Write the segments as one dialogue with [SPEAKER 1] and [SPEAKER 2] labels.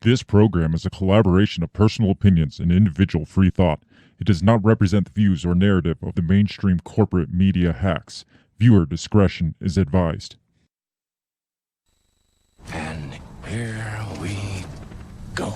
[SPEAKER 1] This program is a collaboration of personal opinions and individual free thought. It does not represent the views or narrative of the mainstream corporate media hacks. Viewer discretion is advised.
[SPEAKER 2] And here we go.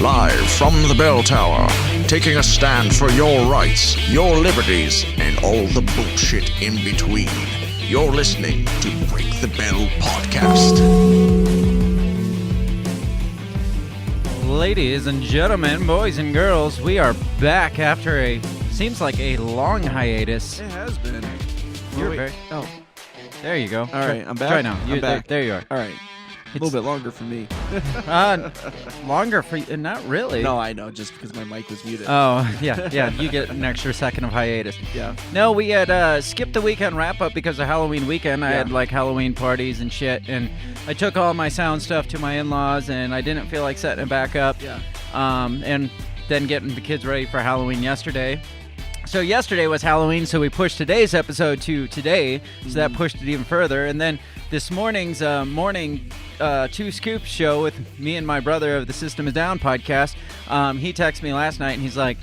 [SPEAKER 3] Live from the bell tower, taking a stand for your rights, your liberties, and all the bullshit in between. You're listening to Break the Bell Podcast.
[SPEAKER 4] Ladies and gentlemen, boys and girls, we are back after seems like a long hiatus.
[SPEAKER 5] It has been.
[SPEAKER 4] Oh, there you go.
[SPEAKER 5] All right, I'm back.
[SPEAKER 4] Try now.
[SPEAKER 5] I'm back.
[SPEAKER 4] There you are.
[SPEAKER 5] All right. A little bit longer for me.
[SPEAKER 4] Longer for you? Not really.
[SPEAKER 5] No, I know, just because my mic was muted.
[SPEAKER 4] Oh, yeah. You get an extra second of hiatus.
[SPEAKER 5] Yeah.
[SPEAKER 4] No, we had skipped the weekend wrap-up because of Halloween weekend. I had, Halloween parties and shit, and I took all my sound stuff to my in-laws, and I didn't feel like setting it back up.
[SPEAKER 5] Yeah.
[SPEAKER 4] And then getting the kids ready for Halloween yesterday. So yesterday was Halloween, so we pushed today's episode to today, so that pushed it even further. And then this morning's morning Two Scoops show with me and my brother of the System is Down podcast, he texted me last night, and he's like,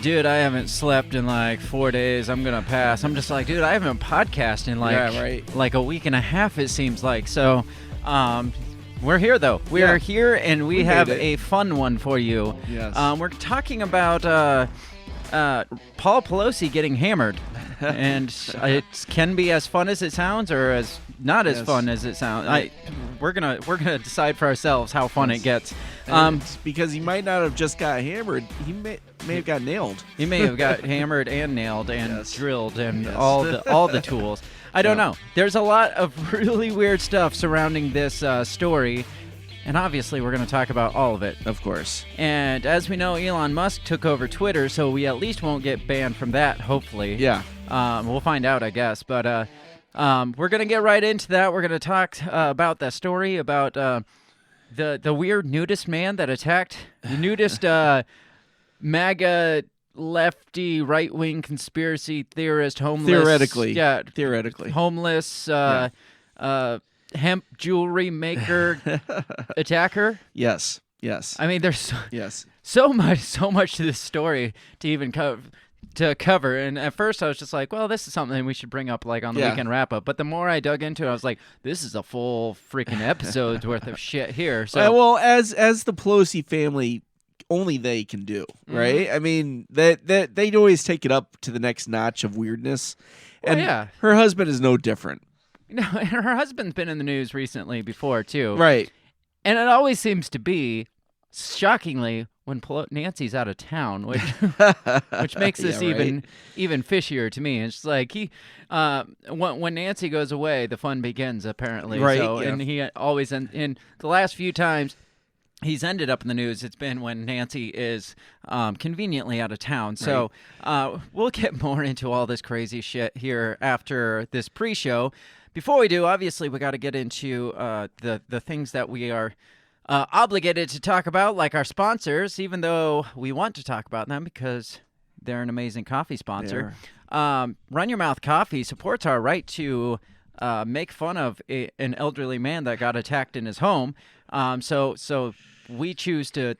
[SPEAKER 4] dude, I haven't slept in like 4 days. I'm going to pass. I'm just like, dude, I haven't podcasted in like a week and a half, it seems like. So we're here, though. We are here, and we have a fun one for you.
[SPEAKER 5] Yes.
[SPEAKER 4] We're talking about Paul Pelosi getting hammered, and it can be as fun as it sounds, or as not as fun as it sounds. We're gonna decide for ourselves how fun it gets.
[SPEAKER 5] Because he might not have just got hammered. He may have got nailed.
[SPEAKER 4] He may have got hammered and nailed and drilled and all the tools. I don't know. There's a lot of really weird stuff surrounding this story. And obviously, we're going to talk about all of it.
[SPEAKER 5] Of course.
[SPEAKER 4] And as we know, Elon Musk took over Twitter, so we at least won't get banned from that, hopefully.
[SPEAKER 5] Yeah.
[SPEAKER 4] We'll find out, I guess. But we're going to get right into that. We're going to talk about that story, about the weird nudist man that attacked the nudist MAGA lefty right-wing conspiracy theorist, homeless.
[SPEAKER 5] Theoretically.
[SPEAKER 4] Yeah.
[SPEAKER 5] Theoretically.
[SPEAKER 4] Homeless, hemp jewelry maker attacker.
[SPEAKER 5] Yes.
[SPEAKER 4] I mean, there's so much to this story to even cover. And at first I was just like, well, this is something we should bring up like on the weekend wrap up. But the more I dug into it, I was like, this is a full freaking episode's worth of shit here. So
[SPEAKER 5] well, as the Pelosi family, only they can do, right? I mean, that they'd always take it up to the next notch of weirdness. And her husband is no different.
[SPEAKER 4] No, and her husband's been in the news recently before, too.
[SPEAKER 5] Right.
[SPEAKER 4] And it always seems to be, shockingly, when Nancy's out of town, which makes this even fishier to me. It's like when Nancy goes away, the fun begins, apparently.
[SPEAKER 5] Right.
[SPEAKER 4] So, and he always, in the last few times he's ended up in the news, it's been when Nancy is conveniently out of town. So we'll get more into all this crazy shit here after this pre-show. Before we do, obviously, we got to get into the things that we are obligated to talk about, like our sponsors, even though we want to talk about them because they're an amazing coffee sponsor. Run Your Mouth Coffee supports our right to make fun of an elderly man that got attacked in his home. So we choose to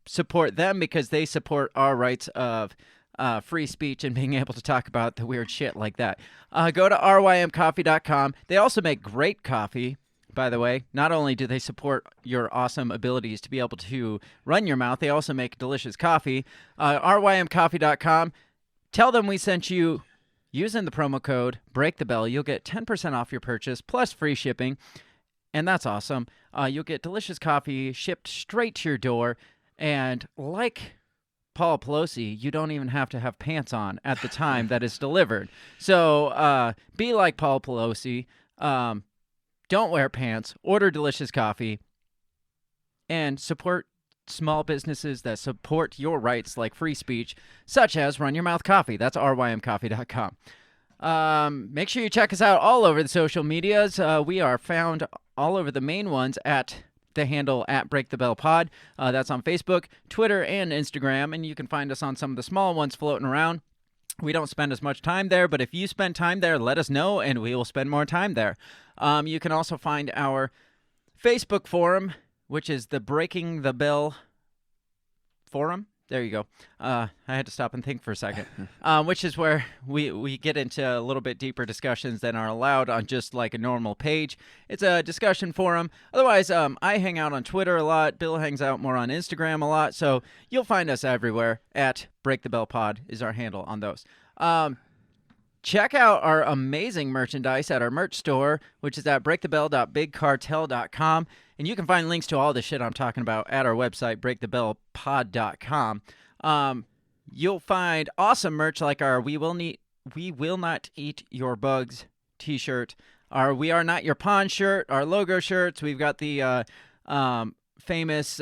[SPEAKER 4] support them because they support our rights of free speech and being able to talk about the weird shit like that. Go to rymcoffee.com. They also make great coffee, by the way. Not only do they support your awesome abilities to be able to run your mouth, they also make delicious coffee. rymcoffee.com. Tell them we sent you using the promo code BREAKTHEBELL. You'll get 10% off your purchase plus free shipping, and that's awesome. You'll get delicious coffee shipped straight to your door, and like Paul Pelosi, you don't even have to have pants on at the time that it's delivered. So be like Paul Pelosi. Don't wear pants. Order delicious coffee. And support small businesses that support your rights like free speech, such as Run Your Mouth Coffee. That's rymcoffee.com. Make sure you check us out all over the social medias. We are found all over the main ones at the handle at Break the Bell Pod. That's on Facebook, Twitter, and Instagram, and you can find us on some of the small ones floating around. We don't spend as much time there, but if you spend time there, let us know, and we will spend more time there. You can also find our Facebook forum, which is the Breaking the Bell forum. There you go. I had to stop and think for a second, which is where we get into a little bit deeper discussions than are allowed on just like a normal page. It's a discussion forum. Otherwise, I hang out on Twitter a lot. Bill hangs out more on Instagram a lot. So you'll find us everywhere. At Break the Bell Pod is our handle on those. Check out our amazing merchandise at our merch store, which is at breakthebell.bigcartel.com. And you can find links to all the shit I'm talking about at our website, breakthebellpod.com. You'll find awesome merch like our We Will Not Eat Your Bugs t-shirt, our We Are Not Your Pawn shirt, our logo shirts. We've got the famous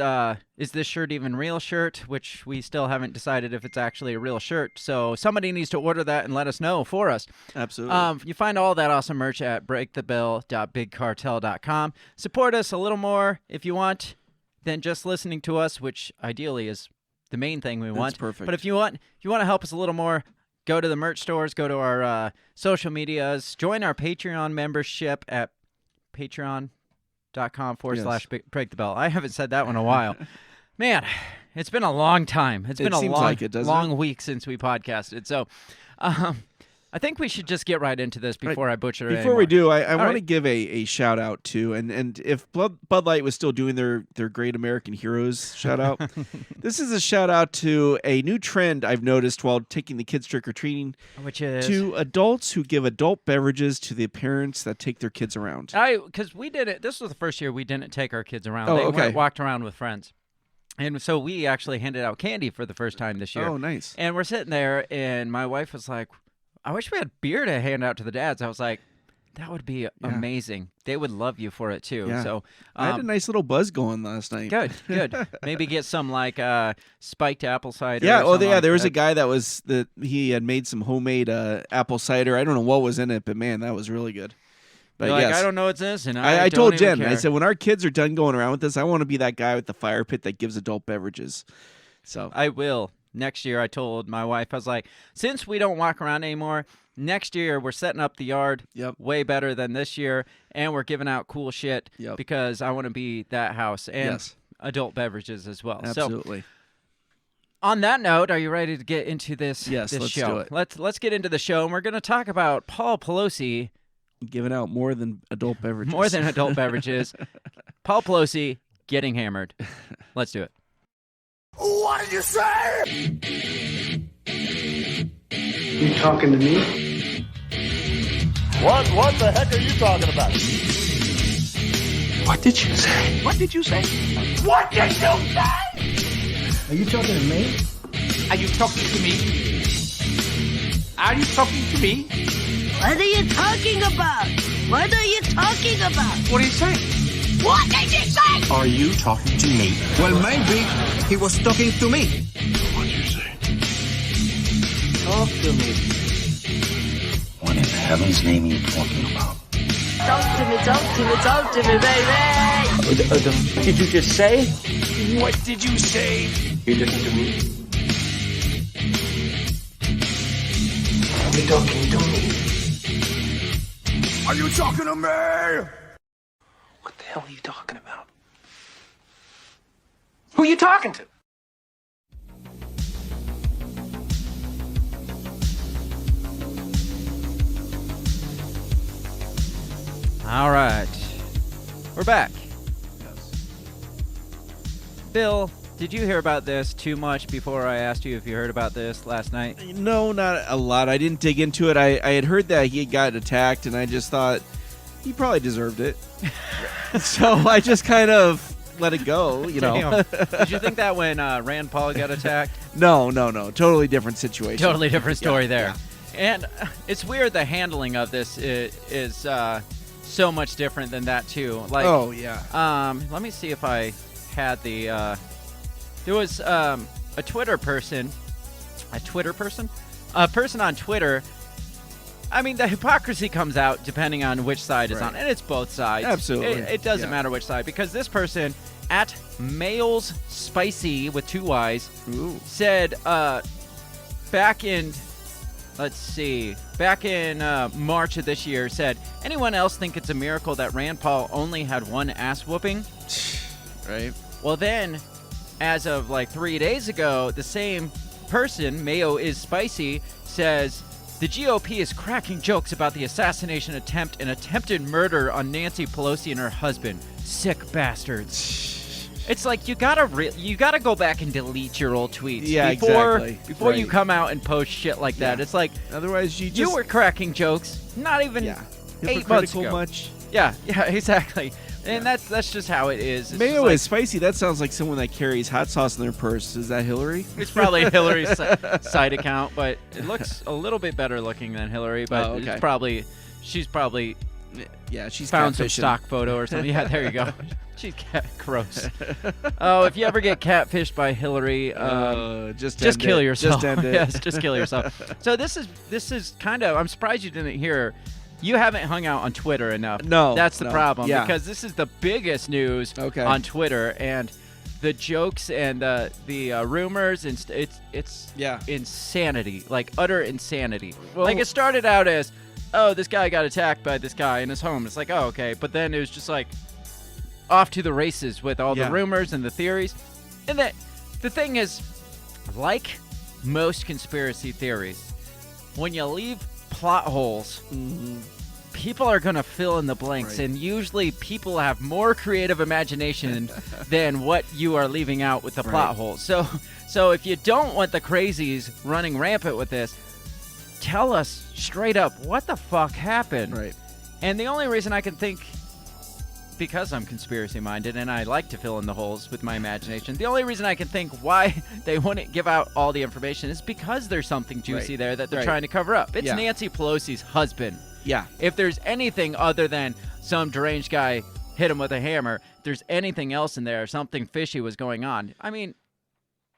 [SPEAKER 4] Is This Shirt Even Real shirt, which we still haven't decided if it's actually a real shirt. So somebody needs to order that and let us know for us.
[SPEAKER 5] Absolutely.
[SPEAKER 4] You find all that awesome merch at breakthebell.bigcartel.com. Support us a little more if you want than just listening to us, which ideally is the main thing we want.
[SPEAKER 5] That's perfect.
[SPEAKER 4] But if you want to help us a little more, go to the merch stores, go to our social medias, join our Patreon membership at patreon.com/break the bell. I haven't said that one in a while. Man, it's been a long time. It's been a long week since we podcasted. So I think we should just get right into this before I butcher it.
[SPEAKER 5] Before we do, I want to give a shout out to, and if Bud Light was still doing their Great American Heroes shout out, this is a shout out to a new trend I've noticed while taking the kids trick-or-treating,
[SPEAKER 4] which is
[SPEAKER 5] to adults who give adult beverages to the parents that take their kids around.
[SPEAKER 4] Because we did it. This was the first year we didn't take our kids around. They walked around with friends. And so we actually handed out candy for the first time this year.
[SPEAKER 5] Oh, nice.
[SPEAKER 4] And we're sitting there, and my wife was like, I wish we had beer to hand out to the dads. I was like, that would be amazing. They would love you for it, too.
[SPEAKER 5] Yeah.
[SPEAKER 4] So
[SPEAKER 5] I had a nice little buzz going last night.
[SPEAKER 4] Good. Maybe get some, like, spiked apple cider.
[SPEAKER 5] Yeah, there was
[SPEAKER 4] that.
[SPEAKER 5] a guy he had made some homemade apple cider. I don't know what was in it, but, man, that was really good. But
[SPEAKER 4] like,
[SPEAKER 5] yes.
[SPEAKER 4] I don't know what's this. And
[SPEAKER 5] I
[SPEAKER 4] don't
[SPEAKER 5] told
[SPEAKER 4] even
[SPEAKER 5] Jen,
[SPEAKER 4] care.
[SPEAKER 5] I said, when our kids are done going around with this, I want to be that guy with the fire pit that gives adult beverages. So
[SPEAKER 4] I will. Next year, I told my wife, I was like, since we don't walk around anymore, next year we're setting up the yard way better than this year, and we're giving out cool shit because I want to be that house and adult beverages as well.
[SPEAKER 5] Absolutely.
[SPEAKER 4] So, on that note, are you ready to get into this?
[SPEAKER 5] Yes,
[SPEAKER 4] this
[SPEAKER 5] let's
[SPEAKER 4] show?
[SPEAKER 5] do it.
[SPEAKER 4] Let's get into the show, and we're going to talk about Paul Pelosi
[SPEAKER 5] giving out more than adult beverages.
[SPEAKER 4] More than adult beverages. Paul Pelosi getting hammered. Let's do it.
[SPEAKER 2] What did you say?
[SPEAKER 6] You talking to me?
[SPEAKER 7] What the heck are you talking about?
[SPEAKER 2] What did you say?
[SPEAKER 7] What did you say?
[SPEAKER 2] What did you say?
[SPEAKER 6] Are you talking to me?
[SPEAKER 7] Are you talking to me? Are you talking to me?
[SPEAKER 8] What are you talking about? What are you talking about?
[SPEAKER 7] What are you saying?
[SPEAKER 8] What did you say?
[SPEAKER 2] Are you talking to me?
[SPEAKER 9] Well, maybe he was talking to me.
[SPEAKER 2] What did you say?
[SPEAKER 6] Talk to me.
[SPEAKER 2] What in heaven's name are you talking about?
[SPEAKER 8] Talk to me, baby.
[SPEAKER 6] What did you just say?
[SPEAKER 2] What did you say?
[SPEAKER 6] You listen to me. Are you talking to me?
[SPEAKER 2] Are you talking to me?
[SPEAKER 6] What the hell are you talking about?
[SPEAKER 7] Who are you talking to?
[SPEAKER 4] All right. We're back. Bill, did you hear about this too much before I asked you if you heard about this last night?
[SPEAKER 5] No, not a lot. I didn't dig into it. I had heard that he got attacked, and I just thought he probably deserved it. So I just kind of let it go. You know.
[SPEAKER 4] Did you think that when Rand Paul got attacked?
[SPEAKER 5] No. Totally different situation.
[SPEAKER 4] Totally different story there. Yeah. And it's weird the handling of this is so much different than that too. Like,
[SPEAKER 5] oh yeah.
[SPEAKER 4] Let me see if I had the. There was a person on Twitter. I mean, the hypocrisy comes out depending on which side is on, and it's both sides.
[SPEAKER 5] Absolutely.
[SPEAKER 4] It doesn't matter which side, because this person at Males Spicy with 2 Y's said back in March of this year, said, anyone else think it's a miracle that Rand Paul only had 1 ass whooping?
[SPEAKER 5] Right.
[SPEAKER 4] Well, then, as of like 3 days ago, the same person, Mayo is Spicy, says the GOP is cracking jokes about the assassination attempt and attempted murder on Nancy Pelosi and her husband. Sick bastards. It's like you gotta go back and delete your old tweets before you come out and post shit like that. It's like,
[SPEAKER 5] otherwise
[SPEAKER 4] you were cracking jokes not even 8 months ago.
[SPEAKER 5] Much.
[SPEAKER 4] Yeah, exactly. And that's just how it is. It's
[SPEAKER 5] Mayo is Spicy. That sounds like someone that carries hot sauce in their purse. Is that Hillary?
[SPEAKER 4] It's probably Hillary's side account, but it looks a little bit better looking than Hillary. But she's probably
[SPEAKER 5] she's
[SPEAKER 4] found some
[SPEAKER 5] catfishing.
[SPEAKER 4] stock photo or something. Yeah, there you go. She's gross. Oh, if you ever get catfished by Hillary, just kill yourself.
[SPEAKER 5] Just end it.
[SPEAKER 4] Yes, just kill yourself. So this is kind of. I'm surprised you didn't hear. You haven't hung out on Twitter enough.
[SPEAKER 5] No,
[SPEAKER 4] that's the problem.
[SPEAKER 5] Yeah.
[SPEAKER 4] Because this is the biggest news on Twitter, and the jokes and the rumors, and it's insanity, like utter insanity.
[SPEAKER 5] Well,
[SPEAKER 4] like, it started out as, oh, this guy got attacked by this guy in his home. It's like, oh, okay, but then it was just like off to the races with all the rumors and the theories. And the thing is, like most conspiracy theories, when you leave plot holes, people are going to fill in the blanks, and usually people have more creative imagination than what you are leaving out with the plot holes. So if you don't want the crazies running rampant with this, tell us straight up what the fuck happened.
[SPEAKER 5] Right.
[SPEAKER 4] And the only reason I can think, because I'm conspiracy minded and I like to fill in the holes with my imagination, the only reason I can think why they wouldn't give out all the information is because there's something juicy there that they're trying to cover up. It's Nancy Pelosi's husband.
[SPEAKER 5] Yeah.
[SPEAKER 4] If there's anything other than some deranged guy hit him with a hammer, if there's anything else in there, something fishy was going on. I mean,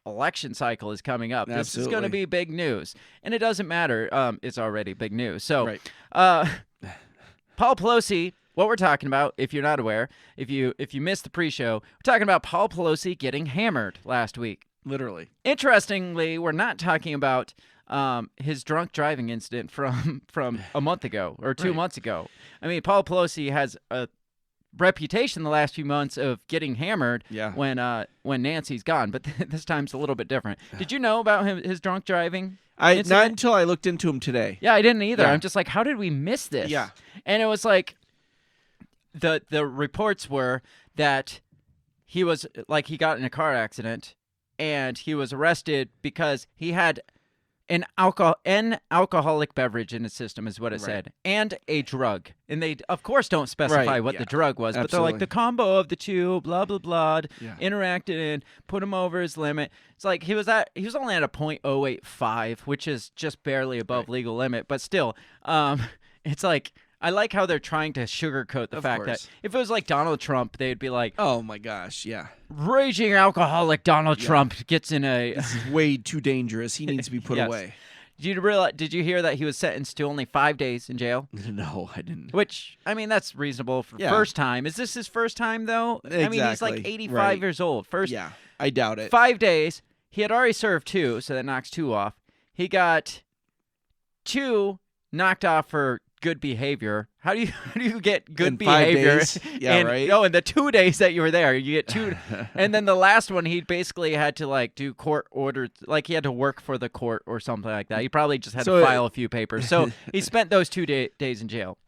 [SPEAKER 4] election cycle is coming up.
[SPEAKER 5] Absolutely.
[SPEAKER 4] This is going to be big news. And it doesn't matter. It's already big news. So, Paul Pelosi, what we're talking about, if you're not aware, if you missed the pre-show, we're talking about Paul Pelosi getting hammered last week.
[SPEAKER 5] Literally.
[SPEAKER 4] Interestingly, we're not talking about his drunk driving incident from a month ago or 2 months ago. I mean, Paul Pelosi has a reputation the last few months of getting hammered when Nancy's gone, but this time's a little bit different. Did you know about his drunk driving incident?
[SPEAKER 5] Not until I looked into him today.
[SPEAKER 4] Yeah, I didn't either. I'm just like, how did we miss this?
[SPEAKER 5] Yeah.
[SPEAKER 4] And it was like, the reports were that he was like, he got in a car accident and he was arrested because he had an alcoholic beverage in his system, is what it said, and a drug. And they, of course, don't specify what the drug was, but they're like, the combo of the two, blah, blah, blah, interacted and put him over his limit. It's like he was only at a .085, which is just barely above legal limit, but still, it's like, I like how they're trying to sugarcoat the fact that if it was like Donald Trump, they'd be like,
[SPEAKER 5] oh my gosh, yeah.
[SPEAKER 4] Raging alcoholic Donald Trump gets in a...
[SPEAKER 5] This is way too dangerous. He needs to be put away.
[SPEAKER 4] Did you hear that he was sentenced to only 5 days in jail?
[SPEAKER 5] No, I didn't.
[SPEAKER 4] Which, I mean, that's reasonable for first time. Is this his first time, though?
[SPEAKER 5] Exactly.
[SPEAKER 4] I mean, he's like 85 years old.
[SPEAKER 5] Yeah, I doubt it.
[SPEAKER 4] 5 days. He had already served 2, so that knocks 2 off. He got 2 knocked off for good behavior. How do you get good behavior?
[SPEAKER 5] 5 days? Yeah, right.
[SPEAKER 4] No, in the 2 days that you were there, you get 2. And then the last one, he basically had to like do court orders, like he had to work for the court or something like that. He probably just had to file a few papers. So he spent those 2 days in jail.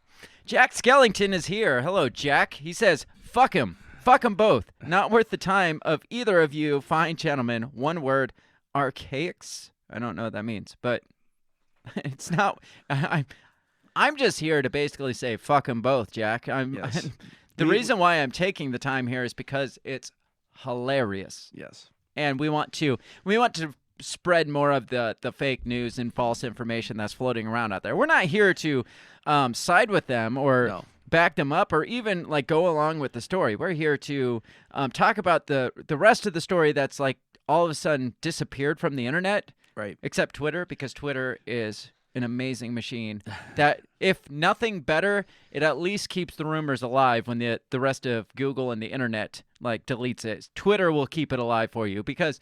[SPEAKER 4] Jack Skellington is here. Hello, Jack. He says, fuck him. Fuck them both. Not worth the time of either of you fine gentlemen. One word, archaics. I don't know what that means, but it's not. I'm just here to basically say fuck them both, Jack. The reason why I'm taking the time here is because it's hilarious.
[SPEAKER 5] Yes.
[SPEAKER 4] And we want to spread more of the fake news and false information that's floating around out there. We're not here to side with them or back them up or even like go along with the story. We're here to talk about the rest of the story that's like all of a sudden disappeared from the internet.
[SPEAKER 5] Right.
[SPEAKER 4] Except Twitter, because Twitter is an amazing machine that, if nothing better, it at least keeps the rumors alive when the rest of Google and the internet like deletes it. Twitter will keep it alive for you, because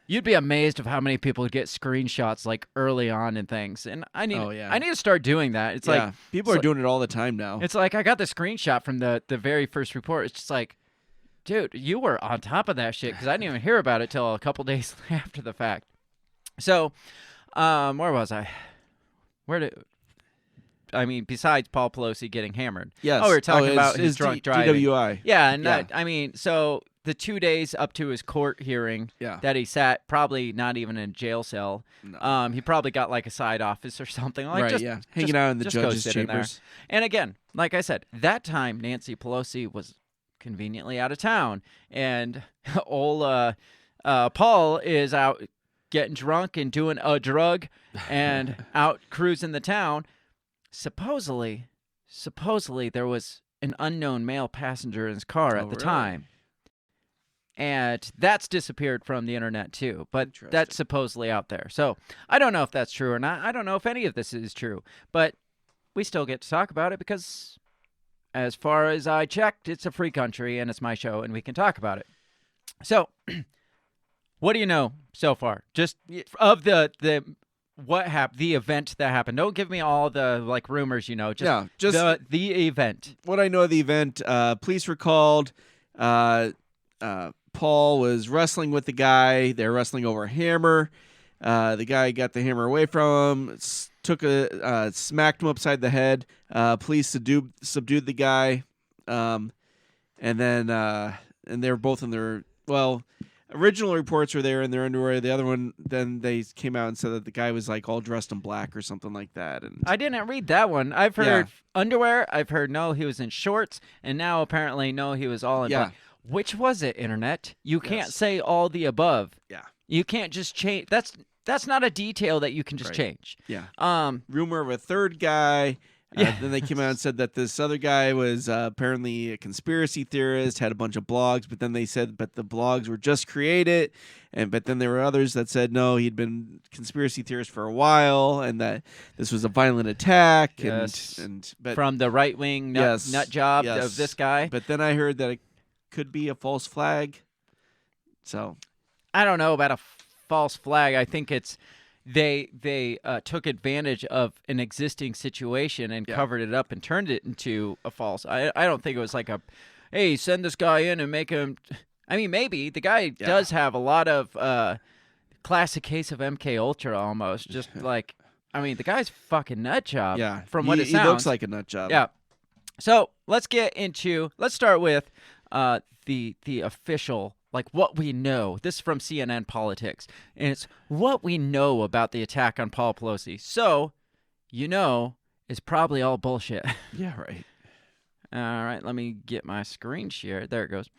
[SPEAKER 4] you'd be amazed of how many people get screenshots like early on and things. And I need to start doing that. It's like
[SPEAKER 5] people are doing it all the time now.
[SPEAKER 4] It's like I got the screenshot from the very first report. It's just like, dude, you were on top of that shit, because I didn't even hear about it till a couple days after the fact. So, where was I? Besides Paul Pelosi getting hammered.
[SPEAKER 5] Yes.
[SPEAKER 4] Oh, we were talking about his drunk driving.
[SPEAKER 5] DWI.
[SPEAKER 4] Yeah, and so the 2 days up to his court hearing that he sat, probably not even in a jail cell. No. He probably got like a side office or something. Like,
[SPEAKER 5] hanging out in the judge's chambers.
[SPEAKER 4] And again, like I said, that time Nancy Pelosi was conveniently out of town, and old Paul is out getting drunk and doing a drug and out cruising the town. Supposedly there was an unknown male passenger in his car at the time. And that's disappeared from the internet too, but that's supposedly out there. So I don't know if that's true or not. I don't know if any of this is true, but we still get to talk about it because, as far as I checked, it's a free country and it's my show and we can talk about it. So what do you know so far? Just of the what happened, the event that happened. Don't give me all the like rumors, just the event.
[SPEAKER 5] What I know of the event, police were called. Paul was wrestling with the guy. They're wrestling over a hammer. The guy got the hammer away from him, smacked him upside the head. Police subdued the guy, and they were both in their original reports were they were in their underwear. The other one, then they came out and said that the guy was like all dressed in black or something like that. And
[SPEAKER 4] I didn't read that one. I've heard underwear. I've heard no, he was in shorts, and now apparently no, he was all in black. Which was it, internet? You can't say all the above.
[SPEAKER 5] Yeah.
[SPEAKER 4] You can't just change. That's not a detail that you can just change.
[SPEAKER 5] Yeah. Rumor of a third guy. Then they came out and said that this other guy was apparently a conspiracy theorist, had a bunch of blogs, but then they said, but the blogs were just created. But then there were others that said, no, he'd been conspiracy theorist for a while and that this was a violent attack.
[SPEAKER 4] Yes.
[SPEAKER 5] But
[SPEAKER 4] from the right-wing nut job of this guy.
[SPEAKER 5] But then I heard that it could be a false flag. So
[SPEAKER 4] I don't know about a false flag. I think it's they took advantage of an existing situation and covered it up and turned it into a false. I don't think it was like hey, send this guy in and make him. I mean, maybe the guy does have a lot of classic case of MK Ultra almost. Just like, I mean, the guy's fucking nut job.
[SPEAKER 5] Yeah,
[SPEAKER 4] from what it sounds,
[SPEAKER 5] he looks like a nut job.
[SPEAKER 4] Yeah. So let's start with the official, like what we know. This is from CNN Politics, and it's what we know about the attack on Paul Pelosi. So, it's probably all bullshit.
[SPEAKER 5] Yeah, right.
[SPEAKER 4] All right, let me get my screen share. There it goes.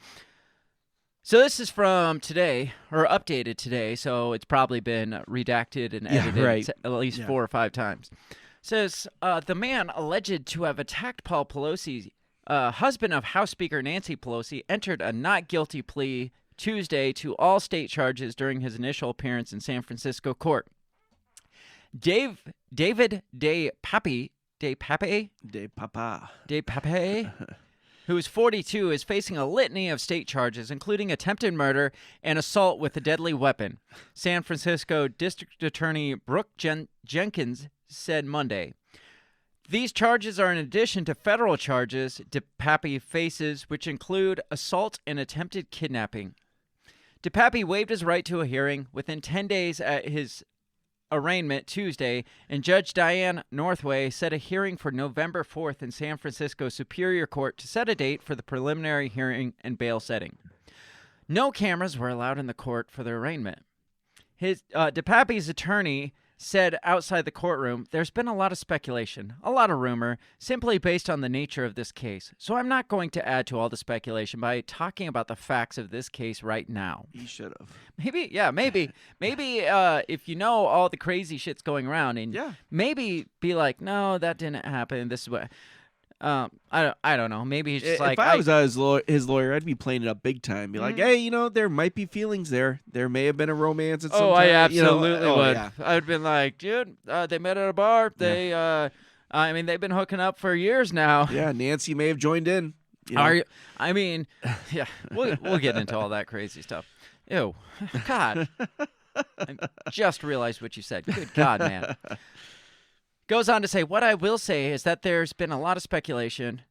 [SPEAKER 4] So this is from today, or updated today, so it's probably been redacted and edited at least 4 or 5 times. It says, the man alleged to have attacked Paul Pelosi, husband of House Speaker Nancy Pelosi, entered a not guilty plea Tuesday to all state charges during his initial appearance in San Francisco court. David De Pape, who is 42, is facing a litany of state charges, including attempted murder and assault with a deadly weapon, San Francisco District Attorney Brooke Jenkins said Monday. These charges are in addition to federal charges DePape faces, which include assault and attempted kidnapping. DePape waived his right to a hearing within 10 days at his arraignment Tuesday, and Judge Diane Northway set a hearing for November 4th in San Francisco Superior Court to set a date for the preliminary hearing and bail setting. No cameras were allowed in the court for the arraignment. DePape's attorney said outside the courtroom, "There's been a lot of speculation, a lot of rumor, simply based on the nature of this case. So I'm not going to add to all the speculation by talking about the facts of this case right now."
[SPEAKER 5] He should have.
[SPEAKER 4] Maybe if you know all the crazy shit's going around, and maybe be like, "No, that didn't happen. This is what." I don't know. Maybe he's just
[SPEAKER 5] if I was his lawyer, I'd be playing it up big time. Be like, hey, there might be feelings there. There may have been a romance at some time.
[SPEAKER 4] I absolutely would.
[SPEAKER 5] Yeah.
[SPEAKER 4] I'd been like, dude, they met at a bar. They, I mean, they've been hooking up for years now.
[SPEAKER 5] Yeah, Nancy may have joined in.
[SPEAKER 4] Are you? I mean, yeah, we'll get into all that crazy stuff. Ew, God, I just realized what you said. Good God, man. Goes on to say, what I will say is that there's been a lot of speculation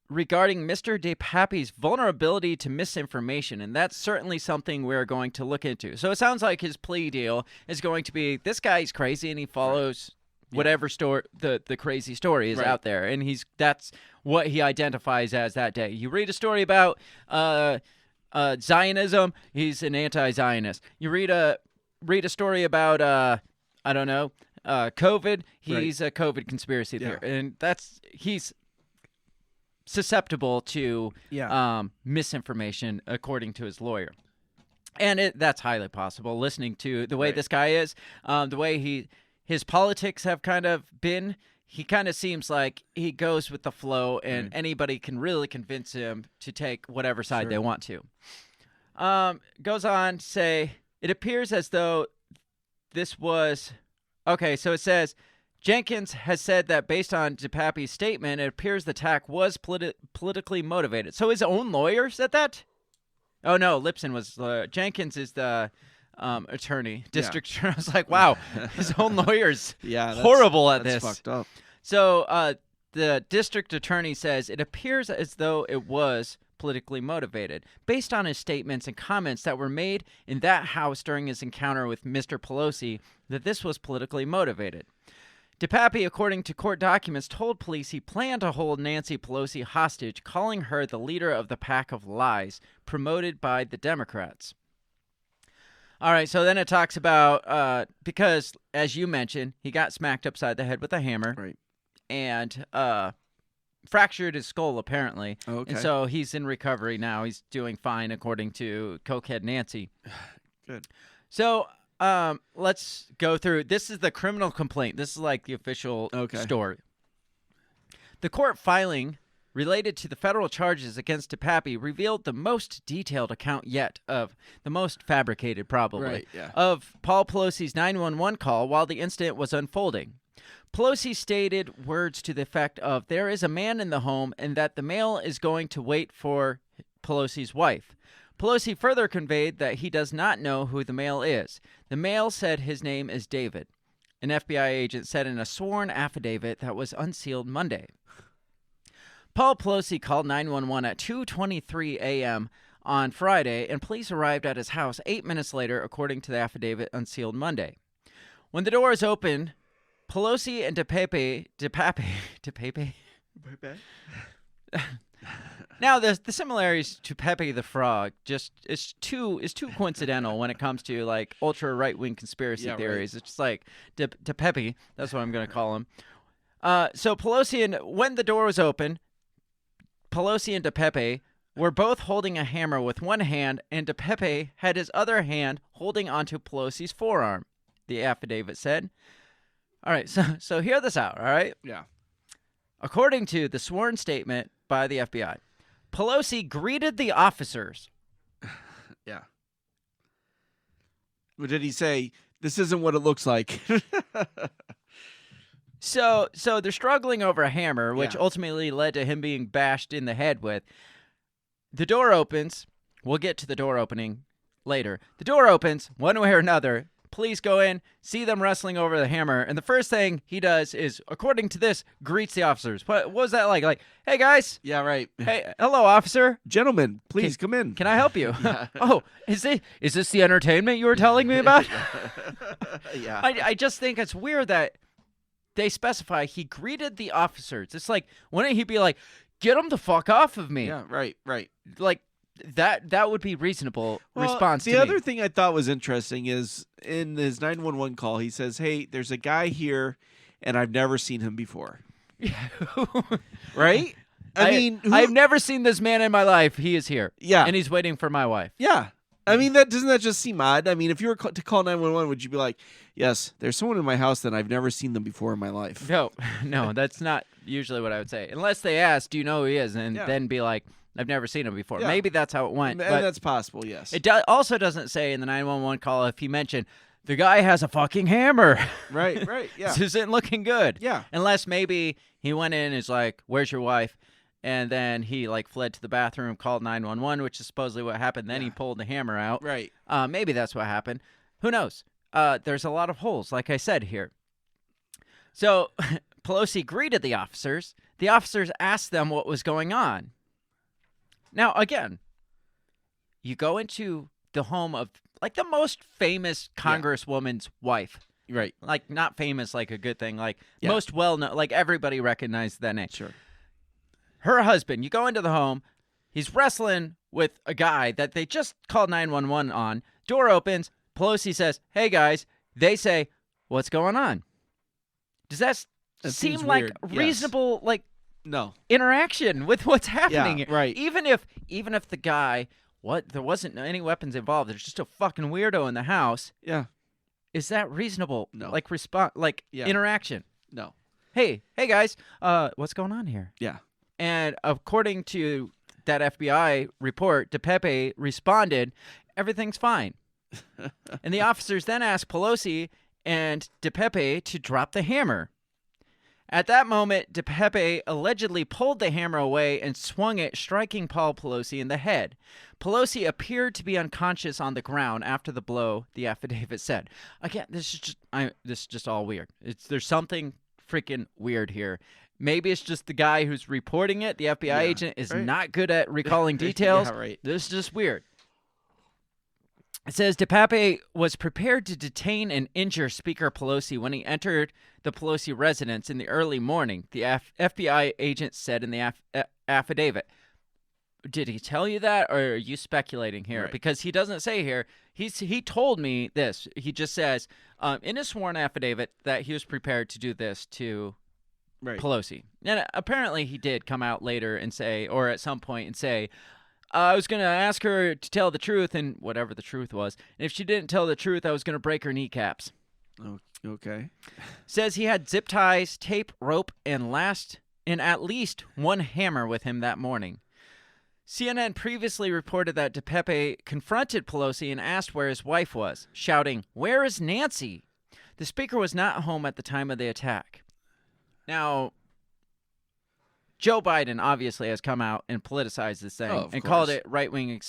[SPEAKER 4] regarding Mr. DePappy's vulnerability to misinformation, and that's certainly something we're going to look into. So it sounds like his plea deal is going to be, this guy's crazy and he follows whatever the crazy story is out there, and that's what he identifies as that day. You read a story about Zionism, he's an anti-Zionist. You read a story about I don't know, COVID, he's a COVID conspiracy theorist, and he's susceptible to misinformation, according to his lawyer. And that's highly possible, listening to the way this guy is, the way his politics have kind of been. He kind of seems like he goes with the flow, and anybody can really convince him to take whatever side they want to. Goes on to say, it appears as though this was... Okay, so it says, Jenkins has said that based on DePappy's statement, it appears the attack was politically motivated. So his own lawyer said that? Oh, no, Lipson was... Jenkins is the attorney, district attorney. I was like, wow, his own lawyer's horrible at this.
[SPEAKER 5] That's fucked up.
[SPEAKER 4] So the district attorney says, it appears as though it was politically motivated, based on his statements and comments that were made in that house during his encounter with Mr. Pelosi, that this was politically motivated. DePappy, according to court documents, told police he planned to hold Nancy Pelosi hostage, calling her the leader of the pack of lies promoted by the Democrats. All right, so then it talks about, because, as you mentioned, he got smacked upside the head with a hammer.
[SPEAKER 5] Right.
[SPEAKER 4] And fractured his skull, apparently.
[SPEAKER 5] Okay.
[SPEAKER 4] And so he's in recovery now. He's doing fine, according to Cokehead Nancy.
[SPEAKER 5] Good.
[SPEAKER 4] So let's go through. This is the criminal complaint. This is like the official story. The court filing related to the federal charges against DePappy revealed the most detailed account yet of, the most fabricated probably, of Paul Pelosi's 911 call while the incident was unfolding. Pelosi stated words to the effect of, there is a man in the home and that the male is going to wait for Pelosi's wife. Pelosi further conveyed that he does not know who the male is. The male said his name is David. An FBI agent said in a sworn affidavit that was unsealed Monday. Paul Pelosi called 911 at 2:23 a.m. on Friday, and police arrived at his house 8 minutes later, according to the affidavit unsealed Monday. When the doors opened, Pelosi and DePappy. Now the similarities to Pepe the Frog just is too coincidental when it comes to like ultra right wing conspiracy theories. Right. It's just like DePappy. That's what I'm going to call him. So Pelosi and when the door was open, Pelosi and DePappy were both holding a hammer with one hand, and DePappy had his other hand holding onto Pelosi's forearm. The affidavit said. All right, so hear this out, all right?
[SPEAKER 5] Yeah.
[SPEAKER 4] According to the sworn statement by the FBI, Pelosi greeted the officers.
[SPEAKER 5] Yeah. What did he say? This isn't what it looks like.
[SPEAKER 4] So they're struggling over a hammer, which ultimately led to him being bashed in the head with. The door opens. We'll get to the door opening later. The door opens, one way or another. Police go in, see them wrestling over the hammer, and the first thing he does is, according to this, greets the officers. What was that like? Like, hey, guys.
[SPEAKER 5] Yeah, right.
[SPEAKER 4] Hey, hello, officer.
[SPEAKER 5] Gentlemen, please come in.
[SPEAKER 4] Can I help you? Oh, is this the entertainment you were telling me about?
[SPEAKER 5] Yeah.
[SPEAKER 4] I just think it's weird that they specify he greeted the officers. It's like, wouldn't he be like, get them the fuck off of me?
[SPEAKER 5] Yeah, right.
[SPEAKER 4] Like, That would be reasonable response.
[SPEAKER 5] The other thing I thought was interesting is in his 911 call, he says, "Hey, there's a guy here, and I've never seen him before." Right? I mean,
[SPEAKER 4] I've never seen this man in my life. He is here.
[SPEAKER 5] Yeah.
[SPEAKER 4] And he's waiting for my wife.
[SPEAKER 5] Yeah. I mean, doesn't that just seem odd? I mean, if you were to call 911, would you be like, "Yes, there's someone in my house that I've never seen them before in my life"?
[SPEAKER 4] No, that's not usually what I would say. Unless they ask, "Do you know who he is?" And then be like, "I've never seen him before."
[SPEAKER 5] Yeah.
[SPEAKER 4] Maybe that's how it went.
[SPEAKER 5] And
[SPEAKER 4] but
[SPEAKER 5] that's possible, yes.
[SPEAKER 4] It also doesn't say in the 911 call if he mentioned the guy has a fucking hammer.
[SPEAKER 5] Right, yeah.
[SPEAKER 4] This isn't looking good.
[SPEAKER 5] Yeah.
[SPEAKER 4] Unless maybe he went in and is like, "Where's your wife?" And then he fled to the bathroom, called 911, which is supposedly what happened. Then he pulled the hammer out.
[SPEAKER 5] Right.
[SPEAKER 4] Maybe that's what happened. Who knows? There's a lot of holes, like I said here. So Pelosi greeted the officers. The officers asked them what was going on. Now, again, you go into the home of the most famous congresswoman's wife.
[SPEAKER 5] Right.
[SPEAKER 4] Not famous like a good thing. Most well-known. Everybody recognized that name.
[SPEAKER 5] Sure.
[SPEAKER 4] Her husband, you go into the home, he's wrestling with a guy that they just called 911 on. Door opens, Pelosi says, "Hey guys." They say, "What's going on?" Does that seem like
[SPEAKER 5] weird.
[SPEAKER 4] reasonable
[SPEAKER 5] No.
[SPEAKER 4] interaction with what's happening here?
[SPEAKER 5] right.
[SPEAKER 4] Even if the guy there wasn't any weapons involved, there's just a fucking weirdo in the house.
[SPEAKER 5] Yeah.
[SPEAKER 4] Is that reasonable?
[SPEAKER 5] No.
[SPEAKER 4] Interaction.
[SPEAKER 5] No.
[SPEAKER 4] Hey guys, what's going on here?
[SPEAKER 5] Yeah.
[SPEAKER 4] And according to that FBI report, DePepe responded, "Everything's fine." And the officers then asked Pelosi and DePepe to drop the hammer. At that moment, DePepe allegedly pulled the hammer away and swung it, striking Paul Pelosi in the head. Pelosi appeared to be unconscious on the ground after the blow, the affidavit said. Again, this is just all weird. There's something freaking weird here. Maybe it's just the guy who's reporting it. The FBI agent is not good at recalling details.
[SPEAKER 5] Yeah, right.
[SPEAKER 4] This is just weird. It says DePape was prepared to detain and injure Speaker Pelosi when he entered the Pelosi residence in the early morning, the FBI agent said in the affidavit. Did he tell you that, or are you speculating here?
[SPEAKER 5] Right.
[SPEAKER 4] Because he doesn't say here. He told me this. He just says in his sworn affidavit that he was prepared to do this to Pelosi. And apparently he did come out later and say, or at some point and say, I was going to ask her to tell the truth, and whatever the truth was. And if she didn't tell the truth, I was going to break her kneecaps.
[SPEAKER 5] Oh, okay.
[SPEAKER 4] Says he had zip ties, tape, rope, and at least one hammer with him that morning. CNN previously reported that DePepe confronted Pelosi and asked where his wife was, shouting, "Where is Nancy?" The speaker was not home at the time of the attack. Now, Joe Biden obviously has come out and politicized this thing and called it right-wing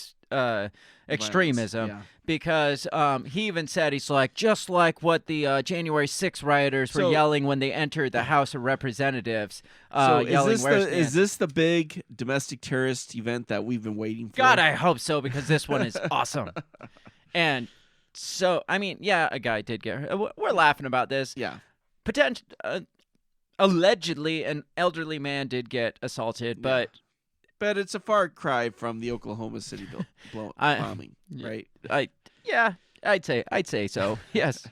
[SPEAKER 4] extremism because he even said, he's like, just like what the January 6th rioters were yelling when they entered the House of Representatives. Yelling,
[SPEAKER 5] is this the big domestic terrorist event that we've been waiting for?
[SPEAKER 4] God, I hope so, because this one is awesome. And so, I mean, yeah, a guy did get hurt. We're laughing about this.
[SPEAKER 5] Yeah.
[SPEAKER 4] Allegedly, an elderly man did get assaulted, but
[SPEAKER 5] it's a far cry from the Oklahoma City bombing, right?
[SPEAKER 4] I'd say so. Yes.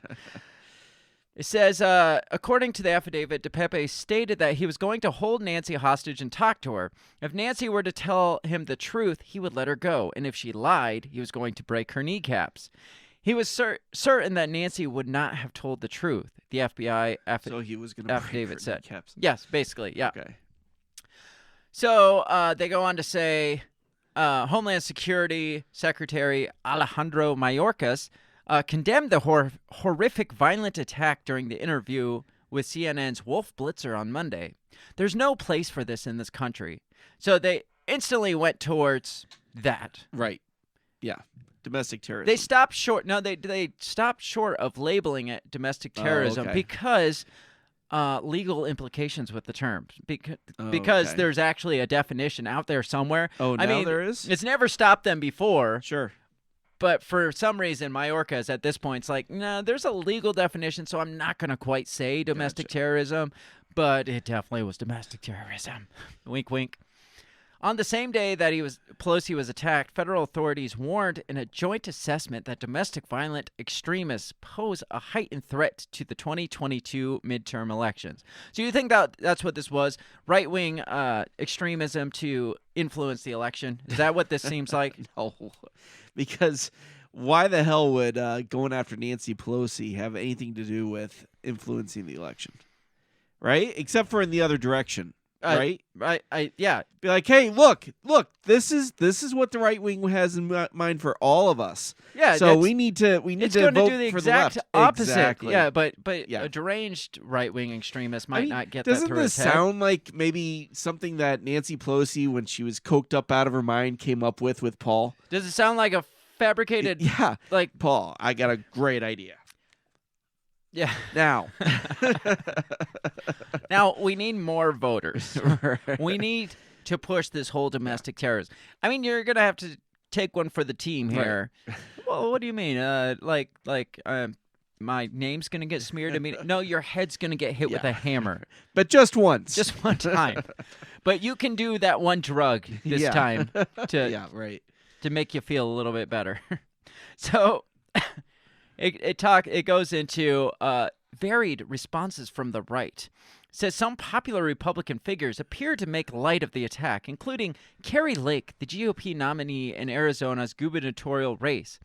[SPEAKER 4] It says, according to the affidavit, DePepe stated that he was going to hold Nancy hostage and talk to her. If Nancy were to tell him the truth, he would let her go, and if she lied, he was going to break her kneecaps. He was certain that Nancy would not have told the truth. The FBI
[SPEAKER 5] so he was going to
[SPEAKER 4] affidavit
[SPEAKER 5] break her
[SPEAKER 4] said.
[SPEAKER 5] kneecaps.
[SPEAKER 4] Yes, basically, yeah.
[SPEAKER 5] Okay.
[SPEAKER 4] So they go on to say Homeland Security Secretary Alejandro Mayorkas condemned the horrific violent attack during the interview with CNN's Wolf Blitzer on Monday. There's no place for this in this country. So they instantly went towards that.
[SPEAKER 5] Right. Yeah. Domestic terrorism.
[SPEAKER 4] They stopped short. No, they stopped short of labeling it domestic terrorism because legal implications with the terms. Because there's actually a definition out there somewhere.
[SPEAKER 5] Oh, now there is?
[SPEAKER 4] It's never stopped them before.
[SPEAKER 5] Sure.
[SPEAKER 4] But for some reason, Mayorkas at this point is like, no, there's a legal definition, so I'm not going to quite say domestic terrorism, but it definitely was domestic terrorism. Wink, wink. On the same day that Pelosi was attacked, federal authorities warned in a joint assessment that domestic violent extremists pose a heightened threat to the 2022 midterm elections. So you think that's what this was? Right-wing extremism to influence the election? Is that what this seems like?
[SPEAKER 5] No, because why the hell would going after Nancy Pelosi have anything to do with influencing the election? Right? Except for in the other direction. Right?
[SPEAKER 4] Yeah.
[SPEAKER 5] Be like, hey, look, this is what the right wing has in mind for all of us.
[SPEAKER 4] Yeah.
[SPEAKER 5] So we need to
[SPEAKER 4] it's
[SPEAKER 5] vote
[SPEAKER 4] going to do the
[SPEAKER 5] for
[SPEAKER 4] exact
[SPEAKER 5] the left.
[SPEAKER 4] opposite.
[SPEAKER 5] Exactly.
[SPEAKER 4] Yeah, but
[SPEAKER 5] Yeah.
[SPEAKER 4] a deranged right wing extremist might not get that
[SPEAKER 5] doesn't
[SPEAKER 4] through
[SPEAKER 5] this
[SPEAKER 4] his head.
[SPEAKER 5] sound like maybe something that Nancy Pelosi, when she was coked up out of her mind, came up with Paul?
[SPEAKER 4] Does it sound like a fabricated?
[SPEAKER 5] Yeah.
[SPEAKER 4] Like
[SPEAKER 5] Paul, I got a great idea.
[SPEAKER 4] Yeah.
[SPEAKER 5] Now.
[SPEAKER 4] Now we need more voters.
[SPEAKER 5] Right.
[SPEAKER 4] We need to push this whole domestic terrorism. I mean, you're gonna have to take one for the team here. Right. Well, what do you mean? My name's gonna get smeared. I mean, no, your head's gonna get hit with a hammer,
[SPEAKER 5] but just once,
[SPEAKER 4] just one time. But you can do that one drug this time to to make you feel a little bit better. So it goes into varied responses from the right. It says some popular Republican figures appear to make light of the attack, including Carrie Lake, the GOP nominee in Arizona's gubernatorial race.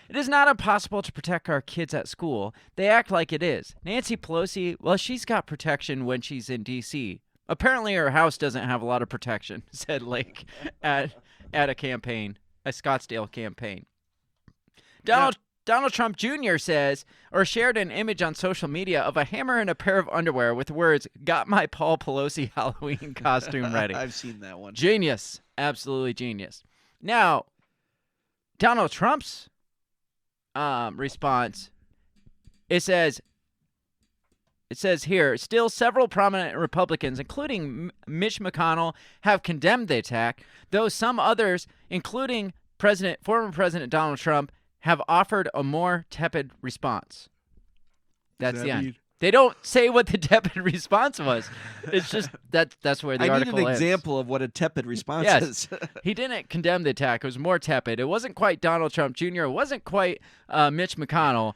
[SPEAKER 4] It is not impossible to protect our kids at school. They act like it is. Nancy Pelosi, well, she's got protection when she's in D.C. Apparently her house doesn't have a lot of protection, said Lake at a campaign, a Scottsdale campaign. Donald Trump Jr. says, or shared an image on social media of a hammer and a pair of underwear with the words, "Got my Paul Pelosi Halloween costume ready."
[SPEAKER 5] I've seen that one.
[SPEAKER 4] Genius. Absolutely genius. Now, Donald Trump's response, it says here, still several prominent Republicans, including Mitch McConnell, have condemned the attack, though some others, including former President Donald Trump, have offered a more tepid response. That's the end. They don't say what the tepid response was. It's just that's where the article is.
[SPEAKER 5] I need an example of what a tepid response is.
[SPEAKER 4] He didn't condemn the attack. It was more tepid. It wasn't quite Donald Trump Jr. It wasn't quite Mitch McConnell.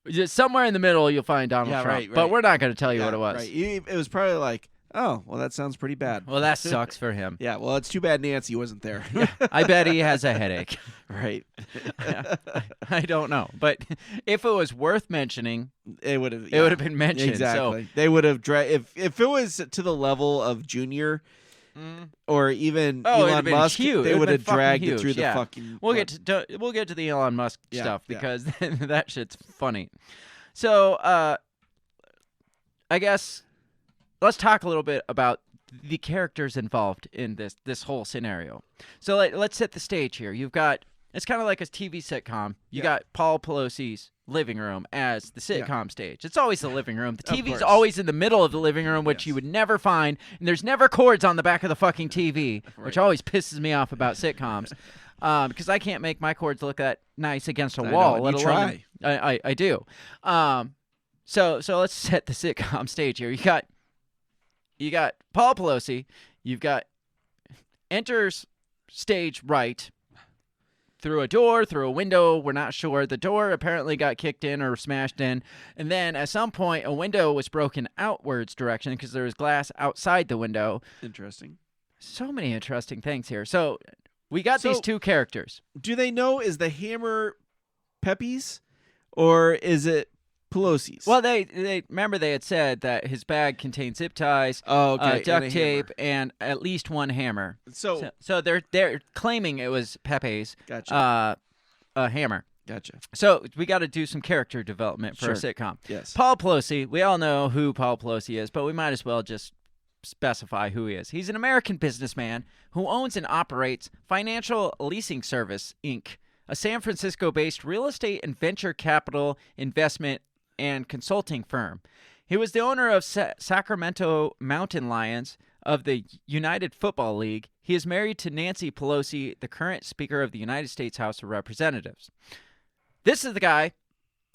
[SPEAKER 4] Just somewhere in the middle, you'll find Donald Trump.
[SPEAKER 5] Right.
[SPEAKER 4] But we're not going to tell you what it was.
[SPEAKER 5] Right. It was probably like, oh, well, that sounds pretty bad.
[SPEAKER 4] Well, that sucks for him.
[SPEAKER 5] Yeah, well, it's too bad Nancy wasn't there.
[SPEAKER 4] I bet he has a headache.
[SPEAKER 5] Right.
[SPEAKER 4] I don't know. But if it was worth mentioning,
[SPEAKER 5] it would have
[SPEAKER 4] been mentioned.
[SPEAKER 5] Exactly.
[SPEAKER 4] So.
[SPEAKER 5] They would have if it was to the level of Junior or even Elon Musk,
[SPEAKER 4] huge.
[SPEAKER 5] They would have dragged
[SPEAKER 4] huge.
[SPEAKER 5] it through the fucking
[SPEAKER 4] We'll get to the Elon Musk stuff because that shit's funny. So, I guess let's talk a little bit about the characters involved in this whole scenario. So let's set the stage here. It's kind of like a TV sitcom. You got Paul Pelosi's living room as the sitcom stage. It's always the living room. The TV's always in the middle of the living room, which you would never find. And there's never cords on the back of the fucking TV, which always pisses me off about sitcoms. Because I can't make my cords look that nice against a wall.
[SPEAKER 5] Let alone
[SPEAKER 4] try. I do. So let's set the sitcom stage here. You got Paul Pelosi. You've got enters stage right through a door, through a window. We're not sure. The door apparently got kicked in or smashed in. And then at some point, a window was broken outwards direction because there was glass outside the window.
[SPEAKER 5] Interesting.
[SPEAKER 4] So many interesting things here. So we got these two characters.
[SPEAKER 5] Do they know, is the hammer Pepe's or is it Pelosi's?
[SPEAKER 4] Well, they remember they had said that his bag contained zip ties, duct tape, and at least one hammer. So they're claiming it was Pepe's hammer.
[SPEAKER 5] Gotcha.
[SPEAKER 4] So we got to do some character development for a sitcom.
[SPEAKER 5] Yes.
[SPEAKER 4] Paul Pelosi, we all know who Paul Pelosi is, but we might as well just specify who he is. He's an American businessman who owns and operates Financial Leasing Service, Inc., a San Francisco-based real estate and venture capital investment and consulting firm. He was the owner of Sacramento Mountain Lions of the United Football League. He is married to Nancy Pelosi, the current Speaker of the United States House of Representatives. This is the guy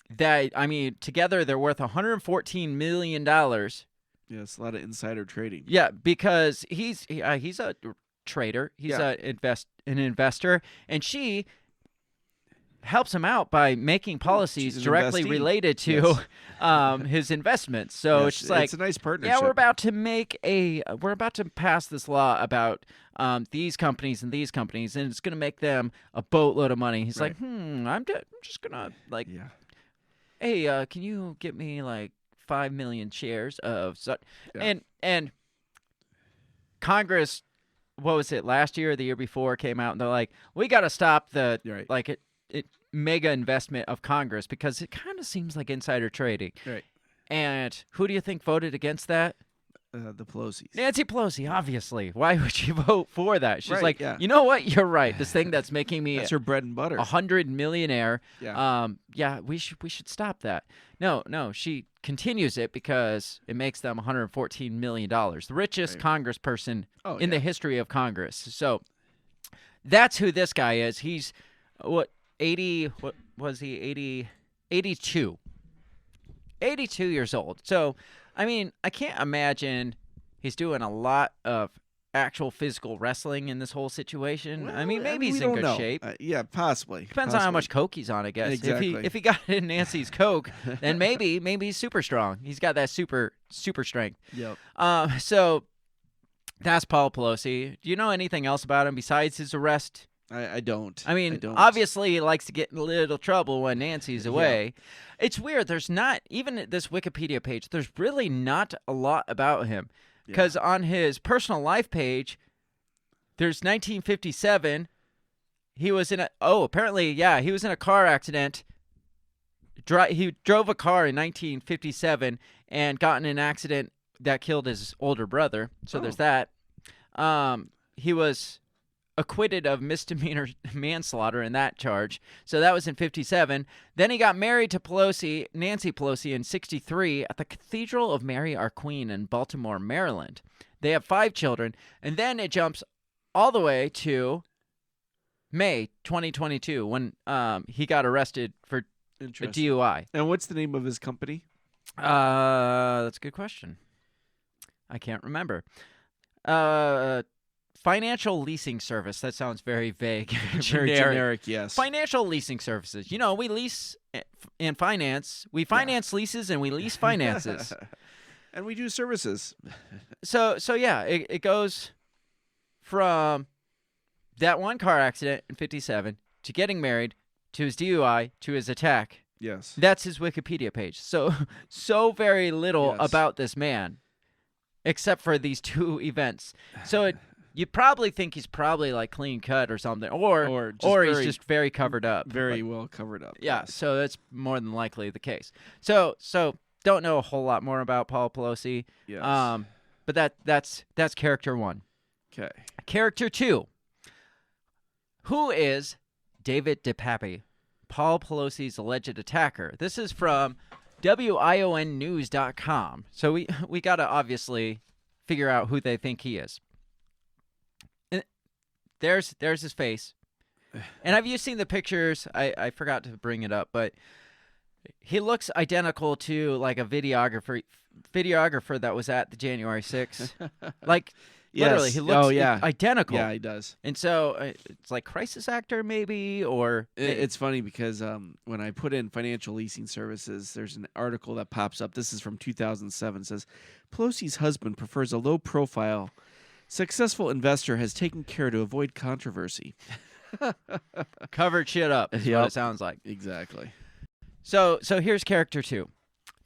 [SPEAKER 4] that, together they're worth $114 million.
[SPEAKER 5] Yes, a lot of insider trading.
[SPEAKER 4] Yeah, because he's a trader. He's
[SPEAKER 5] Yeah.
[SPEAKER 4] an investor, and she helps him out by making policies
[SPEAKER 5] she's an
[SPEAKER 4] directly
[SPEAKER 5] investee.
[SPEAKER 4] related to his investments. So
[SPEAKER 5] Yes,
[SPEAKER 4] it's like,
[SPEAKER 5] it's a nice partnership.
[SPEAKER 4] yeah, we're about to pass this law about these companies and these companies, and it's going to make them a boatload of money. He's like, I'm just gonna like,
[SPEAKER 5] Yeah.
[SPEAKER 4] hey, can you get me like 5 million shares of such? And Congress, what was it, last year or the year before, came out and they're like, we got to stop the
[SPEAKER 5] Right.
[SPEAKER 4] like it mega investment of Congress because it kind of seems like insider trading.
[SPEAKER 5] Right.
[SPEAKER 4] And who do you think voted against that?
[SPEAKER 5] The Pelosi's.
[SPEAKER 4] Nancy Pelosi, obviously. Why would she vote for that? She's
[SPEAKER 5] Right,
[SPEAKER 4] like,
[SPEAKER 5] yeah.
[SPEAKER 4] you know what? You're right. This thing that's making me
[SPEAKER 5] That's her bread and butter.
[SPEAKER 4] 100 millionaire.
[SPEAKER 5] Yeah.
[SPEAKER 4] Yeah, we should stop that. No, she continues it because it makes them $114 million, the richest congressperson in the history of Congress. So that's who this guy is. He's 80, what was he? 82 years old. So, I mean, I can't imagine he's doing a lot of actual physical wrestling in this whole situation. I mean, maybe he's in good shape.
[SPEAKER 5] Yeah, possibly.
[SPEAKER 4] Depends on how much coke he's on, I guess.
[SPEAKER 5] Exactly.
[SPEAKER 4] If he got in Nancy's coke, then maybe he's super strong. He's got that super strength.
[SPEAKER 5] Yep.
[SPEAKER 4] So that's Paul Pelosi. Do you know anything else about him besides his arrest?
[SPEAKER 5] I don't.
[SPEAKER 4] I mean,
[SPEAKER 5] don't.
[SPEAKER 4] obviously he likes to get in a little trouble when Nancy's away. It's weird. There's not, even at this Wikipedia page, there's really not a lot about him. Because on his personal life page, there's 1957. He was in he was in a car accident. He drove a car in 1957 and got in an accident that killed his older brother. So there's that. He was acquitted of misdemeanor manslaughter in that charge. So that was in 57. Then he got married to Nancy Pelosi, in 63 at the Cathedral of Mary Our Queen in Baltimore, Maryland. They have 5 children. And then it jumps all the way to May 2022 when he got arrested for a DUI.
[SPEAKER 5] And what's the name of his company?
[SPEAKER 4] That's a good question. I can't remember. Financial leasing service. That sounds very vague.
[SPEAKER 5] Very generic, yes.
[SPEAKER 4] Financial leasing services. You know, we lease and finance. We finance leases and we lease finances.
[SPEAKER 5] And we do services.
[SPEAKER 4] So yeah, it goes from that one car accident in 57 to getting married to his DUI to his attack.
[SPEAKER 5] Yes.
[SPEAKER 4] That's his Wikipedia page. So very little about this man except for these 2 events. So you probably think he's probably like clean cut or something, or he's just very covered up,
[SPEAKER 5] very well covered up.
[SPEAKER 4] Yeah,
[SPEAKER 5] yes.
[SPEAKER 4] so that's more than likely the case. So don't know a whole lot more about Paul Pelosi.
[SPEAKER 5] Yes.
[SPEAKER 4] But that's character 1.
[SPEAKER 5] Okay.
[SPEAKER 4] Character 2. Who is David DePape, Paul Pelosi's alleged attacker? This is from WIONnews.com. So we got to obviously figure out who they think he is. There's his face. And have you seen the pictures? I forgot to bring it up, but he looks identical to like a videographer that was at the January 6th. Like, literally, he looks identical.
[SPEAKER 5] Yeah, he does.
[SPEAKER 4] And so it's like crisis actor maybe, or...
[SPEAKER 5] It's funny because when I put in financial leasing services, there's an article that pops up. This is from 2007. It says, Pelosi's husband prefers a low-profile... Successful investor has taken care to avoid controversy.
[SPEAKER 4] Covered shit up is what it sounds like.
[SPEAKER 5] Exactly.
[SPEAKER 4] So here's character 2.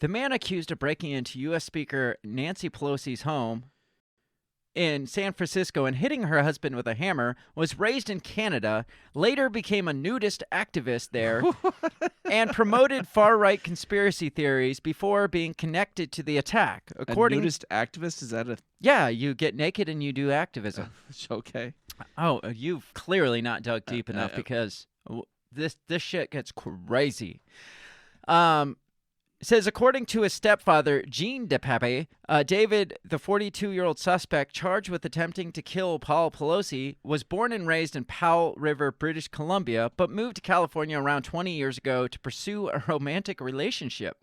[SPEAKER 4] The man accused of breaking into U.S. Speaker Nancy Pelosi's home in San Francisco and hitting her husband with a hammer was raised in Canada, later became a nudist activist there, and promoted far-right conspiracy theories before being connected to the attack.
[SPEAKER 5] A nudist activist? Is that a...
[SPEAKER 4] Yeah, you get naked and you do activism.
[SPEAKER 5] Okay.
[SPEAKER 4] Oh, you've clearly not dug deep enough because this shit gets crazy. It says, according to his stepfather, Jean DePape, David, the 42-year-old suspect charged with attempting to kill Paul Pelosi, was born and raised in Powell River, British Columbia, but moved to California around 20 years ago to pursue a romantic relationship.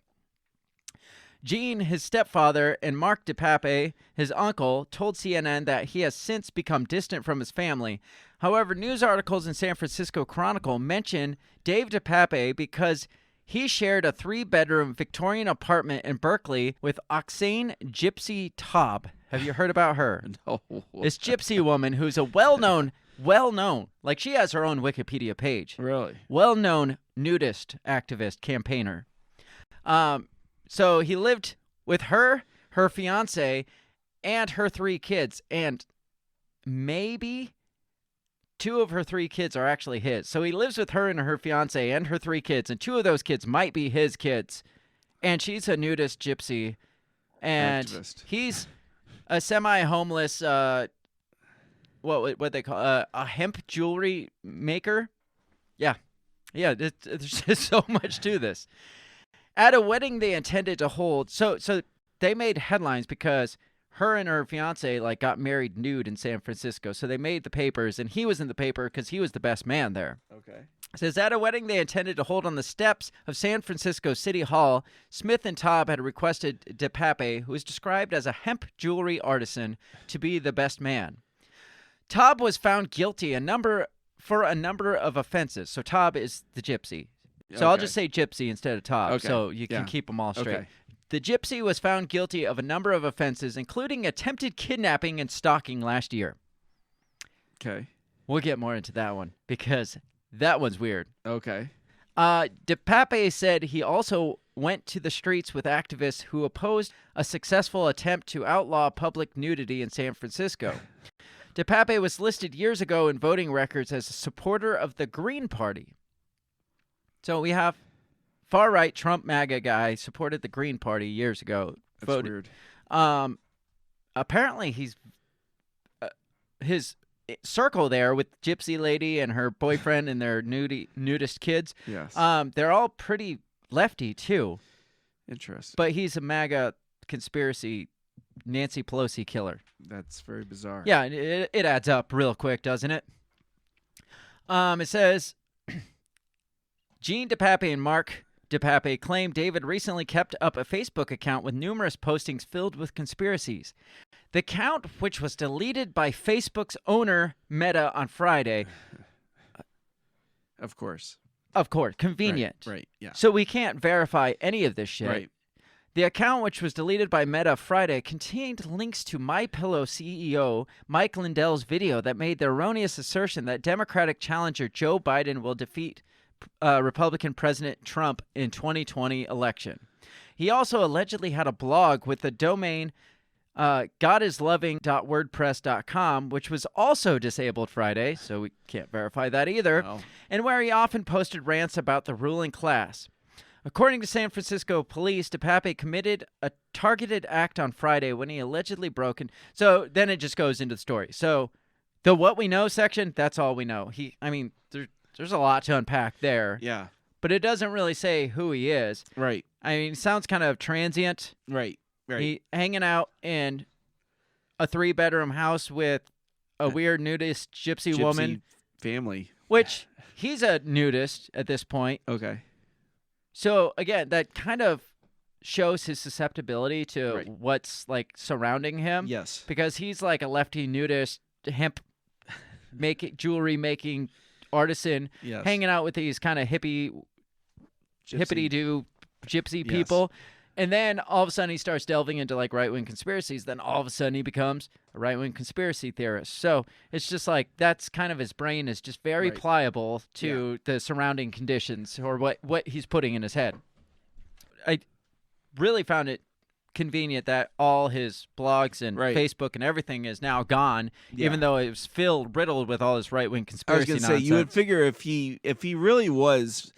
[SPEAKER 4] Gene, his stepfather, and Mark DePape, his uncle, told CNN that he has since become distant from his family. However, news articles in San Francisco Chronicle mention Dave DePape because he shared a 3-bedroom Victorian apartment in Berkeley with Oksane Gypsy Taub. Have you heard about her?
[SPEAKER 5] No.
[SPEAKER 4] This gypsy woman who's a well-known, like she has her own Wikipedia page.
[SPEAKER 5] Really?
[SPEAKER 4] Well-known nudist activist campaigner. So he lived with her fiance, and her 3 kids, and maybe 2 of her 3 kids are actually his. So he lives with her and her fiance and her 3 kids, and 2 of those kids might be his kids. And she's a nudist gypsy, and
[SPEAKER 5] Activist.
[SPEAKER 4] he's a semi-homeless, what they call a hemp jewelry maker. Yeah, there's just so much to this. At a wedding they intended to hold, so they made headlines because her and her fiance got married nude in San Francisco. So they made the papers, and he was in the paper because he was the best man there.
[SPEAKER 5] Okay.
[SPEAKER 4] It says, at a wedding they intended to hold on the steps of San Francisco City Hall, Smith and Taub had requested DePape, who is described as a hemp jewelry artisan, to be the best man. Taub was found guilty for a number of offenses. So Taub is the gypsy. So I'll just say gypsy instead of Taub, so you can keep them all straight.
[SPEAKER 5] Okay.
[SPEAKER 4] The gypsy was found guilty of a number of offenses, including attempted kidnapping and stalking last year.
[SPEAKER 5] Okay.
[SPEAKER 4] We'll get more into that one because that one's weird.
[SPEAKER 5] Okay.
[SPEAKER 4] DePape said he also went to the streets with activists who opposed a successful attempt to outlaw public nudity in San Francisco. DePape was listed years ago in voting records as a supporter of the Green Party. So we have far-right Trump MAGA guy supported the Green Party years ago.
[SPEAKER 5] That's weird.
[SPEAKER 4] Apparently he's his circle there with Gypsy Lady and her boyfriend and their nudist kids.
[SPEAKER 5] Yes.
[SPEAKER 4] They're all pretty lefty too.
[SPEAKER 5] Interesting.
[SPEAKER 4] But he's a MAGA conspiracy Nancy Pelosi killer.
[SPEAKER 5] That's very bizarre.
[SPEAKER 4] Yeah, it adds up real quick, doesn't it? It says Gene DePape and Mark DePape claim David recently kept up a Facebook account with numerous postings filled with conspiracies. The account, which was deleted by Facebook's owner, Meta, on Friday.
[SPEAKER 5] Of course.
[SPEAKER 4] Convenient.
[SPEAKER 5] Right, yeah.
[SPEAKER 4] So we can't verify any of this shit.
[SPEAKER 5] Right.
[SPEAKER 4] The account, which was deleted by Meta Friday, contained links to MyPillow CEO Mike Lindell's video that made the erroneous assertion that Democratic challenger Joe Biden will defeat Republican President Trump in 2020 election. He also allegedly had a blog with the domain godisloving.wordpress.com, which was also disabled Friday, so we can't verify that either, and where he often posted rants about the ruling class. According to San Francisco police, DePape committed a targeted act on Friday when he allegedly broke in. So then it just goes into the story. So the what we know section, that's all we know. There's a lot to unpack there.
[SPEAKER 5] Yeah.
[SPEAKER 4] But it doesn't really say who he is.
[SPEAKER 5] Right.
[SPEAKER 4] I mean, he sounds kind of transient.
[SPEAKER 5] Right.
[SPEAKER 4] He hanging out in a 3-bedroom house with a weird nudist gypsy woman.
[SPEAKER 5] Family.
[SPEAKER 4] Which, he's a nudist at this point.
[SPEAKER 5] Okay.
[SPEAKER 4] So, again, that kind of shows his susceptibility to what's, surrounding him.
[SPEAKER 5] Yes.
[SPEAKER 4] Because he's like a lefty nudist, hemp jewelry-making artisan, hanging out with these kind of hippity-doo gypsy people. And then all of a sudden he starts delving into right-wing conspiracies. Then all of a sudden he becomes a right-wing conspiracy theorist. So it's just that's kind of his brain is just very pliable to the surrounding conditions or what he's putting in his head. I really found it convenient that all his blogs and Facebook and everything is now gone, even though it was riddled with all his right-wing conspiracy nonsense.
[SPEAKER 5] I was going to say, you would figure if he really was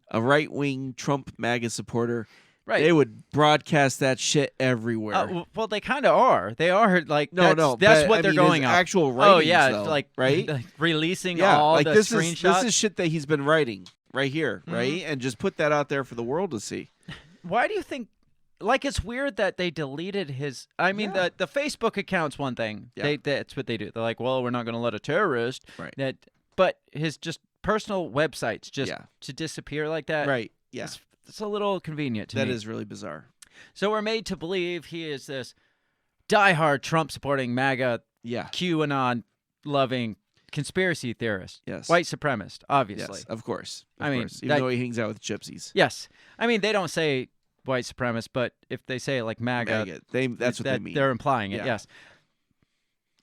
[SPEAKER 5] a right-wing Trump MAGA supporter, they would broadcast that shit everywhere.
[SPEAKER 4] Well, they kind of are. They are that's what they're going on.
[SPEAKER 5] Actual writings,
[SPEAKER 4] oh yeah,
[SPEAKER 5] though, right?
[SPEAKER 4] Releasing all the screenshots.
[SPEAKER 5] This is shit that he's been writing right here, right? And just put that out there for the world to see.
[SPEAKER 4] Why do you think? It's weird that they deleted his. I mean, the Facebook account's one thing. Yeah. That's what they do. They're like, well, we're not going to let a terrorist.
[SPEAKER 5] Right.
[SPEAKER 4] But his just personal websites to disappear like that.
[SPEAKER 5] Right. Yeah.
[SPEAKER 4] It's a little convenient to me.
[SPEAKER 5] That is really bizarre.
[SPEAKER 4] So we're made to believe he is this diehard Trump-supporting MAGA, QAnon-loving conspiracy theorist.
[SPEAKER 5] Yes.
[SPEAKER 4] White supremacist, obviously.
[SPEAKER 5] Yes, of course.
[SPEAKER 4] I mean,
[SPEAKER 5] even though he hangs out with gypsies.
[SPEAKER 4] Yes. I mean, they don't say white supremacist, but if they say it like MAGA,
[SPEAKER 5] that's what they mean.
[SPEAKER 4] They're implying it,
[SPEAKER 5] Yeah.
[SPEAKER 4] yes.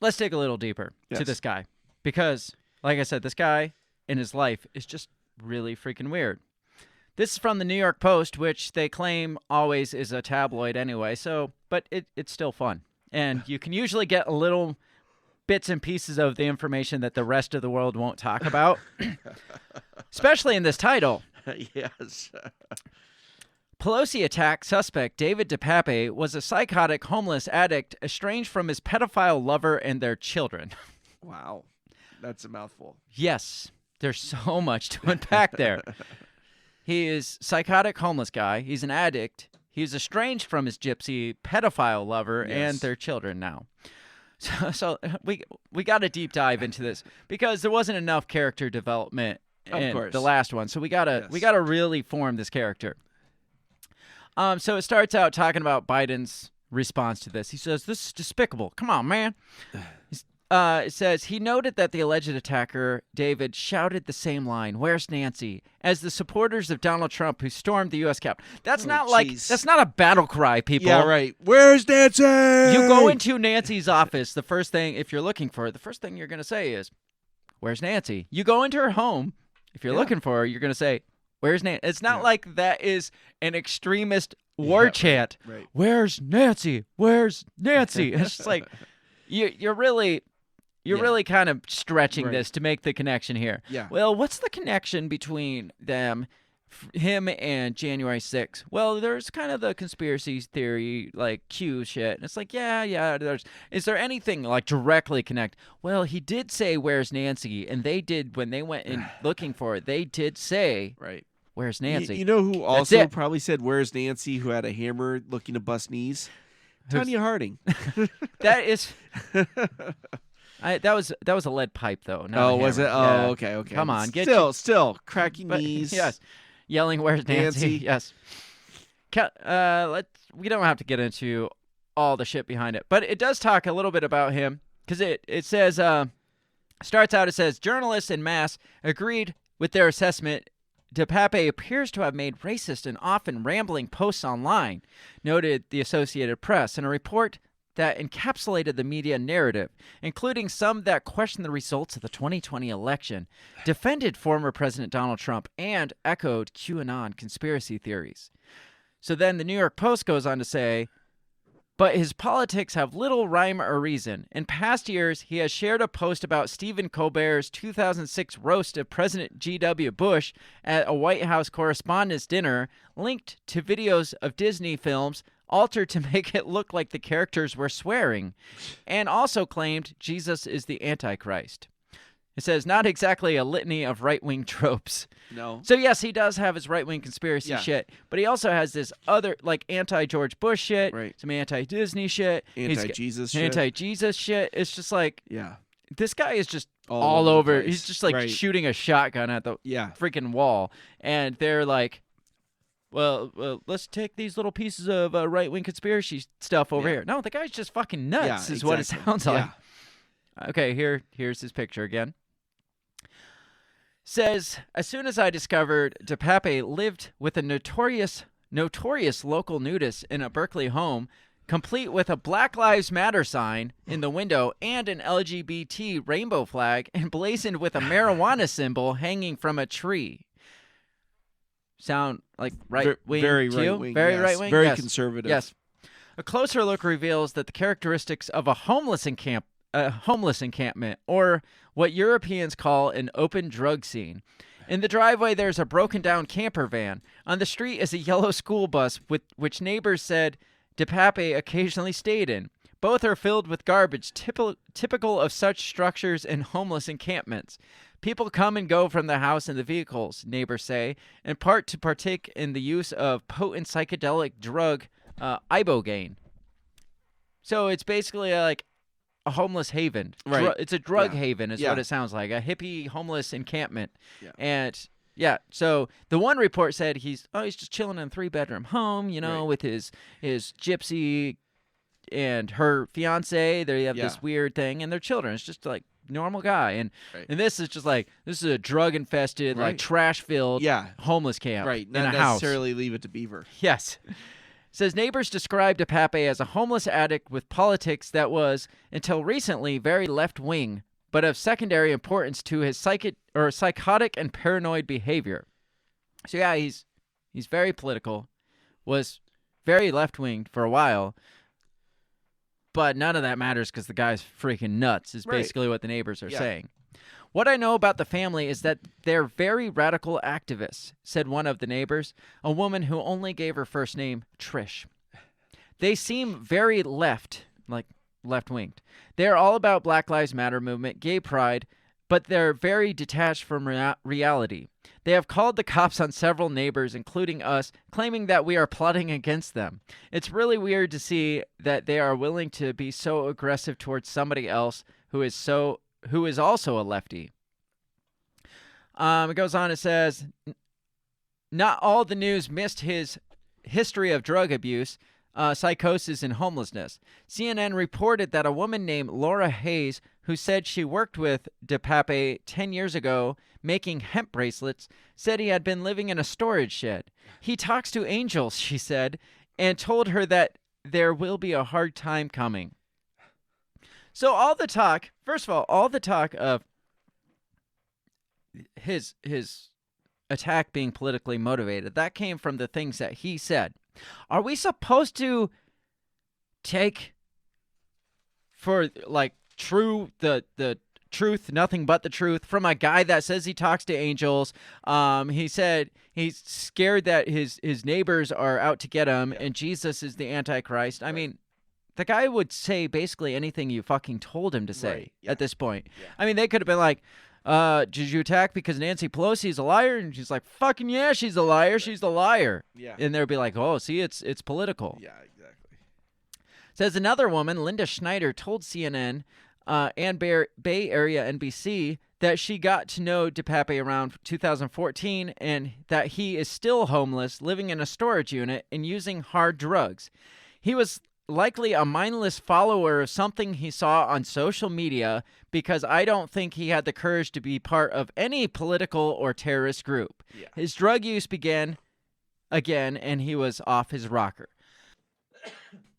[SPEAKER 4] Let's dig a little deeper to this guy. Because, like I said, this guy in his life is just really freaking weird. This is from the New York Post, which they claim always is a tabloid anyway, but it's still fun. And you can usually get a little bits and pieces of the information that the rest of the world won't talk about, especially in this title.
[SPEAKER 5] Yes.
[SPEAKER 4] Pelosi attack suspect David DePape was a psychotic homeless addict estranged from his pedophile lover and their children.
[SPEAKER 5] Wow. That's a mouthful.
[SPEAKER 4] Yes, there's so much to unpack there. He is psychotic homeless guy. He's an addict. He's estranged from his gypsy pedophile lover and their children now. So we got to deep dive into this because there wasn't enough character development in the last one. So we gotta really form this character. So it starts out talking about Biden's response to this. He says, "This is despicable. Come on, man." It says, he noted that the alleged attacker, David, shouted the same line, "Where's Nancy?" as the supporters of Donald Trump who stormed the U.S. Capitol. That's that's not a battle cry, people.
[SPEAKER 5] Yeah, right. Where's Nancy?
[SPEAKER 4] You go into Nancy's office, the first thing, if you're looking for her, the first thing you're going to say is, "Where's Nancy?" You go into her home, if you're looking for her, you're going to say, "Where's Nancy?" It's not like that is an extremist war chant.
[SPEAKER 5] Right.
[SPEAKER 4] "Where's Nancy? Where's Nancy?" It's just like, you're really kind of stretching this to make the connection here.
[SPEAKER 5] Yeah.
[SPEAKER 4] Well, what's the connection between him and January 6th? Well, there's kind of the conspiracy theory, like Q shit. And it's like, yeah. Is there anything like directly connect? Well, he did say, "Where's Nancy?" And they did, when they went in looking for it, they did say,
[SPEAKER 5] right.
[SPEAKER 4] "Where's Nancy?"
[SPEAKER 5] You know who also probably said, "Where's Nancy?" who had a hammer looking to bust knees? Tanya Harding.
[SPEAKER 4] That is... that was a lead pipe though. Not
[SPEAKER 5] was it?
[SPEAKER 4] Yeah.
[SPEAKER 5] Oh, okay.
[SPEAKER 4] Come on,
[SPEAKER 5] still cracking knees.
[SPEAKER 4] Yes, yelling, "Where's Nancy?" Yes. We don't have to get into all the shit behind it, but it does talk a little bit about him because it says starts out. It says journalists en masse agreed with their assessment. DePape appears to have made racist and often rambling posts online, noted the Associated Press in a report that encapsulated the media narrative, including some that questioned the results of the 2020 election, defended former President Donald Trump, and echoed QAnon conspiracy theories. So then the New York Post goes on to say, but his politics have little rhyme or reason. In past years, he has shared a post about Stephen Colbert's 2006 roast of President G.W. Bush at a White House Correspondents' Dinner, linked to videos of Disney films altered to make it look like the characters were swearing, and also claimed Jesus is the Antichrist. It says, not exactly a litany of right-wing tropes.
[SPEAKER 5] No.
[SPEAKER 4] So, yes, he does have his right-wing conspiracy shit, but he also has this other, like, anti-George Bush shit, some anti-Disney shit.
[SPEAKER 5] Anti-Jesus shit.
[SPEAKER 4] Anti-Jesus shit. It's just like, this guy is just
[SPEAKER 5] all
[SPEAKER 4] over.
[SPEAKER 5] the place.
[SPEAKER 4] He's just, like, shooting a shotgun at the freaking wall. And they're like, well, let's take these little pieces of right-wing conspiracy stuff over here. No, the guy's just fucking nuts is what it sounds like. Okay, here's his picture again. Says, as soon as I discovered DePape lived with a notorious local nudist in a Berkeley home, complete with a Black Lives Matter sign in the window and an LGBT rainbow flag emblazoned with a marijuana symbol hanging from a tree. Sound like right-wing
[SPEAKER 5] very
[SPEAKER 4] to you?
[SPEAKER 5] right-wing,
[SPEAKER 4] Very
[SPEAKER 5] yes.
[SPEAKER 4] right-wing?
[SPEAKER 5] Very
[SPEAKER 4] Yes.
[SPEAKER 5] conservative.
[SPEAKER 4] Yes. A closer look reveals that the characteristics of a homeless encampment, or what Europeans call an open drug scene. In the driveway, there's a broken-down camper van. On the street is a yellow school bus, which neighbors said DePape occasionally stayed in. Both are filled with garbage, typical of such structures in homeless encampments. People come and go from the house in the vehicles, neighbors say, in part to partake in the use of potent psychedelic drug ibogaine. So it's basically like a homeless haven.
[SPEAKER 5] Right.
[SPEAKER 4] It's a drug haven is what it sounds like. A hippie homeless encampment.
[SPEAKER 5] Yeah.
[SPEAKER 4] And Yeah. So the one report said he's just chilling in a 3-bedroom home, with his gypsy and her fiance. They have this weird thing, and their children. It's just like normal guy, and this is just like this is a drug infested, like trash filled, homeless camp,
[SPEAKER 5] Not
[SPEAKER 4] in a house.
[SPEAKER 5] necessarily Leave It to Beaver.
[SPEAKER 4] Yes. Says neighbors described DePape as a homeless addict with politics that was, until recently, very left-wing, but of secondary importance to his psychotic and paranoid behavior. So yeah, he's very political, was very left-wing for a while, but none of that matters because the guy's freaking nuts, is basically what the neighbors are saying. What I know about the family is that they're very radical activists, said one of the neighbors, a woman who only gave her first name Trish. They seem very left-winged. They're all about Black Lives Matter movement, gay pride, but they're very detached from reality. They have called the cops on several neighbors, including us, claiming that we are plotting against them. It's really weird to see that they are willing to be so aggressive towards somebody else who is also a lefty. It goes on, it says, not all the news missed his history of drug abuse, psychosis, and homelessness. CNN reported that a woman named Laura Hayes, who said she worked with DePape 10 years ago making hemp bracelets, said he had been living in a storage shed. He talks to angels, she said, and told her that there will be a hard time coming. So all the talk of his attack being politically motivated, that came from the things that he said. Are we supposed to take for like the truth, nothing but the truth, from a guy that says he talks to angels? He said he's scared that his neighbors are out to get him, and Jesus is the Antichrist. I mean, the guy would say basically anything you fucking told him to say at this point. Yeah. I mean, they could have been like, did you attack because Nancy Pelosi is a liar? And she's like, fucking yeah, she's a liar. She's the liar. Yeah. And they'd be like, oh, see, it's political.
[SPEAKER 5] Yeah, exactly.
[SPEAKER 4] Says another woman, Linda Schneider, told CNN and Bay Area NBC that she got to know DePape around 2014 and that he is still homeless, living in a storage unit, and using hard drugs. He was likely a mindless follower of something he saw on social media, because I don't think he had the courage to be part of any political or terrorist group. Yeah. His drug use began again, and he was off his rocker.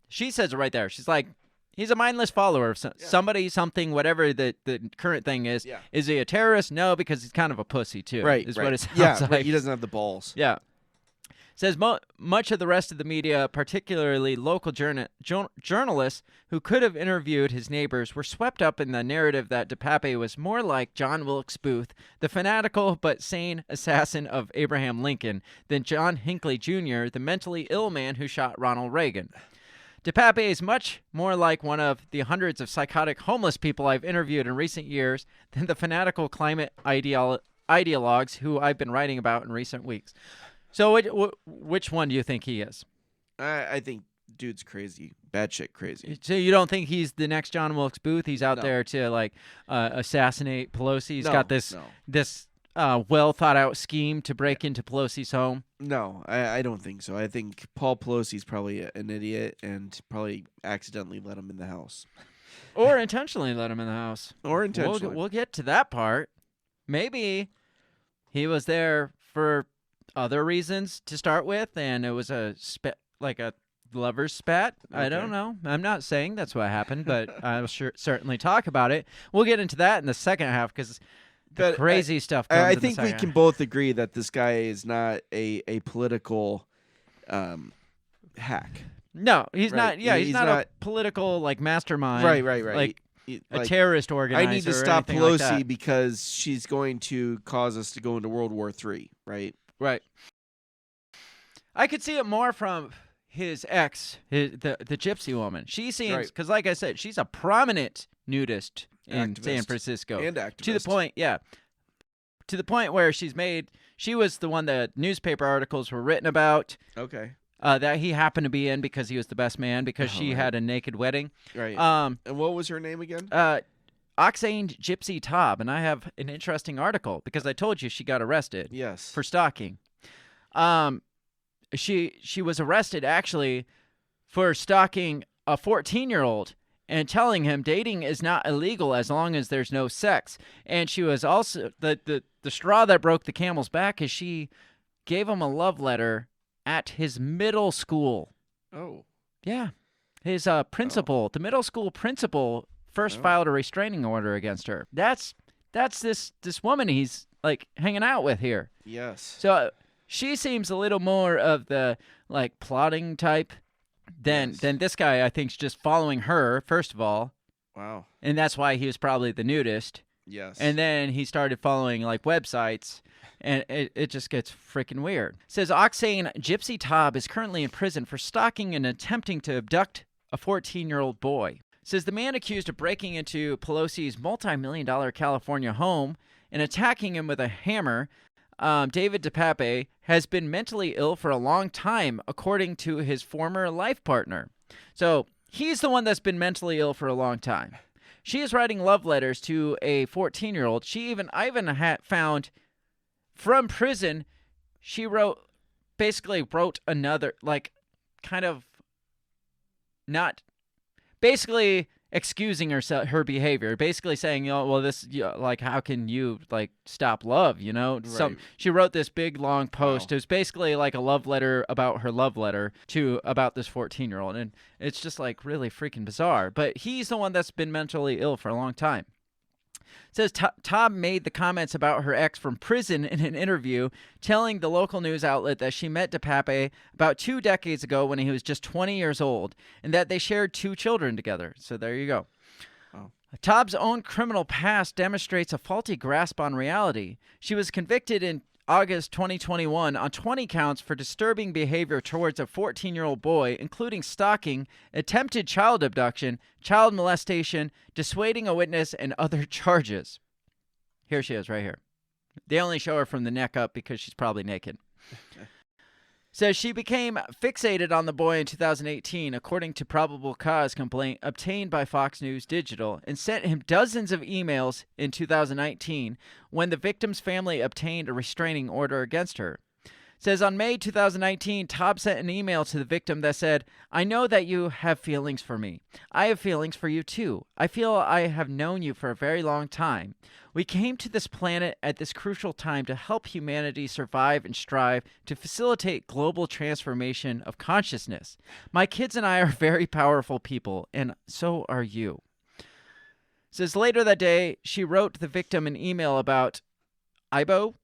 [SPEAKER 4] She says it right there. She's like, he's a mindless follower of somebody, something, whatever the current thing is. Yeah. Is he a terrorist? No, because he's kind of a pussy, too.
[SPEAKER 5] Right.
[SPEAKER 4] Is what it sounds like.
[SPEAKER 5] Right. He doesn't have the balls.
[SPEAKER 4] Yeah. Says much of the rest of the media, particularly local journalists who could have interviewed his neighbors, were swept up in the narrative that DePape was more like John Wilkes Booth, the fanatical but sane assassin of Abraham Lincoln, than John Hinckley Jr., the mentally ill man who shot Ronald Reagan. DePape is much more like one of the hundreds of psychotic homeless people I've interviewed in recent years than the fanatical climate ideologues who I've been writing about in recent weeks. So which one do you think he is?
[SPEAKER 5] I think dude's crazy. Batshit crazy.
[SPEAKER 4] So you don't think he's the next John Wilkes Booth? He's out there to like assassinate Pelosi? He's got this well thought out scheme to break into Pelosi's home?
[SPEAKER 5] No, I don't think so. I think Paul Pelosi's probably an idiot and probably accidentally let him in the house.
[SPEAKER 4] Or intentionally let him in the house.
[SPEAKER 5] Or intentionally.
[SPEAKER 4] We'll get to that part. Maybe he was there for other reasons to start with, and it was a lover's spat. Okay. I don't know. I'm not saying that's what happened, but I'll certainly talk about it. We'll get into that in the second half, because the crazy stuff comes
[SPEAKER 5] I think we can both agree that this guy is not a political hack.
[SPEAKER 4] No, he's not. Yeah, he's not a political mastermind.
[SPEAKER 5] Right.
[SPEAKER 4] Like a terrorist organizer.
[SPEAKER 5] I need to stop Pelosi
[SPEAKER 4] like
[SPEAKER 5] because she's going to cause us to go into World War III, right?
[SPEAKER 4] Right. I could see it more from his ex, the gypsy woman. She seems, because like I said, she's a prominent nudist in San Francisco.
[SPEAKER 5] And activist.
[SPEAKER 4] To the point where she was the one that newspaper articles were written about.
[SPEAKER 5] Okay.
[SPEAKER 4] That he happened to be in because he was the best man, because she had a naked wedding.
[SPEAKER 5] Right. And what was her name again?
[SPEAKER 4] Oxane Gypsy Taub, and I have an interesting article because I told you she got arrested.
[SPEAKER 5] Yes.
[SPEAKER 4] For stalking. She was arrested actually for stalking a 14-year-old and telling him dating is not illegal as long as there's no sex. And she was also the straw that broke the camel's back is she gave him a love letter at his middle school.
[SPEAKER 5] Oh.
[SPEAKER 4] Yeah. His principal, the middle school principal, first filed a restraining order against her. That's this woman he's like hanging out with here.
[SPEAKER 5] Yes.
[SPEAKER 4] So she seems a little more of the like plotting type than this guy. I think's just following her first of all.
[SPEAKER 5] Wow.
[SPEAKER 4] And that's why he was probably the nudist.
[SPEAKER 5] Yes.
[SPEAKER 4] And then he started following like websites, and it just gets freaking weird. It says Oxane Gypsy Taub is currently in prison for stalking and attempting to abduct a 14-year-old boy. It says the man accused of breaking into Pelosi's multi-million-dollar California home and attacking him with a hammer, David DePape, has been mentally ill for a long time, according to his former life partner. So he's the one that's been mentally ill for a long time. She is writing love letters to a 14-year-old. I even found from prison, she basically wrote another, like, kind of not, basically excusing her behavior, basically saying, like, how can you, like, stop love, you know?
[SPEAKER 5] Right.
[SPEAKER 4] She wrote this big, long post.
[SPEAKER 5] Wow.
[SPEAKER 4] It was basically like a love letter about her love letter about this 14-year-old, and it's just, like, really freaking bizarre. But he's the one that's been mentally ill for a long time. It says Taub made the comments about her ex from prison in an interview, telling the local news outlet that she met DePape about 2 decades ago when he was just 20 years old, and that they shared 2 children together. So there you go.
[SPEAKER 5] Wow.
[SPEAKER 4] Taub's own criminal past demonstrates a faulty grasp on reality. She was convicted in August 2021 on 20 counts for disturbing behavior towards a 14-year-old boy, including stalking, attempted child abduction, child molestation, dissuading a witness, and other charges. Here she is right here. They only show her from the neck up because she's probably naked. Says she became fixated on the boy in 2018, according to probable cause complaint obtained by Fox News Digital, and sent him dozens of emails in 2019 when the victim's family obtained a restraining order against her. Says on May 2019, Taub sent an email to the victim that said, "I know that you have feelings for me. I have feelings for you too. I feel I have known you for a very long time. We came to this planet at this crucial time to help humanity survive and strive to facilitate global transformation of consciousness. My kids and I are very powerful people, and so are you." Says later that day, she wrote the victim an email about Ibo,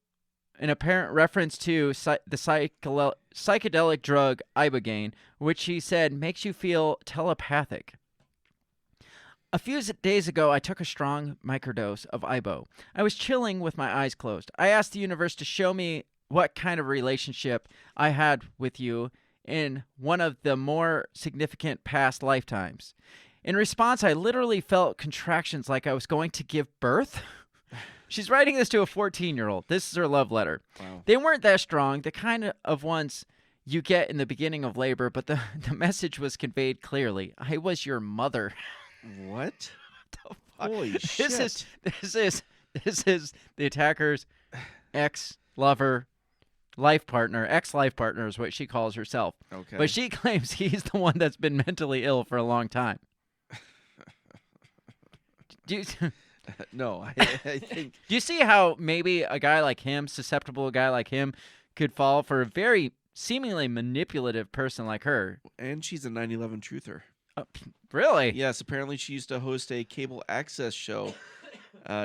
[SPEAKER 4] an apparent reference to the psychedelic drug ibogaine, which she said makes you feel telepathic. "A few days ago, I took a strong microdose of Ibo. I was chilling with my eyes closed. I asked the universe to show me what kind of relationship I had with you in one of the more significant past lifetimes. In response, I literally felt contractions like I was going to give birth." She's writing this to a 14-year-old. This is her love letter.
[SPEAKER 5] Wow.
[SPEAKER 4] They weren't that strong, the kind of ones you get in the beginning of labor, but the message was conveyed clearly. "I was your mother."
[SPEAKER 5] What?
[SPEAKER 4] The fuck?
[SPEAKER 5] Holy shit.
[SPEAKER 4] This is the attacker's ex-lover, life partner. Ex-life partner is what she calls herself.
[SPEAKER 5] Okay.
[SPEAKER 4] But she claims he's the one that's been mentally ill for a long time.
[SPEAKER 5] No, I think...
[SPEAKER 4] Do you see how maybe a guy like him, susceptible guy like him, could fall for a very seemingly manipulative person like her?
[SPEAKER 5] And she's a 9/11 truther.
[SPEAKER 4] Really?
[SPEAKER 5] Yes, apparently she used to host a cable access show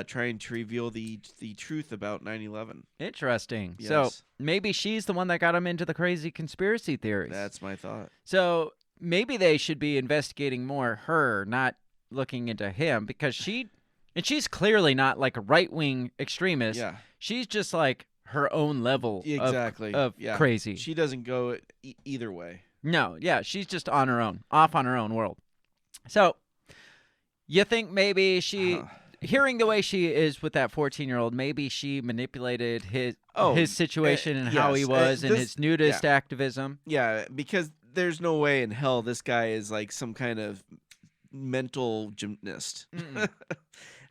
[SPEAKER 5] trying to reveal the truth about 9/11.
[SPEAKER 4] Interesting.
[SPEAKER 5] Yes.
[SPEAKER 4] So maybe she's the one that got him into the crazy conspiracy theories.
[SPEAKER 5] That's my thought.
[SPEAKER 4] So maybe they should be investigating more her, not looking into him, because she's clearly not like a right-wing extremist.
[SPEAKER 5] Yeah.
[SPEAKER 4] She's just like her own level of
[SPEAKER 5] Yeah.
[SPEAKER 4] crazy.
[SPEAKER 5] She doesn't go either way.
[SPEAKER 4] No, yeah, she's just on her own, off on her own world. So you think maybe she, hearing the way she is with that 14-year-old, maybe she manipulated his situation and how he was and his nudist activism?
[SPEAKER 5] Yeah, because there's no way in hell this guy is like some kind of mental gymnast.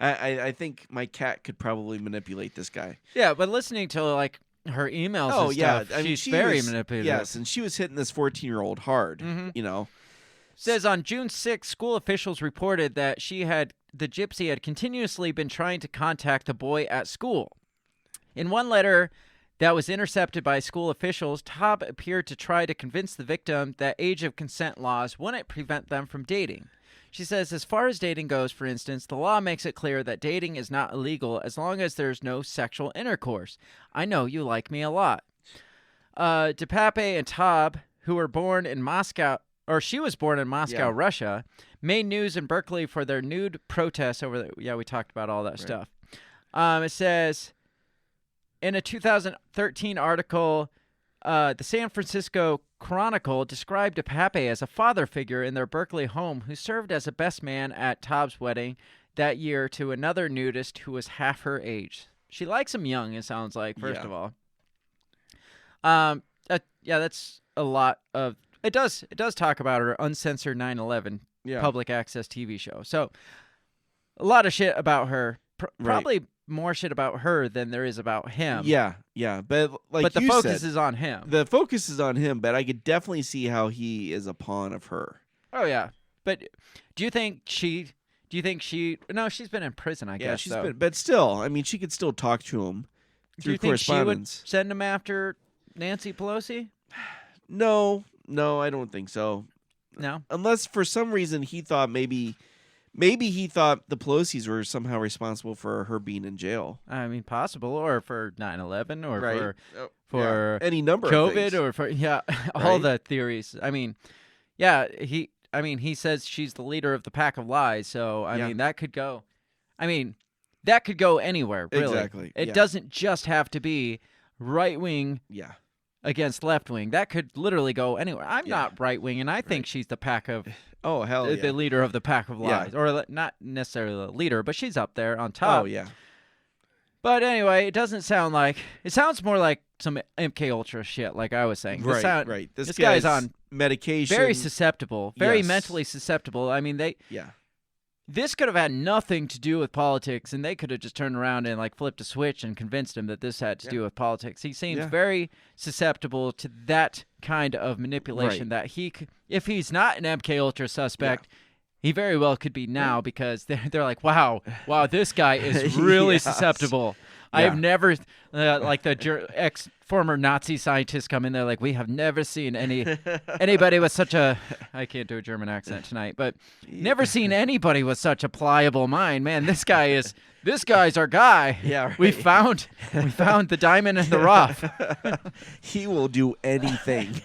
[SPEAKER 5] I think my cat could probably manipulate this guy.
[SPEAKER 4] Yeah, but listening to like her emails
[SPEAKER 5] Oh
[SPEAKER 4] and
[SPEAKER 5] yeah,
[SPEAKER 4] stuff,
[SPEAKER 5] I mean,
[SPEAKER 4] she's very
[SPEAKER 5] was,
[SPEAKER 4] manipulative.
[SPEAKER 5] Yes, and she was hitting this 14-year-old hard.
[SPEAKER 4] Mhm.
[SPEAKER 5] You know,
[SPEAKER 4] Says on June 6th, school officials reported that the gypsy had continuously been trying to contact the boy at school. In one letter that was intercepted by school officials, Taub appeared to try to convince the victim that age of consent laws wouldn't prevent them from dating. She says, as far as dating goes, for instance, the law makes it clear that dating is not illegal as long as there's no sexual intercourse. I know you like me a lot. DePape and Taub, who were born in Moscow, or she was born in Moscow, Russia, made news in Berkeley for their nude protests over we talked about all that stuff. It says, in a 2013 article, the San Francisco Chronicle described DePape as a father figure in their Berkeley home who served as a best man at Taub's wedding that year to another nudist who was half her age. She likes him young, it sounds like, first of all. That's a lot of... It does talk about her uncensored 9/11 public access TV show. So a lot of shit about her. Probably more shit about her than there is about him.
[SPEAKER 5] Yeah, but
[SPEAKER 4] the
[SPEAKER 5] you
[SPEAKER 4] focus
[SPEAKER 5] said,
[SPEAKER 4] is on him.
[SPEAKER 5] The focus is on him, but I could definitely see how he is a pawn of her.
[SPEAKER 4] Oh yeah, but do you think she? No, she's been in prison. I guess.
[SPEAKER 5] She's been, but still, I mean, she could still talk to him
[SPEAKER 4] do
[SPEAKER 5] through
[SPEAKER 4] you think she would
[SPEAKER 5] correspondence.
[SPEAKER 4] send him after Nancy Pelosi?
[SPEAKER 5] No, I don't think so.
[SPEAKER 4] No,
[SPEAKER 5] unless for some reason he thought maybe he thought the Pelosi's were somehow responsible for her being in jail.
[SPEAKER 4] I mean, possible, or for 9/11, or for
[SPEAKER 5] any number
[SPEAKER 4] COVID,
[SPEAKER 5] of things.
[SPEAKER 4] or for all the theories. I mean, he says she's the leader of the pack of lies. So I mean, that could go. I mean, that could go anywhere. Really,
[SPEAKER 5] exactly.
[SPEAKER 4] It doesn't just have to be right wing.
[SPEAKER 5] Yeah.
[SPEAKER 4] Against left wing, that could literally go anywhere. I'm not right wing, and I think she's the pack of the leader of the pack of lies, or not necessarily the leader, but she's up there on top.
[SPEAKER 5] Oh yeah.
[SPEAKER 4] But anyway, it doesn't sound like it sounds more like some MK Ultra shit, like I was saying.
[SPEAKER 5] Right.
[SPEAKER 4] This guy's on
[SPEAKER 5] medication,
[SPEAKER 4] very susceptible, very mentally susceptible. I mean, This could have had nothing to do with politics, and they could have just turned around and like flipped a switch and convinced him that this had to do with politics. He seems very susceptible to that kind of manipulation. That if he's not an MK Ultra suspect, he very well could be now because they're like, wow, this guy is really susceptible. I have never like the former Nazi scientists come in there like, we have never seen anybody with such a I can't do a German accent tonight, but never seen anybody with such a pliable mind. Man, this guy's our guy.
[SPEAKER 5] Yeah, right.
[SPEAKER 4] we found the diamond in the rough.
[SPEAKER 5] He will do anything.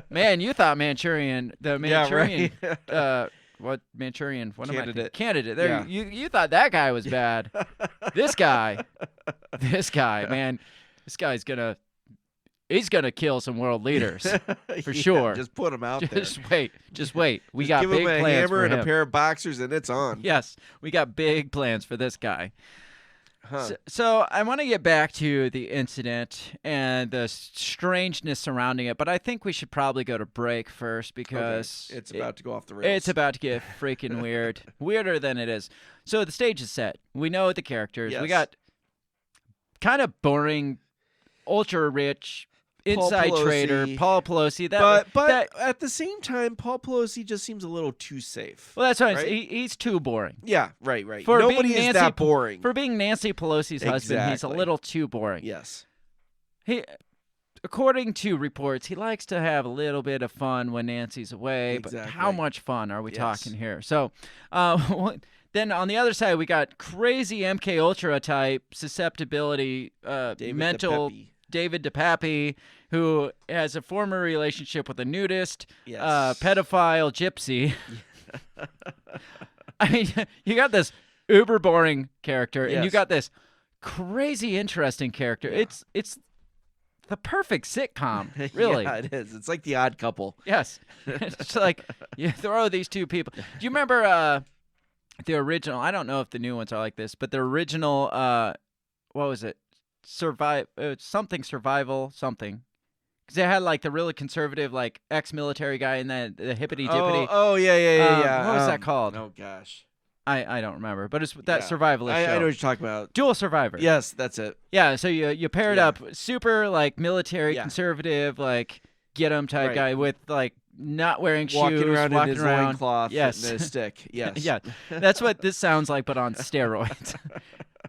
[SPEAKER 4] Man, you thought Manchurian. What Manchurian? What
[SPEAKER 5] Candidate.
[SPEAKER 4] am I? Candidate. There, you thought that guy was bad. This guy, man, he's gonna kill some world leaders for sure.
[SPEAKER 5] Just put him out there.
[SPEAKER 4] Just wait. We got
[SPEAKER 5] give
[SPEAKER 4] big
[SPEAKER 5] him a
[SPEAKER 4] plans
[SPEAKER 5] hammer
[SPEAKER 4] for
[SPEAKER 5] and
[SPEAKER 4] him.
[SPEAKER 5] a pair of boxers, and it's on.
[SPEAKER 4] Yes, we got big plans for this guy.
[SPEAKER 5] Huh.
[SPEAKER 4] So I want to get back to the incident and the strangeness surrounding it, but I think we should probably go to break first because
[SPEAKER 5] it's about to go off the rails.
[SPEAKER 4] It's about to get freaking weird, weirder than it is. So the stage is set. We know the characters.
[SPEAKER 5] Yes.
[SPEAKER 4] We got kind of boring, ultra rich inside trader Paul Pelosi.
[SPEAKER 5] But at the same time, Paul Pelosi just seems a little too safe.
[SPEAKER 4] Well, that's right. He's too boring.
[SPEAKER 5] Yeah, right.
[SPEAKER 4] Nobody
[SPEAKER 5] is that boring.
[SPEAKER 4] For being Nancy Pelosi's husband, he's a little too boring.
[SPEAKER 5] Yes.
[SPEAKER 4] According to reports, he likes to have a little bit of fun when Nancy's away.
[SPEAKER 5] Exactly.
[SPEAKER 4] But how much fun are we talking here? So, then on the other side, we got crazy MK Ultra type susceptibility, mental David DePape, who has a former relationship with a nudist, pedophile gypsy. I mean, you got this uber boring character, and you got this crazy interesting character.
[SPEAKER 5] Yeah.
[SPEAKER 4] It's the perfect sitcom, really.
[SPEAKER 5] Yeah, it is. It's like The Odd Couple.
[SPEAKER 4] Yes. It's like you throw these two people. Do you remember the original? I don't know if the new ones are like this, but the original, what was it? Survival something. Because they had like the really conservative, like ex-military guy and the hippity dippity.
[SPEAKER 5] Oh yeah.
[SPEAKER 4] What was that called?
[SPEAKER 5] Oh gosh.
[SPEAKER 4] I don't remember, but it's that survivalist show.
[SPEAKER 5] I know what you're talking about.
[SPEAKER 4] Dual Survivor.
[SPEAKER 5] Yes, that's it.
[SPEAKER 4] Yeah, so you pair it up, super like military, conservative, like get 'em type guy with like not wearing
[SPEAKER 5] walking
[SPEAKER 4] shoes,
[SPEAKER 5] around
[SPEAKER 4] walking
[SPEAKER 5] in his
[SPEAKER 4] around.
[SPEAKER 5] loincloth
[SPEAKER 4] Yes,
[SPEAKER 5] and a stick. Yes.
[SPEAKER 4] Yeah, that's what this sounds like, but on steroids.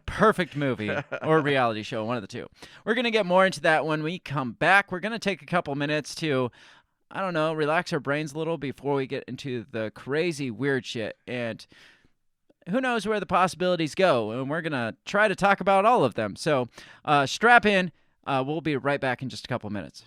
[SPEAKER 4] Perfect movie or reality show, one of the two. We're gonna get more into that when we come back. We're gonna take a couple minutes to, I don't know, relax our brains a little before we get into the crazy weird shit. And who knows where the possibilities go, and we're going to try to talk about all of them. So strap in. We'll be right back in just a couple minutes.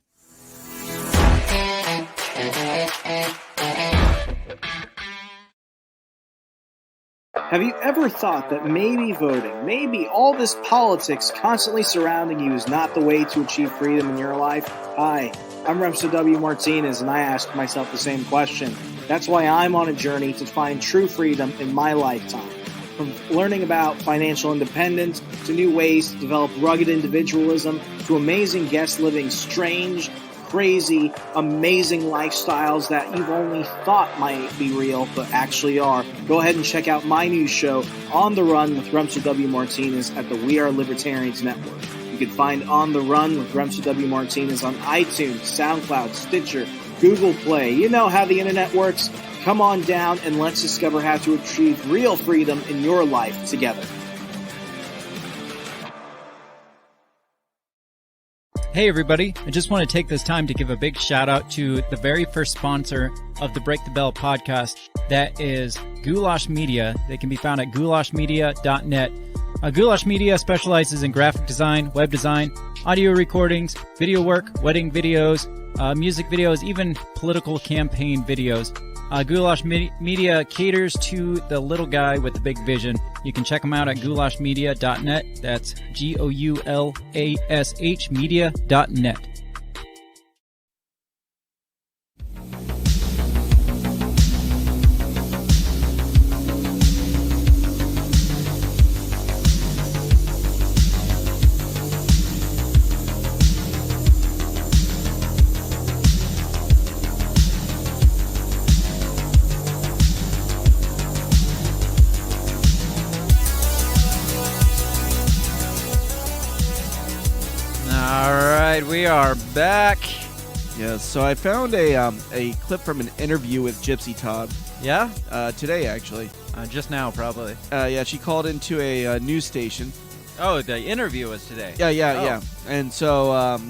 [SPEAKER 10] Have you ever thought that maybe voting, maybe all this politics constantly surrounding you is not the way to achieve freedom in your life? Hi, I'm Remso W. Martinez, and I ask myself the same question. That's why I'm on a journey to find true freedom in my lifetime. From learning about financial independence, to new ways to develop rugged individualism, to amazing guests living strange, crazy, amazing lifestyles that you've only thought might be real, but actually are. Go ahead and check out my new show, On the Run with Remso W. Martinez at the We Are Libertarians Network. You can find On the Run with Remso W. Martinez on iTunes, SoundCloud, Stitcher, Google Play. You know how the internet works. Come on down and let's discover how to achieve real freedom in your life together.
[SPEAKER 11] Hey everybody, I just want to take this time to give a big shout out to the very first sponsor of the Break the Bell podcast. That is Goulash Media. They can be found at goulashmedia.net. Goulash Media specializes in graphic design, web design, audio recordings, video work, wedding videos, music videos, even political campaign videos. Goulash Media caters to the little guy with the big vision. You can check them out at goulashmedia.net. That's GOULASH media.net.
[SPEAKER 4] We are back.
[SPEAKER 5] Yeah, so I found a clip from an interview with Gypsy Todd.
[SPEAKER 4] Yeah?
[SPEAKER 5] Today, actually.
[SPEAKER 4] Just now, probably.
[SPEAKER 5] Yeah, she called into a news station.
[SPEAKER 4] Oh, the interview was today.
[SPEAKER 5] Yeah. And so,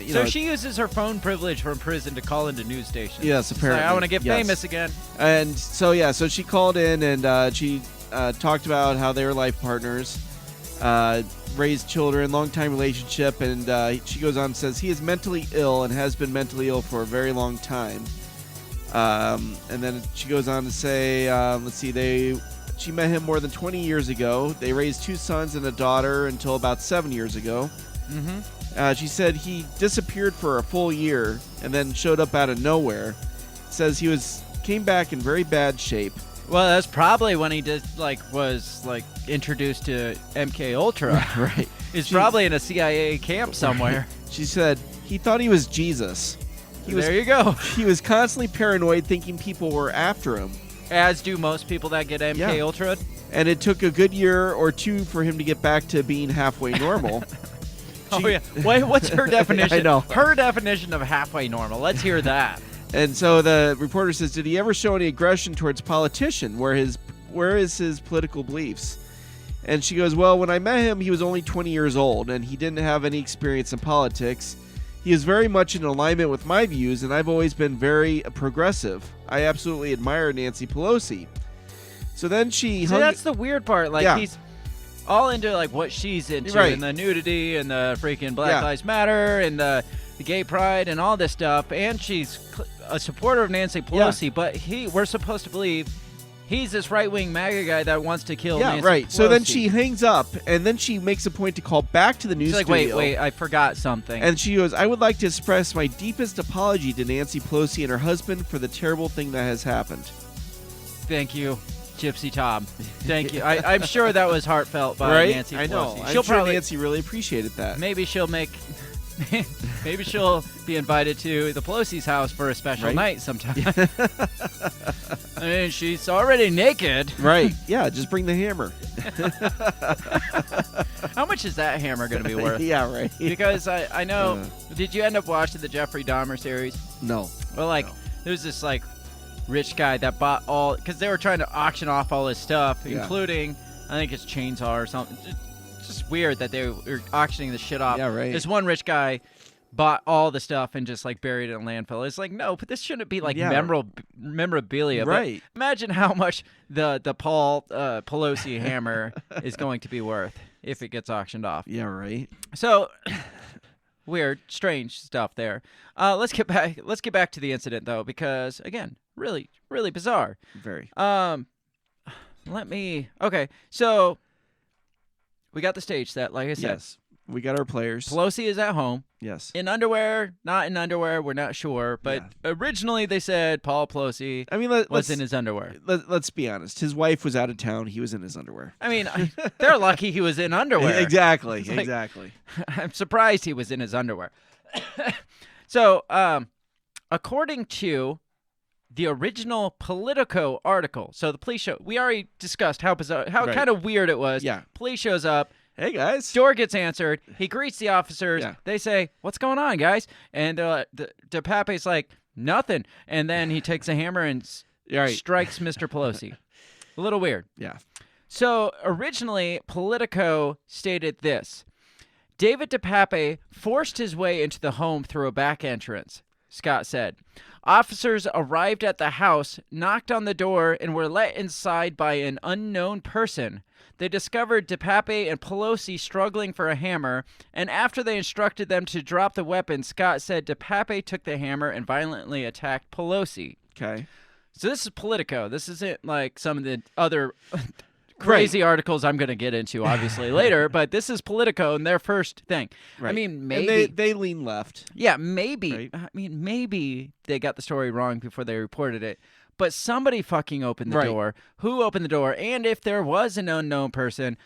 [SPEAKER 4] so she uses her phone privilege from prison to call into news stations.
[SPEAKER 5] Yes, apparently.
[SPEAKER 4] I want to get famous again.
[SPEAKER 5] And so, so she called in and she talked about how they were life partners. Raised children, long-time relationship, and she goes on and says he is mentally ill and has been mentally ill for a very long time. And then she goes on to say, she met him more than 20 years ago. They raised 2 sons and a daughter until about 7 years ago. Mm-hmm. She said he disappeared for a full year and then showed up out of nowhere. Says he came back in very bad shape.
[SPEAKER 4] Well, that's probably when he was introduced to MK Ultra.
[SPEAKER 5] Right.
[SPEAKER 4] He's probably in a CIA camp somewhere.
[SPEAKER 5] She said he thought he was Jesus.
[SPEAKER 4] There you go.
[SPEAKER 5] He was constantly paranoid, thinking people were after him.
[SPEAKER 4] As do most people that get MK Ultra.
[SPEAKER 5] And it took a good year or 2 for him to get back to being halfway normal.
[SPEAKER 4] What's her definition?
[SPEAKER 5] I know.
[SPEAKER 4] Her definition of halfway normal. Let's hear that.
[SPEAKER 5] And so the reporter says, did he ever show any aggression towards politicians? Where is his political beliefs? And she goes, well, when I met him, he was only 20 years old, and he didn't have any experience in politics. He is very much in alignment with my views, and I've always been very progressive. I absolutely admire Nancy Pelosi. So then
[SPEAKER 4] that's the weird part. He's all into what she's into, and the nudity, and the freaking Black Lives Matter, and the gay pride, and all this stuff. And she's a supporter of Nancy Pelosi, but we're supposed to believe he's this right-wing MAGA guy that wants to kill Nancy Pelosi.
[SPEAKER 5] So then she hangs up, and then she makes a point to call back to the news studio.
[SPEAKER 4] Wait, I forgot something.
[SPEAKER 5] And she goes, I would like to express my deepest apology to Nancy Pelosi and her husband for the terrible thing that has happened.
[SPEAKER 4] Thank you, Gypsy Tom. Thank you. I'm sure that was heartfelt by Nancy Pelosi.
[SPEAKER 5] I know. I'm sure Nancy really appreciated that.
[SPEAKER 4] Maybe she'll make Maybe she'll be invited to the Pelosi's house for a special night sometime. I mean, she's already naked.
[SPEAKER 5] Right. Yeah, just bring the hammer.
[SPEAKER 4] How much is that hammer going to be worth?
[SPEAKER 5] Yeah, right.
[SPEAKER 4] Because I know, did you end up watching the Jeffrey Dahmer series?
[SPEAKER 5] No.
[SPEAKER 4] Well, there's this, rich guy that bought all, because they were trying to auction off all his stuff, including, I think it's chainsaw or something. Just weird that they were auctioning the shit off.
[SPEAKER 5] Yeah, right.
[SPEAKER 4] This one rich guy bought all the stuff and just buried it in a landfill. It's no, but this shouldn't be memorabilia.
[SPEAKER 5] Right.
[SPEAKER 4] But imagine how much the Paul Pelosi hammer is going to be worth if it gets auctioned off.
[SPEAKER 5] Yeah, right.
[SPEAKER 4] So weird, strange stuff there. Let's get back to the incident though, because again, really, really bizarre.
[SPEAKER 5] Very.
[SPEAKER 4] Okay, so we got the stage set, like I said.
[SPEAKER 5] Yes. We got our players.
[SPEAKER 4] Pelosi is at home.
[SPEAKER 5] Yes.
[SPEAKER 4] In underwear, not in underwear, we're not sure. But originally they said Paul Pelosi was in his underwear.
[SPEAKER 5] Let's be honest. His wife was out of town. He was in his underwear.
[SPEAKER 4] I mean, they're lucky he was in underwear.
[SPEAKER 5] Exactly. Exactly.
[SPEAKER 4] I'm surprised he was in his underwear. So, according to the original Politico article, so the police show, we already discussed how bizarre, how kind of weird it was.
[SPEAKER 5] Yeah.
[SPEAKER 4] Police shows up.
[SPEAKER 5] Hey, guys.
[SPEAKER 4] Door gets answered. He greets the officers.
[SPEAKER 5] Yeah.
[SPEAKER 4] They say, "What's going on, guys?" And DePape's like, "Nothing." And then he takes a hammer and strikes Mr. Pelosi. A little weird.
[SPEAKER 5] Yeah.
[SPEAKER 4] So originally, Politico stated this: David DePape forced his way into the home through a back entrance, Scott said. Officers arrived at the house, knocked on the door, and were let inside by an unknown person. They discovered DePape and Pelosi struggling for a hammer, and after they instructed them to drop the weapon, Scott said DePape took the hammer and violently attacked Pelosi.
[SPEAKER 5] Okay.
[SPEAKER 4] So this is Politico. This isn't like some of the other crazy articles I'm going to get into, obviously, later, but this is Politico and their first thing.
[SPEAKER 5] Right.
[SPEAKER 4] I mean, maybe...
[SPEAKER 5] And they lean left.
[SPEAKER 4] Yeah, maybe.
[SPEAKER 5] Right.
[SPEAKER 4] I mean, maybe they got the story wrong before they reported it. But somebody fucking opened the door. Who opened the door? And if there was an unknown person,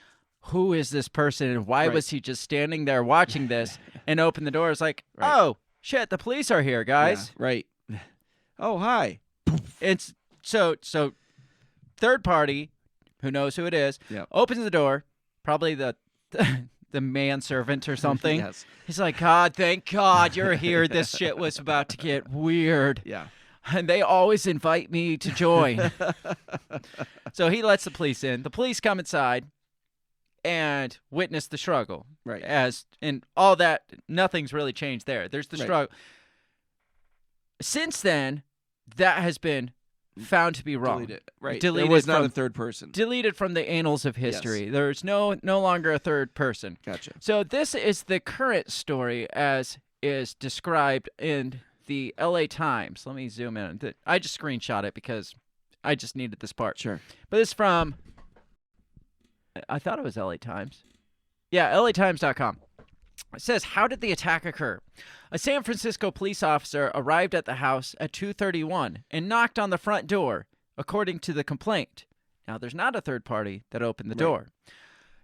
[SPEAKER 4] who is this person? And why was he just standing there watching this and opened the door? It's like, oh, shit, the police are here, guys.
[SPEAKER 5] Yeah, right. Oh, hi.
[SPEAKER 4] It's so third party, who knows who it is, opens the door, probably the manservant or something.
[SPEAKER 5] Yes.
[SPEAKER 4] He's like, God, thank God you're here. This shit was about to get weird.
[SPEAKER 5] Yeah.
[SPEAKER 4] And they always invite me to join. So he lets the police in. The police come inside and witness the struggle.
[SPEAKER 5] Right.
[SPEAKER 4] And all that, nothing's really changed there. There's the struggle. Since then, that has been found to be wrong.
[SPEAKER 5] Deleted. Right.
[SPEAKER 4] Deleted.
[SPEAKER 5] There was not a third person.
[SPEAKER 4] Deleted from the annals of history.
[SPEAKER 5] Yes.
[SPEAKER 4] There's no longer a third person.
[SPEAKER 5] Gotcha.
[SPEAKER 4] So this is the current story as is described in the LA Times. Let me zoom in. I just screenshot it because I just needed this part.
[SPEAKER 5] Sure.
[SPEAKER 4] But it's from, I thought it was LA Times. Yeah, LATimes.com. It says, how did the attack occur? A San Francisco police officer arrived at the house at 2:31 and knocked on the front door, according to the complaint. Now, there's not a third party that opened the door.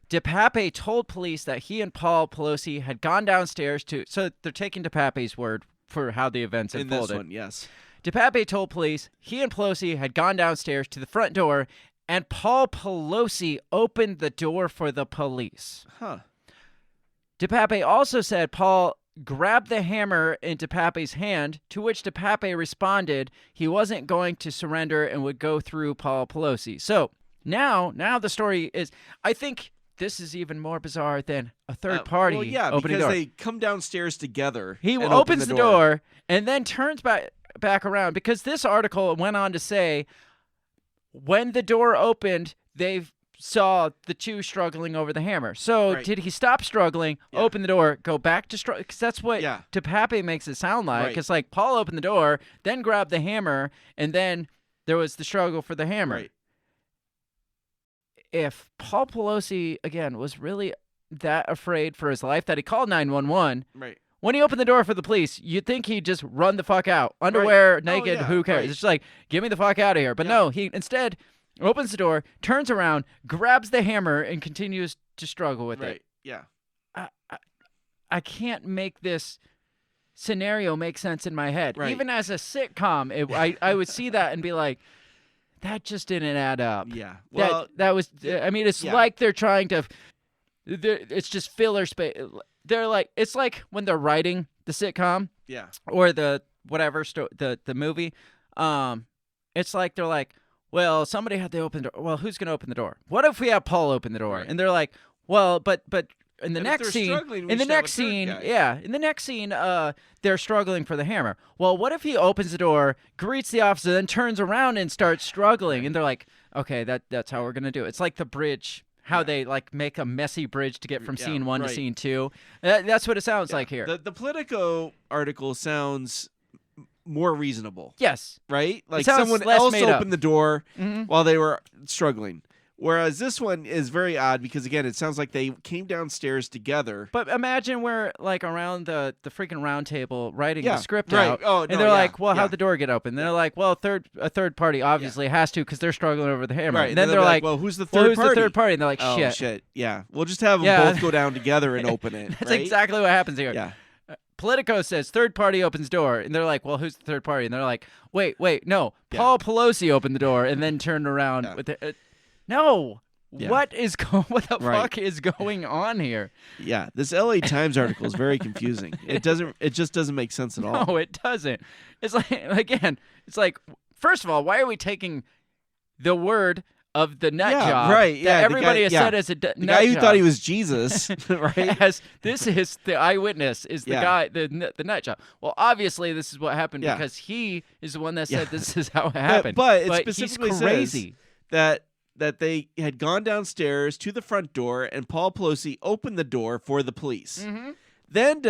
[SPEAKER 4] DePape told police that he and Paul Pelosi had gone downstairs so they're taking DePape's word for how the events unfolded.
[SPEAKER 5] In this one, yes.
[SPEAKER 4] DePape told police he and Pelosi had gone downstairs to the front door, and Paul Pelosi opened the door for the police.
[SPEAKER 5] Huh.
[SPEAKER 4] DePape also said Paul grabbed the hammer in DePape's hand, to which DePape responded he wasn't going to surrender and would go through Paul Pelosi. So now the story is, I think this is even more bizarre than a third party opening the door.
[SPEAKER 5] Because they come downstairs together.
[SPEAKER 4] He opens the door and then turns back around, because this article went on to say when the door opened, they saw the two struggling over the hammer. So did he stop struggling, open the door, go back to struggle? Because that's what DePape makes it sound like. It's like Paul opened the door, then grabbed the hammer, and then there was the struggle for the hammer.
[SPEAKER 5] Right.
[SPEAKER 4] If Paul Pelosi, again, was really that afraid for his life that he called 911, when he opened the door for the police, you'd think he'd just run the fuck out. Underwear, naked, who cares? It's just like, get me the fuck out of here. But no, he instead opens the door, turns around, grabs the hammer, and continues to struggle with it.
[SPEAKER 5] Yeah.
[SPEAKER 4] I can't make this scenario make sense in my head.
[SPEAKER 5] Right.
[SPEAKER 4] Even as a sitcom, I would see that and be like, that just didn't add up.
[SPEAKER 5] Yeah. Well,
[SPEAKER 4] that was. I mean, it's like they're trying to. It's just filler space. They're like, it's like when they're writing the sitcom.
[SPEAKER 5] Yeah.
[SPEAKER 4] Or the whatever the movie. It's like they're like, well, somebody had to open the door. Well, who's going to open the door? What if we have Paul open the door?
[SPEAKER 5] Right.
[SPEAKER 4] And they're like, well, but in the
[SPEAKER 5] And if
[SPEAKER 4] next
[SPEAKER 5] they're
[SPEAKER 4] scene,
[SPEAKER 5] struggling, we
[SPEAKER 4] in the
[SPEAKER 5] should have a
[SPEAKER 4] next
[SPEAKER 5] third
[SPEAKER 4] scene,
[SPEAKER 5] guy.
[SPEAKER 4] in the next scene, they're struggling for the hammer. Well, what if he opens the door, greets the officer, then turns around and starts struggling? And they're like, okay, that's how we're going to do it. It's like the bridge. How they like make a messy bridge to get from scene 1 to scene 2. That's what it sounds like here.
[SPEAKER 5] The Politico article sounds more reasonable.
[SPEAKER 4] Yes.
[SPEAKER 5] Right? Like
[SPEAKER 4] sounds
[SPEAKER 5] someone
[SPEAKER 4] less
[SPEAKER 5] else
[SPEAKER 4] made up.
[SPEAKER 5] opened the door while they were struggling. Whereas this one is very odd because, again, it sounds like they came downstairs together.
[SPEAKER 4] But imagine we're like around the freaking round table writing the script
[SPEAKER 5] right.
[SPEAKER 4] out.
[SPEAKER 5] Oh,
[SPEAKER 4] and
[SPEAKER 5] no,
[SPEAKER 4] they're
[SPEAKER 5] yeah,
[SPEAKER 4] like, well,
[SPEAKER 5] yeah.
[SPEAKER 4] how'd the door get open? And they're like, well, a third party obviously has to because they're struggling over the hammer.
[SPEAKER 5] Right.
[SPEAKER 4] And then
[SPEAKER 5] they'll
[SPEAKER 4] they're
[SPEAKER 5] be
[SPEAKER 4] like,
[SPEAKER 5] well, who's the
[SPEAKER 4] well,
[SPEAKER 5] third
[SPEAKER 4] who's
[SPEAKER 5] party?
[SPEAKER 4] the third party? And they're like,
[SPEAKER 5] Oh,
[SPEAKER 4] shit.
[SPEAKER 5] Yeah. We'll just have them
[SPEAKER 4] Yeah.
[SPEAKER 5] both go down together and open it.
[SPEAKER 4] That's
[SPEAKER 5] right?
[SPEAKER 4] exactly what happens here.
[SPEAKER 5] Yeah.
[SPEAKER 4] Politico says third party opens door, and they're like, well, who's the third party? And they're like, wait, no, Paul Pelosi opened the door and then turned around with it. No.
[SPEAKER 5] Yeah.
[SPEAKER 4] What the
[SPEAKER 5] Right.
[SPEAKER 4] fuck is going on here?
[SPEAKER 5] Yeah, this LA Times article is very confusing. It just doesn't make sense at all.
[SPEAKER 4] No, it doesn't. It's like, again, it's like, first of all, why are we taking the word of the nut job
[SPEAKER 5] right.
[SPEAKER 4] that
[SPEAKER 5] Yeah,
[SPEAKER 4] everybody has said as a
[SPEAKER 5] the
[SPEAKER 4] nut
[SPEAKER 5] guy who
[SPEAKER 4] job?
[SPEAKER 5] thought he was Jesus, right?
[SPEAKER 4] As this is the eyewitness, is the
[SPEAKER 5] Yeah.
[SPEAKER 4] guy, the nut job. Well, obviously, this is what happened
[SPEAKER 5] Yeah.
[SPEAKER 4] because he is the one that said this is how it happened.
[SPEAKER 5] But it
[SPEAKER 4] he's
[SPEAKER 5] specifically
[SPEAKER 4] crazy.
[SPEAKER 5] says that they had gone downstairs to the front door and Paul Pelosi opened the door for the police.
[SPEAKER 4] Mm-hmm.
[SPEAKER 5] Then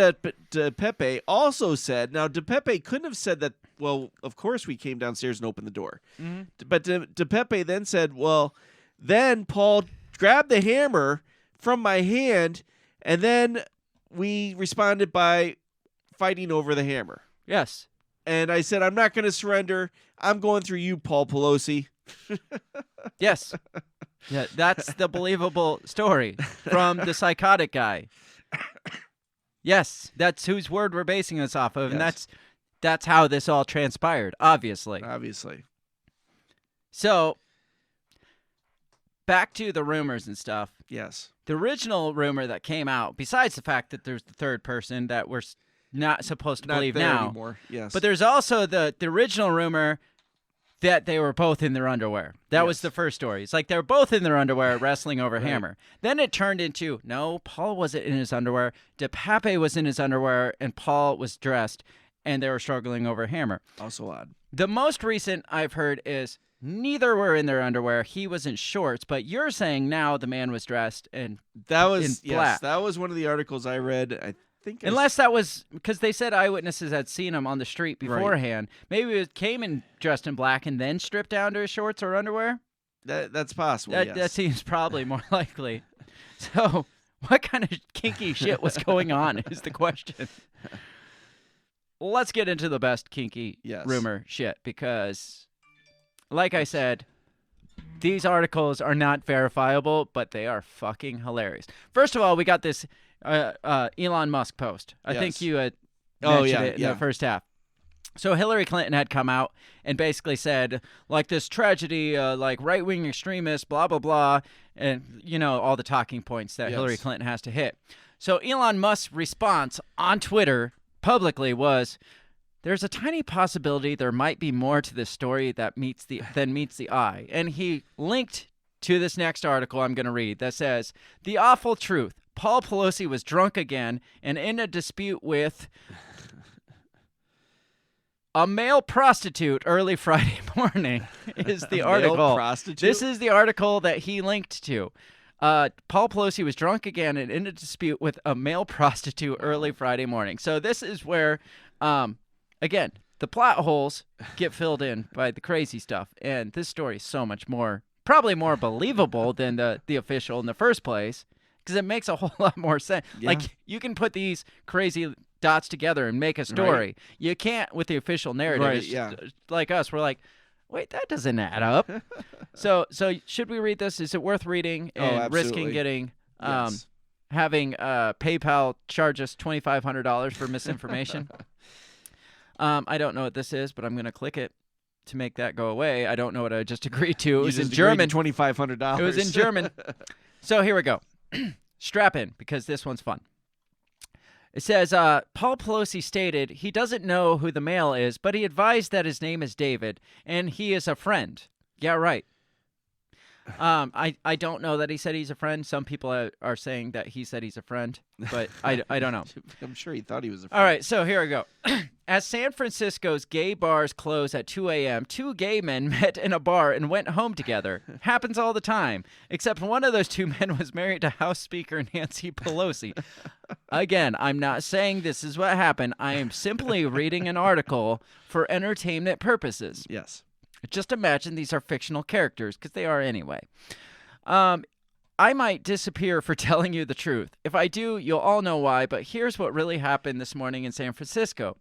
[SPEAKER 5] Pepe also said, now Pepe couldn't have said that, well, of course we came downstairs and opened the door.
[SPEAKER 4] Mm-hmm.
[SPEAKER 5] But Pepe then said, well, then Paul grabbed the hammer from my hand and then we responded by fighting over the hammer.
[SPEAKER 4] Yes.
[SPEAKER 5] And I said, I'm not going to surrender. I'm going through you, Paul Pelosi.
[SPEAKER 4] Yes. Yeah, that's the believable story from the psychotic guy. Yes, that's whose word we're basing this off of, and that's how this all transpired, obviously. So, back to the rumors and stuff.
[SPEAKER 5] Yes.
[SPEAKER 4] The original rumor that came out, besides the fact that there's the third person that we're not supposed to believe
[SPEAKER 5] there
[SPEAKER 4] now,
[SPEAKER 5] anymore. Yes.
[SPEAKER 4] but there's also the original rumor that they were both in their underwear. That was the first story. It's like they were both in their underwear wrestling over hammer. Then it turned into, no, Paul wasn't in his underwear. DePape was in his underwear, and Paul was dressed, and they were struggling over hammer.
[SPEAKER 5] Also odd.
[SPEAKER 4] The most recent I've heard is neither were in their underwear. He was in shorts, but you're saying now the man was dressed in black.
[SPEAKER 5] Yes, that was one of the articles I read. I think
[SPEAKER 4] Unless that was because they said eyewitnesses had seen him on the street beforehand. Maybe it came in dressed in black and then stripped down to his shorts or underwear.
[SPEAKER 5] That's possible.
[SPEAKER 4] That seems probably more likely. So, what kind of kinky shit was going on is the question. Let's get into the best kinky rumor shit because, like I said, these articles are not verifiable, but they are fucking hilarious. First of all, we got this Elon Musk post. I think you had mentioned it in the first half. So Hillary Clinton had come out and basically said, like, this tragedy, like right-wing extremists, blah, blah, blah, and, you know, all the talking points that Hillary Clinton has to hit. So Elon Musk's response on Twitter publicly was, there's a tiny possibility there might be more to this story than meets the eye. And he linked to this next article I'm going to read that says, the awful truth. Paul Pelosi was drunk again and in a dispute with a male prostitute early Friday morning is the article.
[SPEAKER 5] Male prostitute?
[SPEAKER 4] This is the article that he linked to. Paul Pelosi was drunk again and in a dispute with a male prostitute early Friday morning. So this is where, again, the plot holes get filled in by the crazy stuff. And this story is so much more, probably more believable than the official in the first place. Because it makes a whole lot more sense.
[SPEAKER 5] Yeah.
[SPEAKER 4] Like, you can put these crazy dots together and make a story.
[SPEAKER 5] Right.
[SPEAKER 4] You can't with the official narrative.
[SPEAKER 5] Right,
[SPEAKER 4] It's like us, we're like, wait, that doesn't add up. so should we read this? Is it worth reading and risking
[SPEAKER 5] absolutely.
[SPEAKER 4] getting
[SPEAKER 5] Yes.
[SPEAKER 4] having PayPal charge us $2,500 for misinformation. I don't know what this is, but I'm going to click it to make that go away. I don't know what I just agreed to. It was in German.
[SPEAKER 5] $2,500.
[SPEAKER 4] It was in German. So here we go. Strap in, because this one's fun. It says, Paul Pelosi stated he doesn't know who the male is, but he advised that his name is David, and he is a friend. Yeah, right. I don't know that he said he's a friend. Some people are saying that he said he's a friend, but I don't know.
[SPEAKER 5] I'm sure he thought he was a friend.
[SPEAKER 4] All right, so here we go. As San Francisco's gay bars close at 2 a.m., two gay men met in a bar and went home together. Happens all the time, except one of those two men was married to House Speaker Nancy Pelosi. Again, I'm not saying this is what happened. I am simply reading an article for entertainment purposes.
[SPEAKER 5] Yes.
[SPEAKER 4] Just imagine these are fictional characters, because they are anyway. I might disappear for telling you the truth. If I do, you'll all know why, but here's what really happened this morning in San Francisco.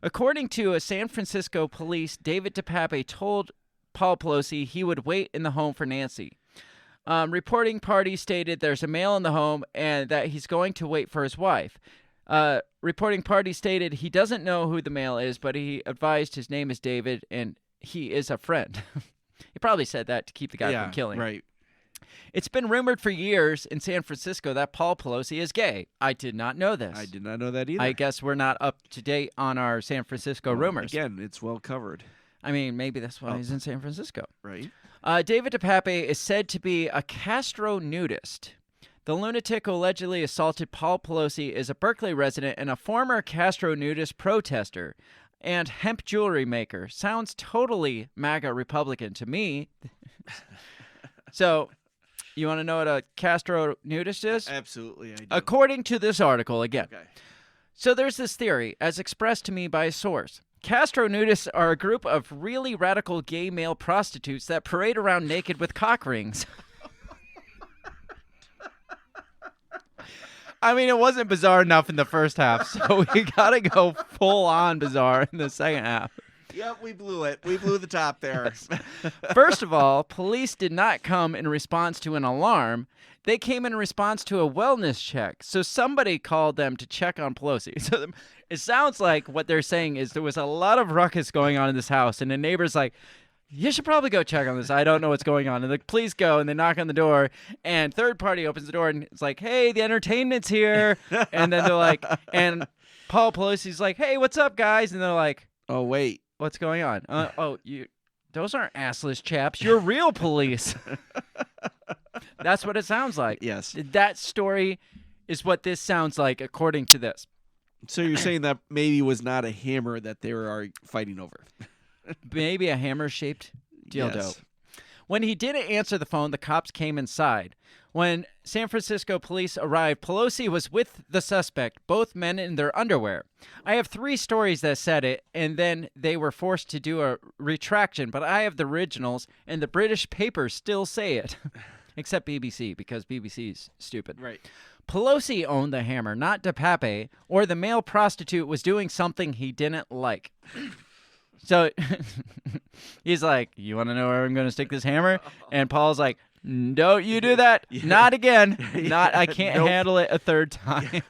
[SPEAKER 4] According to a San Francisco police, David DePape told Paul Pelosi he would wait in the home for Nancy. Reporting party stated there's a male in the home and that he's going to wait for his wife. Reporting party stated he doesn't know who the male is, but he advised his name is David and he is a friend. He probably said that to keep the guy from killing.
[SPEAKER 5] Right.
[SPEAKER 4] It's been rumored for years in San Francisco that Paul Pelosi is gay. I did not know this.
[SPEAKER 5] I did not know that either.
[SPEAKER 4] I guess we're not up to date on our San Francisco rumors.
[SPEAKER 5] Again, it's well covered.
[SPEAKER 4] I mean, maybe that's why he's in San Francisco.
[SPEAKER 5] Right.
[SPEAKER 4] David DePape is said to be a Castro nudist. The lunatic who allegedly assaulted Paul Pelosi is a Berkeley resident and a former Castro nudist protester and hemp jewelry maker. Sounds totally MAGA Republican to me. So, you want to know what a Castro nudist is?
[SPEAKER 5] Absolutely, I do.
[SPEAKER 4] According to this article, again.
[SPEAKER 5] Okay.
[SPEAKER 4] So there's this theory, as expressed to me by a source. Castro nudists are a group of really radical gay male prostitutes that parade around naked with cock rings. I mean, it wasn't bizarre enough in the first half, so we gotta go full on bizarre in the second half.
[SPEAKER 5] Yep, we blew it. We blew the top there.
[SPEAKER 4] Yes. First of all, police did not come in response to an alarm. They came in response to a wellness check. So somebody called them to check on Pelosi. So it sounds like what they're saying is there was a lot of ruckus going on in this house, and the neighbor's like, you should probably go check on this. I don't know what's going on. And the police go, and they knock on the door, and third party opens the door, and it's like, hey, the entertainment's here. And then they're like, and Paul Pelosi's like, hey, what's up, guys? And they're like,
[SPEAKER 5] oh, wait.
[SPEAKER 4] What's going on? Those aren't assless chaps. You're real police. That's what it sounds like.
[SPEAKER 5] Yes.
[SPEAKER 4] That story is what this sounds like, according to this.
[SPEAKER 5] So you're saying that maybe was not a hammer that they were fighting over.
[SPEAKER 4] Maybe a hammer-shaped dildo.
[SPEAKER 5] Yes.
[SPEAKER 4] When he didn't answer the phone, the cops came inside. When San Francisco police arrived, Pelosi was with the suspect, both men in their underwear. I have 3 stories that said it, and then they were forced to do a retraction, but I have the originals, and the British papers still say it. Except BBC, because BBC's stupid.
[SPEAKER 5] Right.
[SPEAKER 4] Pelosi owned the hammer, not DePape, or the male prostitute was doing something he didn't like. So he's like, you want to know where I'm going to stick this hammer? And Paul's like, don't you do that. Not again. I can't handle it a third time.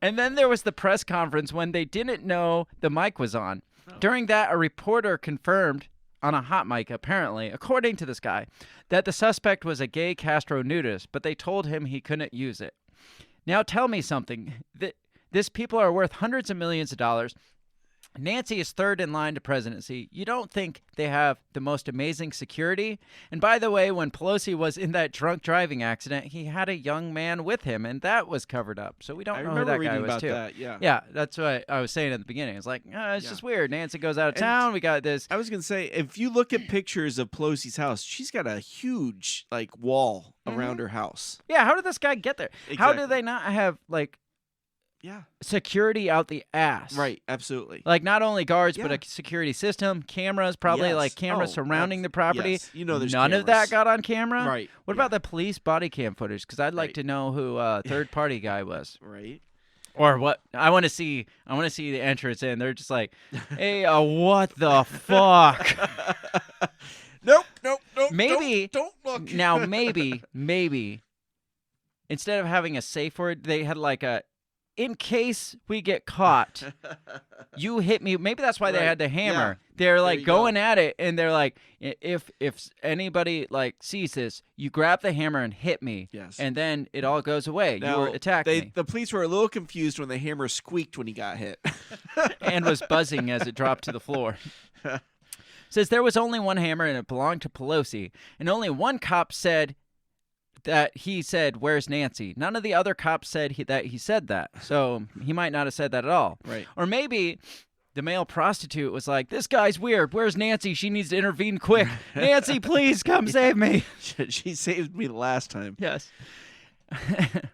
[SPEAKER 4] And then there was the press conference when they didn't know the mic was on. During that, a reporter confirmed on a hot mic, apparently, according to this guy, that the suspect was a gay Castro nudist, but they told him he couldn't use it. Now tell me something. These people are worth hundreds of millions of dollars. Nancy is third in line to presidency. You don't think they have the most amazing security? And by the way, when Pelosi was in that drunk driving accident, he had a young man with him, and that was covered up. So we don't know who that guy was, too.
[SPEAKER 5] That, yeah.
[SPEAKER 4] Yeah, that's what I was saying at the beginning. It's like, it's just weird. Nancy goes out of town. We got this.
[SPEAKER 5] I was going to say, if you look at pictures of Pelosi's house, she's got a huge wall around her house.
[SPEAKER 4] Yeah, how did this guy get there?
[SPEAKER 5] Exactly.
[SPEAKER 4] How do they not have, security out the ass?
[SPEAKER 5] Right, absolutely.
[SPEAKER 4] Like, not only guards, but a security system, cameras, probably cameras surrounding the property.
[SPEAKER 5] Yes. You know, there's
[SPEAKER 4] none
[SPEAKER 5] cameras.
[SPEAKER 4] of that got on camera.
[SPEAKER 5] Right.
[SPEAKER 4] What about the police body cam footage? Because I'd like to know who third party guy was.
[SPEAKER 5] Right.
[SPEAKER 4] Or what? I want to see the entrance in. They're just like, hey, what the fuck?
[SPEAKER 5] Nope.
[SPEAKER 4] Maybe
[SPEAKER 5] don't look.
[SPEAKER 4] Now maybe instead of having a safe word, they had like a, in case we get caught, you hit me. Maybe that's why they had the hammer.
[SPEAKER 5] Yeah.
[SPEAKER 4] They're like going at it, and they're like, if anybody like sees this, you grab the hammer and hit me.
[SPEAKER 5] Yes.
[SPEAKER 4] And then it all goes away.
[SPEAKER 5] Now,
[SPEAKER 4] you were attacking me.
[SPEAKER 5] The police were a little confused when the hammer squeaked when he got hit.
[SPEAKER 4] And was buzzing as it dropped to the floor. Says there was only one hammer and it belonged to Pelosi, and only one cop said that he said, "Where's Nancy?" None of the other cops said that he said that, so he might not have said that at all.
[SPEAKER 5] Right.
[SPEAKER 4] Or maybe the male prostitute was like, "This guy's weird. Where's Nancy? She needs to intervene quick. Nancy, please come save me."
[SPEAKER 5] She saved me the last time.
[SPEAKER 4] Yes.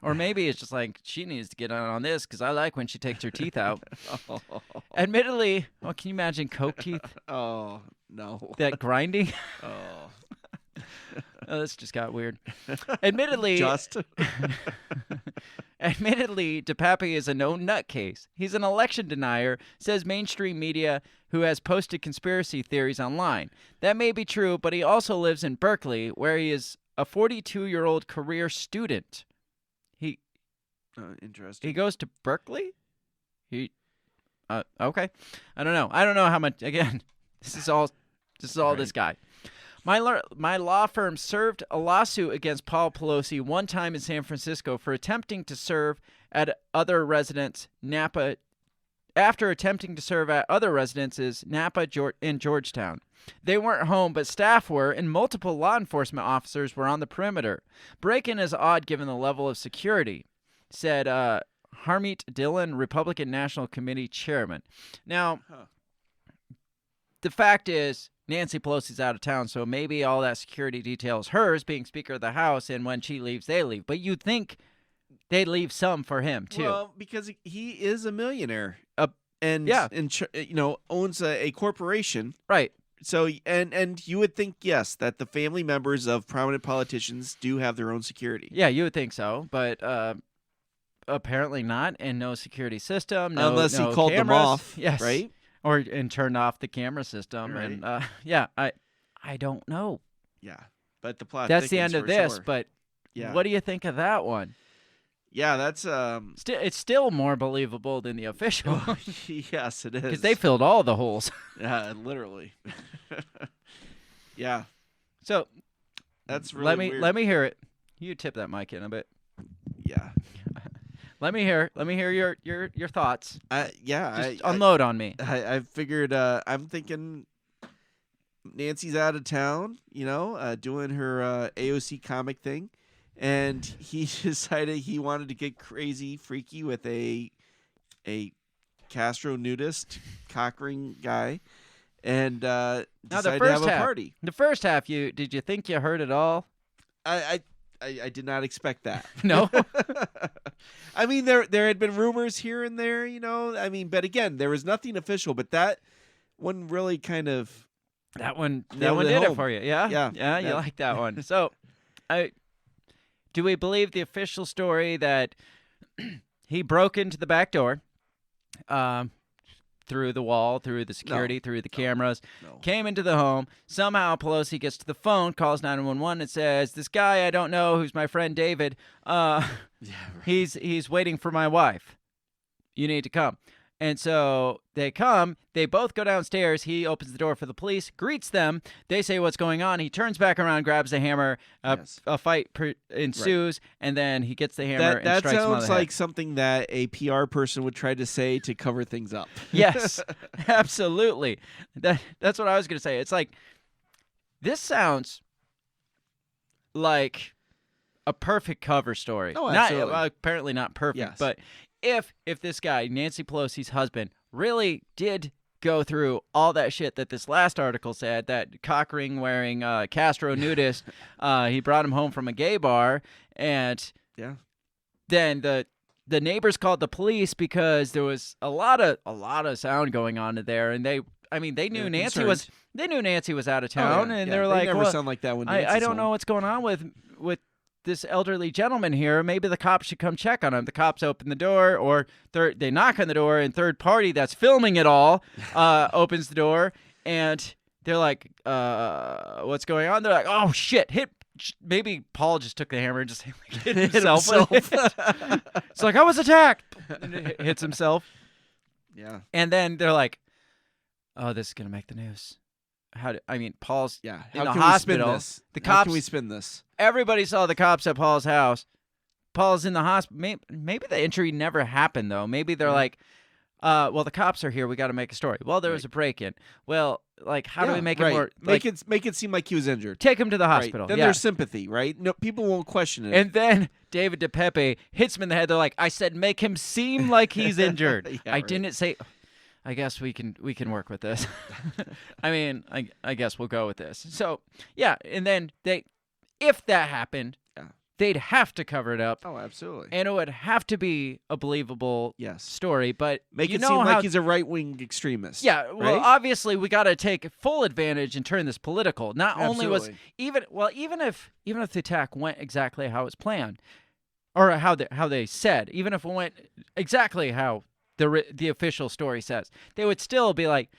[SPEAKER 4] Or maybe it's just like, she needs to get on this because I like when she takes her teeth out. Admittedly, well, can you imagine Coke teeth?
[SPEAKER 5] Oh, no.
[SPEAKER 4] That grinding?
[SPEAKER 5] Oh.
[SPEAKER 4] Oh, this just got weird. Admittedly, admittedly, DePape is a no nutcase. He's an election denier, says mainstream media, who has posted conspiracy theories online. That may be true, but he also lives in Berkeley, where he is a 42-year-old career student.
[SPEAKER 5] Interesting.
[SPEAKER 4] He goes to Berkeley? Okay. I don't know. I don't know how much. Again, this is all this guy. My law firm served a lawsuit against Paul Pelosi one time in San Francisco for attempting to serve at other residents after attempting to serve at other residences Napa in Georgetown. They weren't home, but staff were, and multiple law enforcement officers were on the perimeter. Break-in is odd given the level of security, said Harmeet Dillon, Republican National Committee chairman. Now, the fact is, Nancy Pelosi's out of town, so maybe all that security detail is hers, being Speaker of the House, and when she leaves, they leave. But you'd think they'd leave some for him, too.
[SPEAKER 5] Well, because he is a millionaire, and owns a corporation.
[SPEAKER 4] Right.
[SPEAKER 5] So, and you would think, yes, that the family members of prominent politicians do have their own security.
[SPEAKER 4] Yeah, you would think so, but apparently not, and no security system,
[SPEAKER 5] unless
[SPEAKER 4] no
[SPEAKER 5] he called
[SPEAKER 4] cameras.
[SPEAKER 5] them off,
[SPEAKER 4] yes,
[SPEAKER 5] right?
[SPEAKER 4] And turned off the camera system,
[SPEAKER 5] right.
[SPEAKER 4] And I don't know.
[SPEAKER 5] Yeah, but the plot.
[SPEAKER 4] That's the end of this.
[SPEAKER 5] Sure.
[SPEAKER 4] But
[SPEAKER 5] yeah,
[SPEAKER 4] what do you think of that one?
[SPEAKER 5] Yeah, that's
[SPEAKER 4] it's still more believable than the official.
[SPEAKER 5] Yes, it is,
[SPEAKER 4] because they filled all the holes.
[SPEAKER 5] Yeah, literally. Yeah.
[SPEAKER 4] So
[SPEAKER 5] that's really weird.
[SPEAKER 4] Let me hear it. You tip that mic in a bit.
[SPEAKER 5] Yeah.
[SPEAKER 4] Let me hear your thoughts.
[SPEAKER 5] Just
[SPEAKER 4] unload on me.
[SPEAKER 5] I figured. I'm thinking Nancy's out of town. Doing her AOC comic thing, and he decided he wanted to get crazy, freaky with a Castro nudist cock ring guy, and decided to have a party.
[SPEAKER 4] The first half, did you think you heard it all?
[SPEAKER 5] I did not expect that.
[SPEAKER 4] No.
[SPEAKER 5] I mean, there had been rumors here and there, I mean, but again, there was nothing official. But that one really kind of
[SPEAKER 4] that one did it for you. Yeah. You like that one. So, do we believe the official story that he broke into the back door, through the wall, through the security, through the cameras, came into the home? Somehow Pelosi gets to the phone, calls 911, and says, "This guy I don't know, who's my friend David, he's waiting for my wife. You need to come." And so they come. They both go downstairs. He opens the door for the police, greets them. They say what's going on. He turns back around, grabs a hammer. A fight ensues, and then he gets the hammer and strikes him on the head.
[SPEAKER 5] That sounds like something that a PR person would try to say to cover things up.
[SPEAKER 4] Yes, absolutely. That's what I was going to say. It's like, this sounds like a perfect cover story.
[SPEAKER 5] Oh, absolutely.
[SPEAKER 4] Apparently not perfect,
[SPEAKER 5] yes.
[SPEAKER 4] But if this guy, Nancy Pelosi's husband, really did go through all that shit that this last article said, that cock ring wearing Castro nudist, he brought him home from a gay bar, and then the neighbors called the police because there was a lot of sound going on in there, and they knew Nancy was out of town, and they're like,
[SPEAKER 5] never sound like that when Nancy's
[SPEAKER 4] I don't
[SPEAKER 5] home.
[SPEAKER 4] know what's going on with this elderly gentleman here. Maybe the cops should come check on him. The cops open the door, or they knock on the door, and third party that's filming it all opens the door, and they're like, what's going on? They're like, oh shit, maybe Paul just took the hammer and just hit himself. It's like, I was attacked. And it hits himself.
[SPEAKER 5] Yeah.
[SPEAKER 4] And then they're like, oh, this is going to make the news. Paul's in the hospital.
[SPEAKER 5] How can we spin this?
[SPEAKER 4] Everybody saw the cops at Paul's house. Paul's in the hospital. Maybe the injury never happened, though. Maybe they're like, well, the cops are here. We got to make a story. Well, there was a break-in. Well, like, how do we make it more...
[SPEAKER 5] Make it seem like he was injured.
[SPEAKER 4] Take him to the hospital.
[SPEAKER 5] Then there's sympathy, right? No, people won't question it.
[SPEAKER 4] And then David DePepe hits him in the head. They're like, I said make him seem like he's injured. I didn't say... I guess we can work with this. I guess we'll go with this. So, yeah, and then if that happened, they'd have to cover it up.
[SPEAKER 5] Oh, absolutely.
[SPEAKER 4] And it would have to be a believable story, but
[SPEAKER 5] make it seem like he's a right-wing extremist.
[SPEAKER 4] Yeah, well,
[SPEAKER 5] right?
[SPEAKER 4] Obviously we got to take full advantage and turn this political. Not only was even if the attack went exactly how it's planned, or how they said, even if it went exactly how the official story says, they would still be like,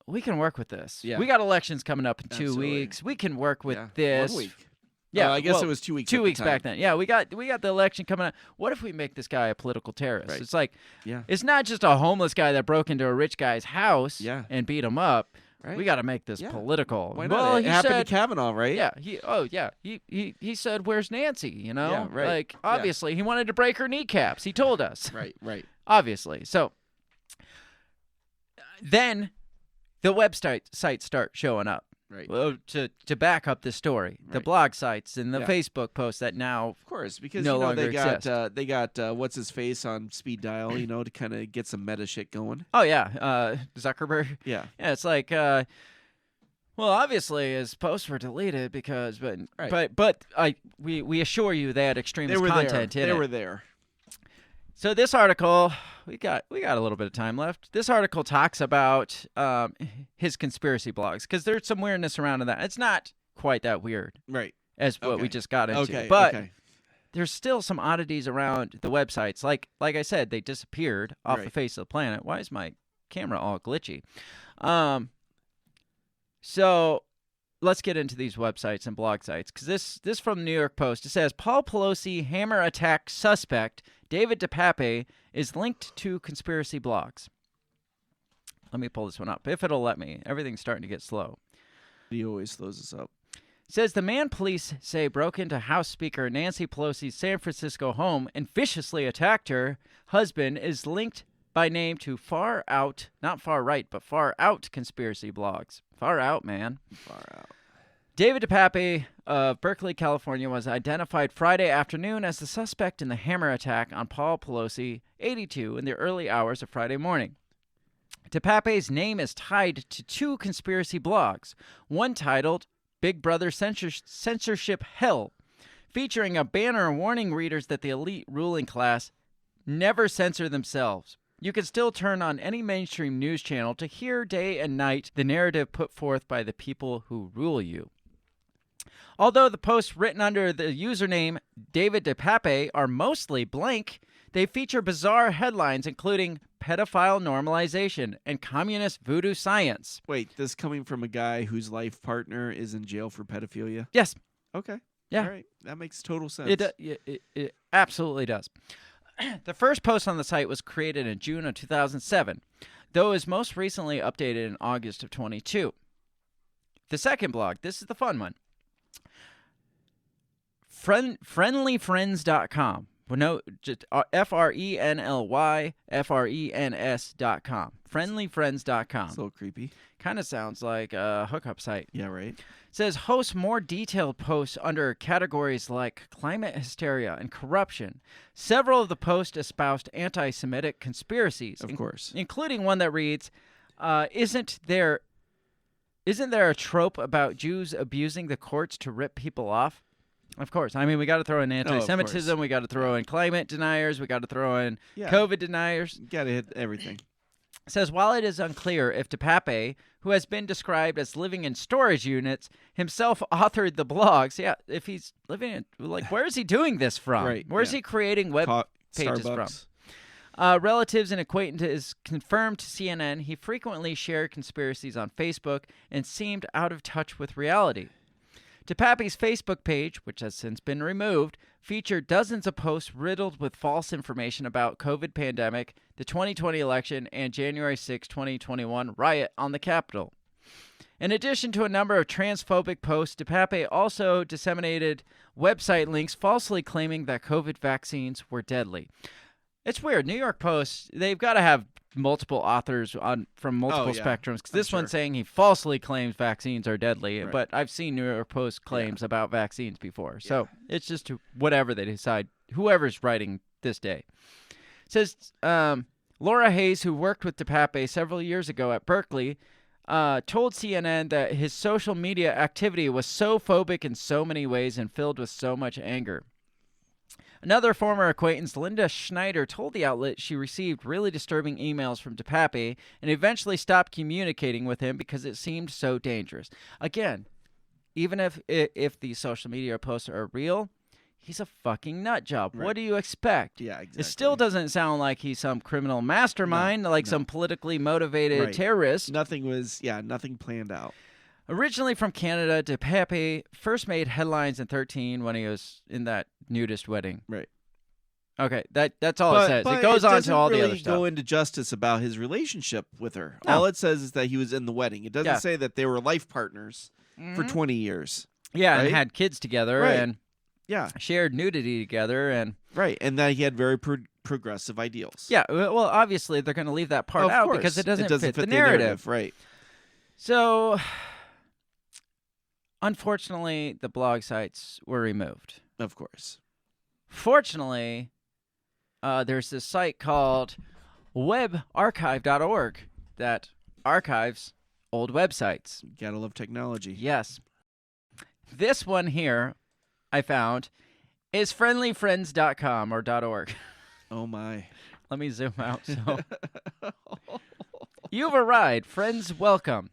[SPEAKER 4] we can work with this. Yeah. We got elections coming up in 2 weeks. We can work with this.
[SPEAKER 5] 1 week.
[SPEAKER 4] Yeah,
[SPEAKER 5] I guess it was 2 weeks.
[SPEAKER 4] 2 weeks back then. Yeah, we got the election coming up. What if we make this guy a political terrorist?
[SPEAKER 5] Right.
[SPEAKER 4] It's like, it's not just a homeless guy that broke into a rich guy's house and beat him up.
[SPEAKER 5] Right.
[SPEAKER 4] We got to make this political.
[SPEAKER 5] Why not?
[SPEAKER 4] Well,
[SPEAKER 5] it happened to Kavanaugh, right?
[SPEAKER 4] Yeah. He said, "Where's Nancy?" You know,
[SPEAKER 5] Yeah, right.
[SPEAKER 4] Like obviously he wanted to break her kneecaps. He told us.
[SPEAKER 5] Right.
[SPEAKER 4] Obviously. So then the website sites start showing up.
[SPEAKER 5] Right.
[SPEAKER 4] Well, to back up this story, the blog sites and the Facebook posts that now,
[SPEAKER 5] of course, because
[SPEAKER 4] no longer
[SPEAKER 5] they got what's his face on speed dial, to kind of get some meta shit going.
[SPEAKER 4] Oh yeah, Zuckerberg.
[SPEAKER 5] Yeah.
[SPEAKER 4] It's like, well, obviously his posts were deleted because, but we assure you they had extremist content in it.
[SPEAKER 5] They were there.
[SPEAKER 4] So this article, we got a little bit of time left. This article talks about his conspiracy blogs because there's some weirdness around that. It's not quite that weird,
[SPEAKER 5] right,
[SPEAKER 4] as what we just got into.
[SPEAKER 5] Okay,
[SPEAKER 4] but there's still some oddities around the websites. Like I said, they disappeared off the face of the planet. Why is my camera all glitchy? So let's get into these websites and blog sites because this from the New York Post. It says Paul Pelosi hammer attack suspect David DePape is linked to conspiracy blogs. Let me pull this one up if it'll let me. Everything's starting to get slow.
[SPEAKER 5] He always slows us up.
[SPEAKER 4] It says the man police say broke into House Speaker Nancy Pelosi's San Francisco home and viciously attacked her husband is linked by name to far out, not far right, but far out conspiracy blogs. Far out, man.
[SPEAKER 5] Far out.
[SPEAKER 4] David DePape of Berkeley, California, was identified Friday afternoon as the suspect in the hammer attack on Paul Pelosi, 82, in the early hours of Friday morning. DePape's name is tied to two conspiracy blogs, one titled Big Brother Censorship Hell, featuring a banner warning readers that the elite ruling class never censor themselves. You can still turn on any mainstream news channel to hear day and night the narrative put forth by the people who rule you. Although the posts written under the username David DePape are mostly blank, they feature bizarre headlines including pedophile normalization and communist voodoo science.
[SPEAKER 5] Wait, this coming from a guy whose life partner is in jail for pedophilia?
[SPEAKER 4] Yes.
[SPEAKER 5] Okay.
[SPEAKER 4] Yeah.
[SPEAKER 5] All right. That makes total sense.
[SPEAKER 4] It absolutely does. The first post on the site was created in June of 2007, though it was most recently updated in August of 2022. The second blog, this is the fun one. Friendlyfriends.com. Well, no, just FRENLYFRENS.com. Friendlyfriends.com.
[SPEAKER 5] It's a little creepy.
[SPEAKER 4] Kind of sounds like a hookup site.
[SPEAKER 5] Yeah, right.
[SPEAKER 4] It says hosts more detailed posts under categories like climate hysteria and corruption. Several of the posts espoused anti-Semitic conspiracies.
[SPEAKER 5] Of course.
[SPEAKER 4] Including one that reads, Isn't there a trope about Jews abusing the courts to rip people off? Of course. I mean, we got to throw in anti-Semitism. We got to throw in climate deniers. We got to throw in COVID deniers.
[SPEAKER 5] Got to hit everything.
[SPEAKER 4] It says, while it is unclear if DePape, who has been described as living in storage units, himself authored the blogs. Yeah, if he's living in, where is he doing this from?
[SPEAKER 5] Right.
[SPEAKER 4] Where's he creating web pages
[SPEAKER 5] Starbucks.
[SPEAKER 4] from? Relatives and acquaintances confirmed to CNN he frequently shared conspiracies on Facebook and seemed out of touch with reality. DePappy's Facebook page, which has since been removed, featured dozens of posts riddled with false information about COVID pandemic, the 2020 election, and January 6, 2021 riot on the Capitol. In addition to a number of transphobic posts, DePappy also disseminated website links falsely claiming that COVID vaccines were deadly. It's weird. New York Post, they've got to have multiple authors from multiple spectrums, because this one's saying he falsely claims vaccines are deadly, but I've seen New York Post claims about vaccines before. So it's just whatever they decide, whoever's writing this day. It says Laura Hayes, who worked with DePappy several years ago at Berkeley, told CNN that his social media activity was so phobic in so many ways and filled with so much anger. Another former acquaintance, Linda Schneider, told the outlet she received really disturbing emails from DePappy and eventually stopped communicating with him because it seemed so dangerous. Again, even if these social media posts are real, he's a fucking nut job. Right. What do you expect?
[SPEAKER 5] Yeah, exactly.
[SPEAKER 4] It still doesn't sound like he's some criminal mastermind, some politically motivated terrorist.
[SPEAKER 5] Nothing planned out.
[SPEAKER 4] Originally from Canada, DePappy first made headlines in 2013 when he was in that nudist wedding.
[SPEAKER 5] Right.
[SPEAKER 4] Okay, that's all it says. It goes on to all the other stuff. It doesn't
[SPEAKER 5] really go into justice about his relationship with her.
[SPEAKER 4] No.
[SPEAKER 5] All it says is that he was in the wedding. It doesn't say that they were life partners for 20 years.
[SPEAKER 4] Yeah,
[SPEAKER 5] right?
[SPEAKER 4] And had kids together and shared nudity together. And
[SPEAKER 5] that he had very progressive ideals.
[SPEAKER 4] Yeah, well, obviously they're going to leave that part out because it doesn't fit the narrative.
[SPEAKER 5] Right.
[SPEAKER 4] So, unfortunately, the blog sites were removed.
[SPEAKER 5] Of course.
[SPEAKER 4] Fortunately, there's this site called webarchive.org that archives old websites.
[SPEAKER 5] You gotta love technology.
[SPEAKER 4] Yes. This one here I found is friendlyfriends.com or .org.
[SPEAKER 5] Oh, my.
[SPEAKER 4] Let me zoom out. So, you've arrived. Friends, welcome.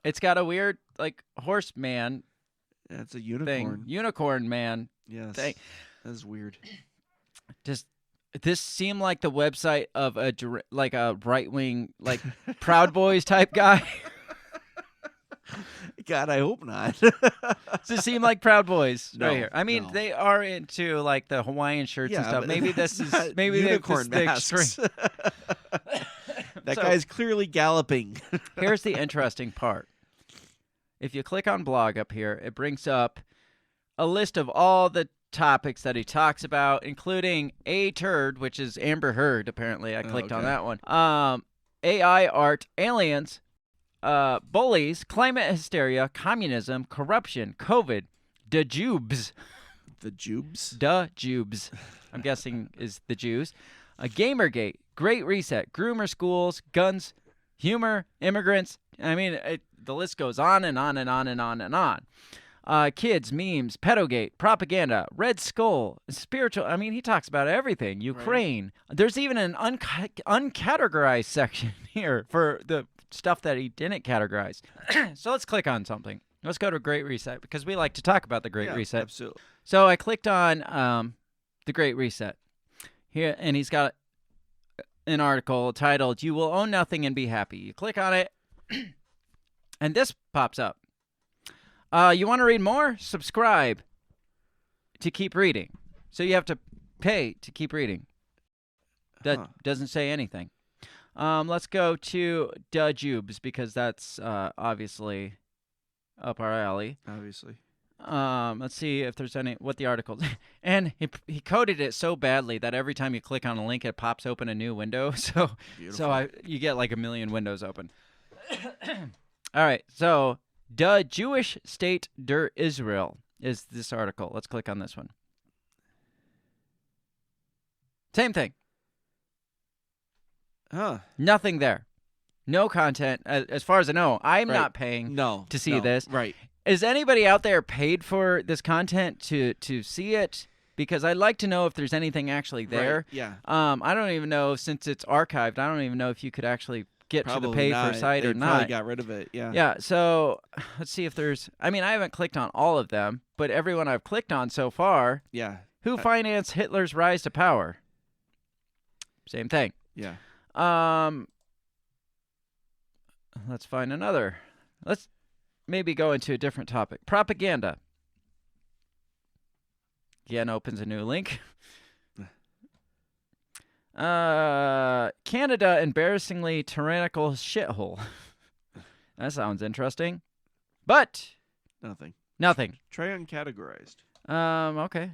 [SPEAKER 4] It's got a weird, horseman.
[SPEAKER 5] That's a unicorn.
[SPEAKER 4] Thing. Unicorn man.
[SPEAKER 5] Yes.
[SPEAKER 4] Thing.
[SPEAKER 5] That's weird.
[SPEAKER 4] This seemed like the website of a right-wing, Proud Boys type guy.
[SPEAKER 5] God, I hope not.
[SPEAKER 4] Does it seem like Proud Boys
[SPEAKER 5] no,
[SPEAKER 4] right here? I mean, they are into the Hawaiian shirts and stuff. Maybe this is
[SPEAKER 5] unicorn masks. That guy's clearly galloping.
[SPEAKER 4] Here's the interesting part. If you click on blog up here, it brings up a list of all the topics that he talks about, including A Turd, which is Amber Heard, apparently. I clicked on that one. AI, art, aliens, bullies, climate hysteria, communism, corruption, COVID, the Jubes.
[SPEAKER 5] The Jubes?
[SPEAKER 4] The Jubes. I'm guessing is the Jews. Gamergate, Great Reset, groomer schools, guns, humor, immigrants. I mean, the list goes on and on and on and on and on. Kids, memes, pedogate, propaganda, Red Skull, spiritual. I mean, he talks about everything. Ukraine. Right. There's even an uncategorized section here for the stuff that he didn't categorize. So let's click on something. Let's go to Great Reset because we like to talk about the Great Reset.
[SPEAKER 5] Absolutely.
[SPEAKER 4] So I clicked on the Great Reset here, and he's got an article titled, "You Will Own Nothing and Be Happy." You click on it, and this pops up. You want to read more? Subscribe to keep reading. So you have to pay to keep reading. That doesn't say anything. Let's go to Da Jubes because that's obviously up our alley.
[SPEAKER 5] Obviously.
[SPEAKER 4] Let's see if there's what the article. And he coded it so badly that every time you click on a link, it pops open a new window. So you get like a million windows open. All right, so the Jewish State der Israel is this article. Let's click on this one. Same thing. Nothing there. No content. As far as I know, I'm not paying to see this.
[SPEAKER 5] Right.
[SPEAKER 4] Is anybody out there paid for this content to see it? Because I'd like to know if there's anything actually there.
[SPEAKER 5] Right. Yeah.
[SPEAKER 4] I don't even know, since it's archived, I don't even know if you could actually get to the pay for site or not.
[SPEAKER 5] Probably got rid of it. Yeah.
[SPEAKER 4] Yeah. So let's see if there's. I mean, I haven't clicked on all of them, but everyone I've clicked on so far.
[SPEAKER 5] Yeah.
[SPEAKER 4] Who financed Hitler's rise to power? Same thing.
[SPEAKER 5] Yeah.
[SPEAKER 4] Let's find another. maybe go into a different topic. Propaganda. Again, opens a new link. Canada, embarrassingly tyrannical shithole. That sounds interesting. But
[SPEAKER 5] Nothing. Try uncategorized.
[SPEAKER 4] Okay.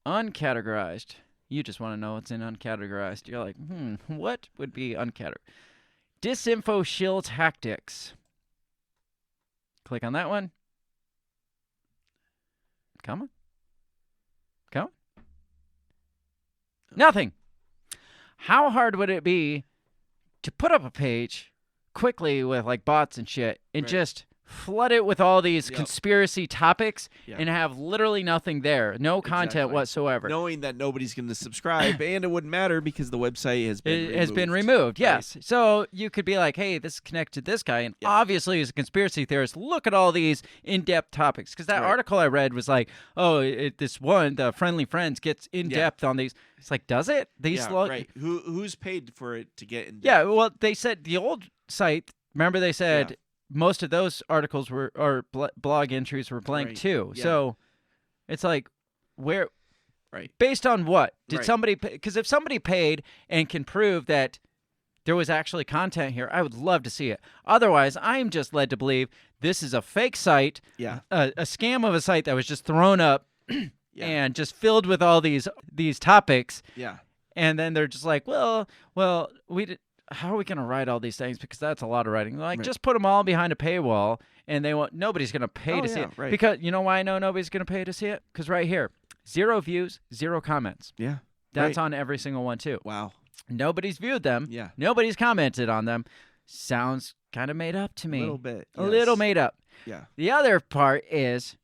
[SPEAKER 4] Uncategorized. You just want to know what's in uncategorized. You're like, what would be uncategorized? Disinfo shill tactics. Click on that one. Come on. Nothing. How hard would it be to put up a page quickly with like bots and shit and just flood it with all these conspiracy topics and have literally nothing there, no content whatsoever,
[SPEAKER 5] knowing that nobody's going to subscribe and it wouldn't matter because the website has been removed.
[SPEAKER 4] Yes, so you could be like, hey, this is connected to this guy, and obviously as a conspiracy theorist, look at all these in-depth topics, because that article I read was like, oh, this one, the Friendly Friends, gets in-depth on these. It's like, does it?
[SPEAKER 5] Right. Who's paid for it to get in-depth?
[SPEAKER 4] Yeah, well, they said the old site, remember they said most of those articles or blog entries were blank too. Yeah. So it's like, where, based on what? Did somebody, because if somebody paid and can prove that there was actually content here, I would love to see it. Otherwise, I'm just led to believe this is a fake site, a scam of a site that was just thrown up and just filled with all these topics. Yeah. And then they're just like, well, how are we going to write all these things? Because that's a lot of writing. Like, just put them all behind a paywall, and nobody's going to pay to see it. Right. Because you know why I know nobody's going to pay to see it? Because right here, 0 views, 0 comments.
[SPEAKER 5] Yeah.
[SPEAKER 4] That's on every single one, too.
[SPEAKER 5] Wow.
[SPEAKER 4] Nobody's viewed them.
[SPEAKER 5] Yeah.
[SPEAKER 4] Nobody's commented on them. Sounds kind of made up to me.
[SPEAKER 5] A little bit.
[SPEAKER 4] A little made up.
[SPEAKER 5] Yeah.
[SPEAKER 4] The other part is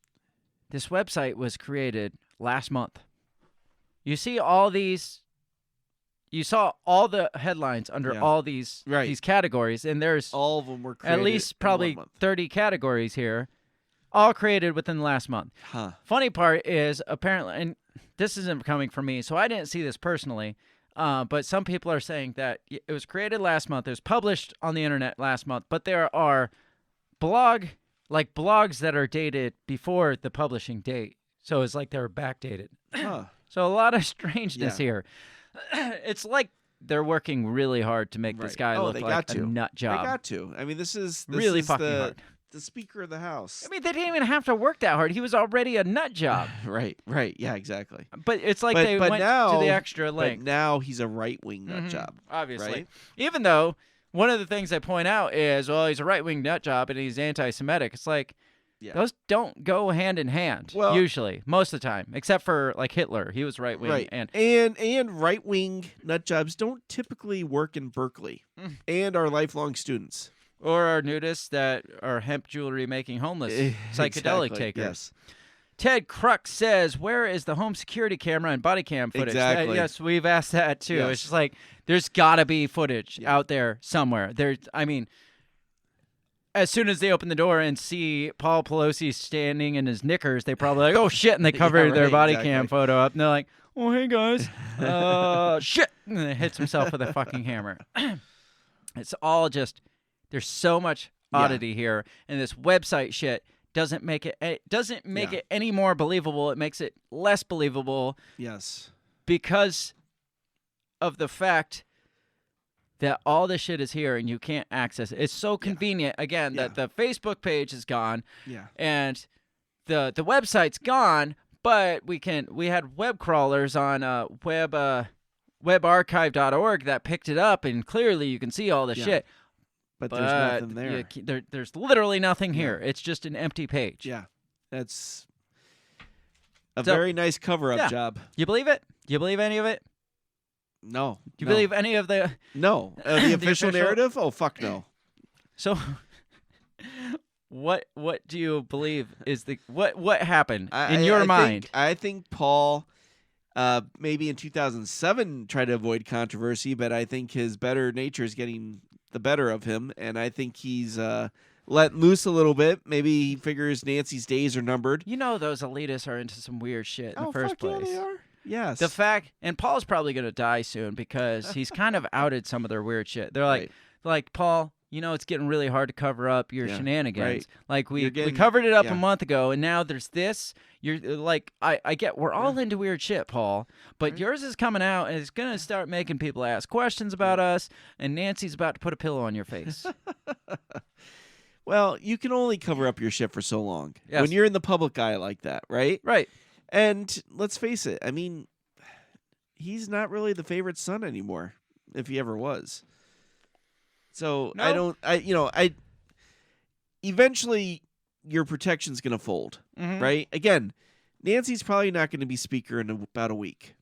[SPEAKER 4] this website was created last month. You see all these... You saw all the headlines under all these categories, and there's
[SPEAKER 5] all of them were created
[SPEAKER 4] at least probably 30 categories here, all created within the last month.
[SPEAKER 5] Huh.
[SPEAKER 4] Funny part is apparently, and this isn't coming from me, so I didn't see this personally, but some people are saying that it was created last month, it was published on the internet last month, but there are blogs that are dated before the publishing date, so it's like they were backdated.
[SPEAKER 5] Huh.
[SPEAKER 4] So a lot of strangeness here. It's like they're working really hard to make this guy look like a nut job.
[SPEAKER 5] They got to. I mean, this is
[SPEAKER 4] really fucking hard.
[SPEAKER 5] The Speaker of the House.
[SPEAKER 4] I mean, they didn't even have to work that hard. He was already a nut job.
[SPEAKER 5] Right. Yeah, exactly.
[SPEAKER 4] But it's like they went to the extra length.
[SPEAKER 5] But now he's a right-wing nut job.
[SPEAKER 4] Obviously.
[SPEAKER 5] Right?
[SPEAKER 4] Even though one of the things I point out is, well, he's a right-wing nut job and he's anti-Semitic. It's like, those don't go hand in hand, usually, most of the time, except for like Hitler. He was right wing,
[SPEAKER 5] and right wing nut jobs don't typically work in Berkeley, and are lifelong students,
[SPEAKER 4] or are nudists that are hemp jewelry making homeless psychedelic takers.
[SPEAKER 5] Yes.
[SPEAKER 4] Ted Crux says, "Where is the home security camera and body cam footage?"
[SPEAKER 5] Exactly.
[SPEAKER 4] Yes, we've asked that too. Yes. It's just like there's got to be footage out there somewhere. As soon as they open the door and see Paul Pelosi standing in his knickers, they probably like, oh, shit, and they covered their body cam photo up, and they're like, oh, hey, guys, shit, and then hits himself with a fucking hammer. It's all just, there's so much oddity here, and this website shit doesn't make it any more believable. It makes it less believable.
[SPEAKER 5] Yes.
[SPEAKER 4] Because of the fact that all this shit is here and you can't access it. It's so convenient, again, that the Facebook page is gone and the website's gone, but we had web crawlers on webarchive.org that picked it up, and clearly you can see all the shit.
[SPEAKER 5] But there's nothing there.
[SPEAKER 4] There's literally nothing here. It's just an empty page.
[SPEAKER 5] Yeah. That's a very nice cover-up job.
[SPEAKER 4] You believe it? Do you believe any of it?
[SPEAKER 5] No.
[SPEAKER 4] Do you believe any of the...
[SPEAKER 5] No. The official narrative? Oh, fuck no.
[SPEAKER 4] So, what do you believe is the... What happened in your mind?
[SPEAKER 5] I think Paul, maybe in 2007, tried to avoid controversy, but I think his better nature is getting the better of him, and I think he's let loose a little bit. Maybe he figures Nancy's days are numbered.
[SPEAKER 4] You know those elitists are into some weird shit in the first place.
[SPEAKER 5] Yeah, they are. Yes.
[SPEAKER 4] The fact, and Paul's probably going to die soon because he's kind of outed some of their weird shit. They're like, Paul, it's getting really hard to cover up your shenanigans.
[SPEAKER 5] Right.
[SPEAKER 4] Like we covered it up a month ago, and now there's this. You're like, I get, we're all into weird shit, Paul, but yours is coming out, and it's gonna start making people ask questions about us. And Nancy's about to put a pillow on your face.
[SPEAKER 5] Well, you can only cover up your shit for so long
[SPEAKER 4] Yes.
[SPEAKER 5] when you're in the public eye like that, right?
[SPEAKER 4] Right.
[SPEAKER 5] And let's face it. I mean, he's not really the favorite son anymore, if he ever was. So
[SPEAKER 4] No.
[SPEAKER 5] eventually your protection's going to fold, right? Again, Nancy's probably not going to be speaker in about a week.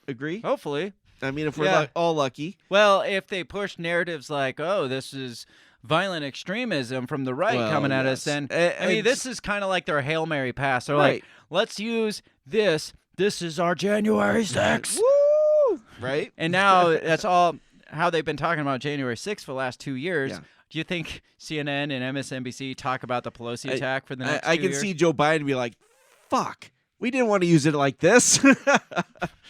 [SPEAKER 5] Agree?
[SPEAKER 4] Hopefully.
[SPEAKER 5] I mean, if we're all lucky.
[SPEAKER 4] Well, if they push narratives like, oh, this is violent extremism from the right coming at us, then, I mean, this is kind of like their Hail Mary pass. They're like, let's use this. This is our January 6th.
[SPEAKER 5] Woo! Right?
[SPEAKER 4] And now that's all how they've been talking about January 6th for the last 2 years.
[SPEAKER 5] Yeah.
[SPEAKER 4] Do you think CNN and MSNBC talk about the Pelosi attack for the next 2
[SPEAKER 5] I
[SPEAKER 4] years?
[SPEAKER 5] can see Joe Biden be like, fuck. We didn't want to use it like this.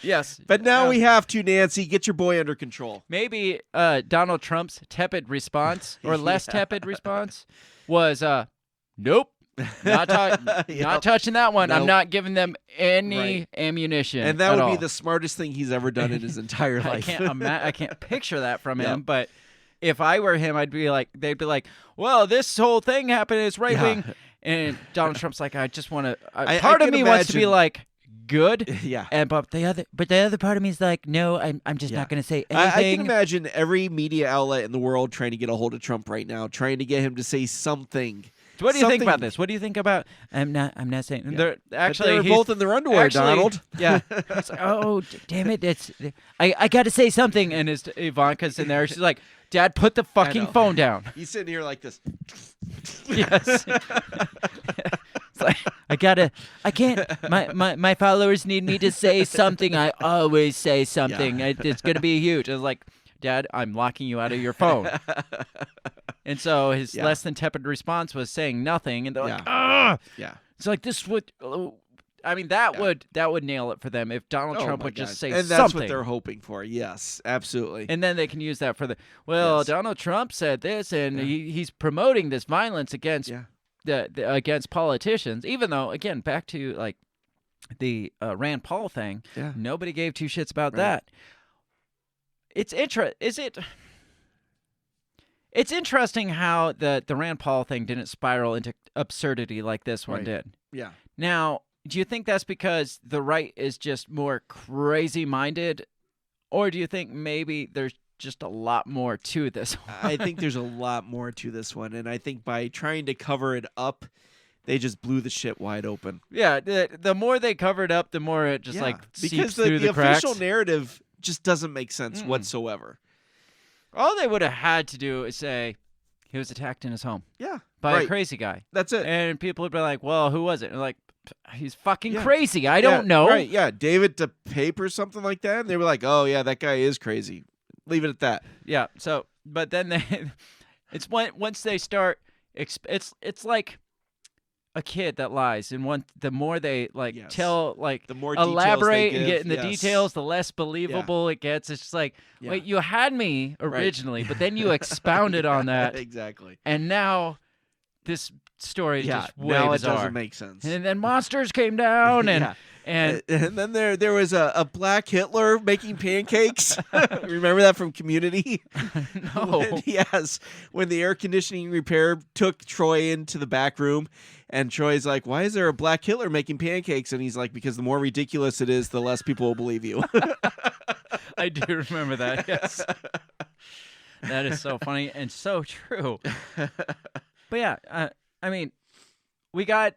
[SPEAKER 4] Yes.
[SPEAKER 5] But now we have to, Nancy. Get your boy under control.
[SPEAKER 4] Maybe Donald Trump's tepid response, or less tepid response, was, nope, not touching that one.
[SPEAKER 5] Nope.
[SPEAKER 4] I'm not giving them any ammunition.
[SPEAKER 5] And that would
[SPEAKER 4] at
[SPEAKER 5] be
[SPEAKER 4] all.
[SPEAKER 5] the smartest thing he's ever done in his entire life.
[SPEAKER 4] I can't picture that from him, but if I were him, they'd be like, well, this whole thing happened, it's right wing. And Donald Trump's like, I just want to. Part of me wants to be like, good.
[SPEAKER 5] Yeah.
[SPEAKER 4] But the other part of me is like, no, I'm just not going to say anything.
[SPEAKER 5] I can imagine every media outlet in the world trying to get a hold of Trump right now, trying to get him to say something.
[SPEAKER 4] So what do you think about this? What do you think about? I'm not saying.
[SPEAKER 5] Yeah. They're both in their underwear, Donald.
[SPEAKER 4] Yeah. It's like, oh, damn it! I got to say something. And Ivanka's in there. She's like, Dad, put the fucking phone down.
[SPEAKER 5] He's sitting here like this.
[SPEAKER 4] Yes. It's like, I can't. My followers need me to say something. I always say something.
[SPEAKER 5] Yeah.
[SPEAKER 4] It's gonna be huge. I was like, Dad, I'm locking you out of your phone. And so his less than tepid response was saying nothing, and they're like, "Ah!"
[SPEAKER 5] Yeah.
[SPEAKER 4] It's like this would. I mean, that would nail it for them if Donald Trump would just say
[SPEAKER 5] and
[SPEAKER 4] something.
[SPEAKER 5] that's what they're hoping for. Yes, absolutely.
[SPEAKER 4] And then they can use that for Donald Trump said this, and he's promoting this violence against against politicians. Even though, again, back to like the Rand Paul thing, nobody gave two shits about that. It's interesting how the Rand Paul thing didn't spiral into absurdity like this one did.
[SPEAKER 5] Yeah.
[SPEAKER 4] Now, do you think that's because the right is just more crazy-minded, or do you think maybe there's just a lot more to this one?
[SPEAKER 5] I think there's a lot more to this one, and I think by trying to cover it up, they just blew the shit wide open.
[SPEAKER 4] Yeah, the more they cover it up, the more it just seeps through the
[SPEAKER 5] cracks. The
[SPEAKER 4] cracks.
[SPEAKER 5] official narrative just doesn't make sense whatsoever.
[SPEAKER 4] All they would have had to do is say he was attacked in his home.
[SPEAKER 5] Yeah.
[SPEAKER 4] By a crazy guy.
[SPEAKER 5] That's it.
[SPEAKER 4] And people would be like, well, who was it? And like, he's fucking crazy. I don't know.
[SPEAKER 5] Right, yeah. David DePape or something like that. And they were like, oh, yeah, that guy is crazy. Leave it at that.
[SPEAKER 4] Yeah. So, but then it's once they start, it's like a kid that lies, and the more they tell, the
[SPEAKER 5] more
[SPEAKER 4] elaborate
[SPEAKER 5] details they
[SPEAKER 4] and
[SPEAKER 5] give,
[SPEAKER 4] get in the details, the less believable it gets. It's just like, wait, you had me originally, but then you expounded on that.
[SPEAKER 5] Exactly.
[SPEAKER 4] And now this story is just way
[SPEAKER 5] now
[SPEAKER 4] bizarre.
[SPEAKER 5] It doesn't make sense.
[SPEAKER 4] And then monsters came down, and
[SPEAKER 5] then there was a black Hitler making pancakes. Remember that from Community?
[SPEAKER 4] No.
[SPEAKER 5] When the air conditioning repair took Troy into the back room, and Troy's like, why is there a black Hitler making pancakes? And he's like, because the more ridiculous it is, the less people will believe you.
[SPEAKER 4] I do remember that, yes. That is so funny and so true. But yeah, I mean, we got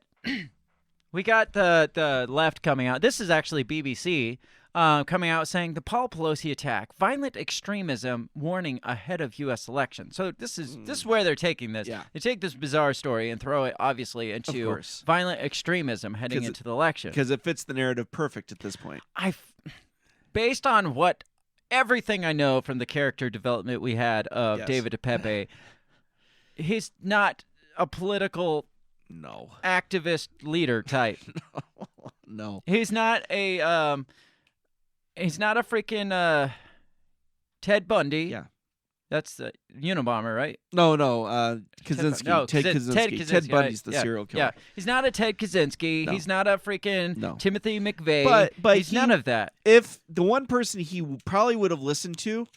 [SPEAKER 4] the left coming out. This is actually BBC coming out saying the Paul Pelosi attack, violent extremism warning ahead of U.S. election. So this is where they're taking this.
[SPEAKER 5] Yeah.
[SPEAKER 4] They take this bizarre story and throw it obviously into violent extremism heading into the election.
[SPEAKER 5] Because it fits the narrative perfect at this point.
[SPEAKER 4] Based on everything I know from the character development we had of David DePape, he's not a political activist leader type.
[SPEAKER 5] No.
[SPEAKER 4] He's not a freaking Ted Bundy.
[SPEAKER 5] Yeah.
[SPEAKER 4] That's the Unabomber, right?
[SPEAKER 5] No, Kaczynski. Ted Kaczynski. Ted Bundy's the
[SPEAKER 4] yeah,
[SPEAKER 5] serial killer.
[SPEAKER 4] Yeah, he's not a Ted Kaczynski.
[SPEAKER 5] No.
[SPEAKER 4] He's not a freaking
[SPEAKER 5] No.
[SPEAKER 4] Timothy McVeigh.
[SPEAKER 5] But
[SPEAKER 4] he's none of that.
[SPEAKER 5] If the one person he probably would have listened to,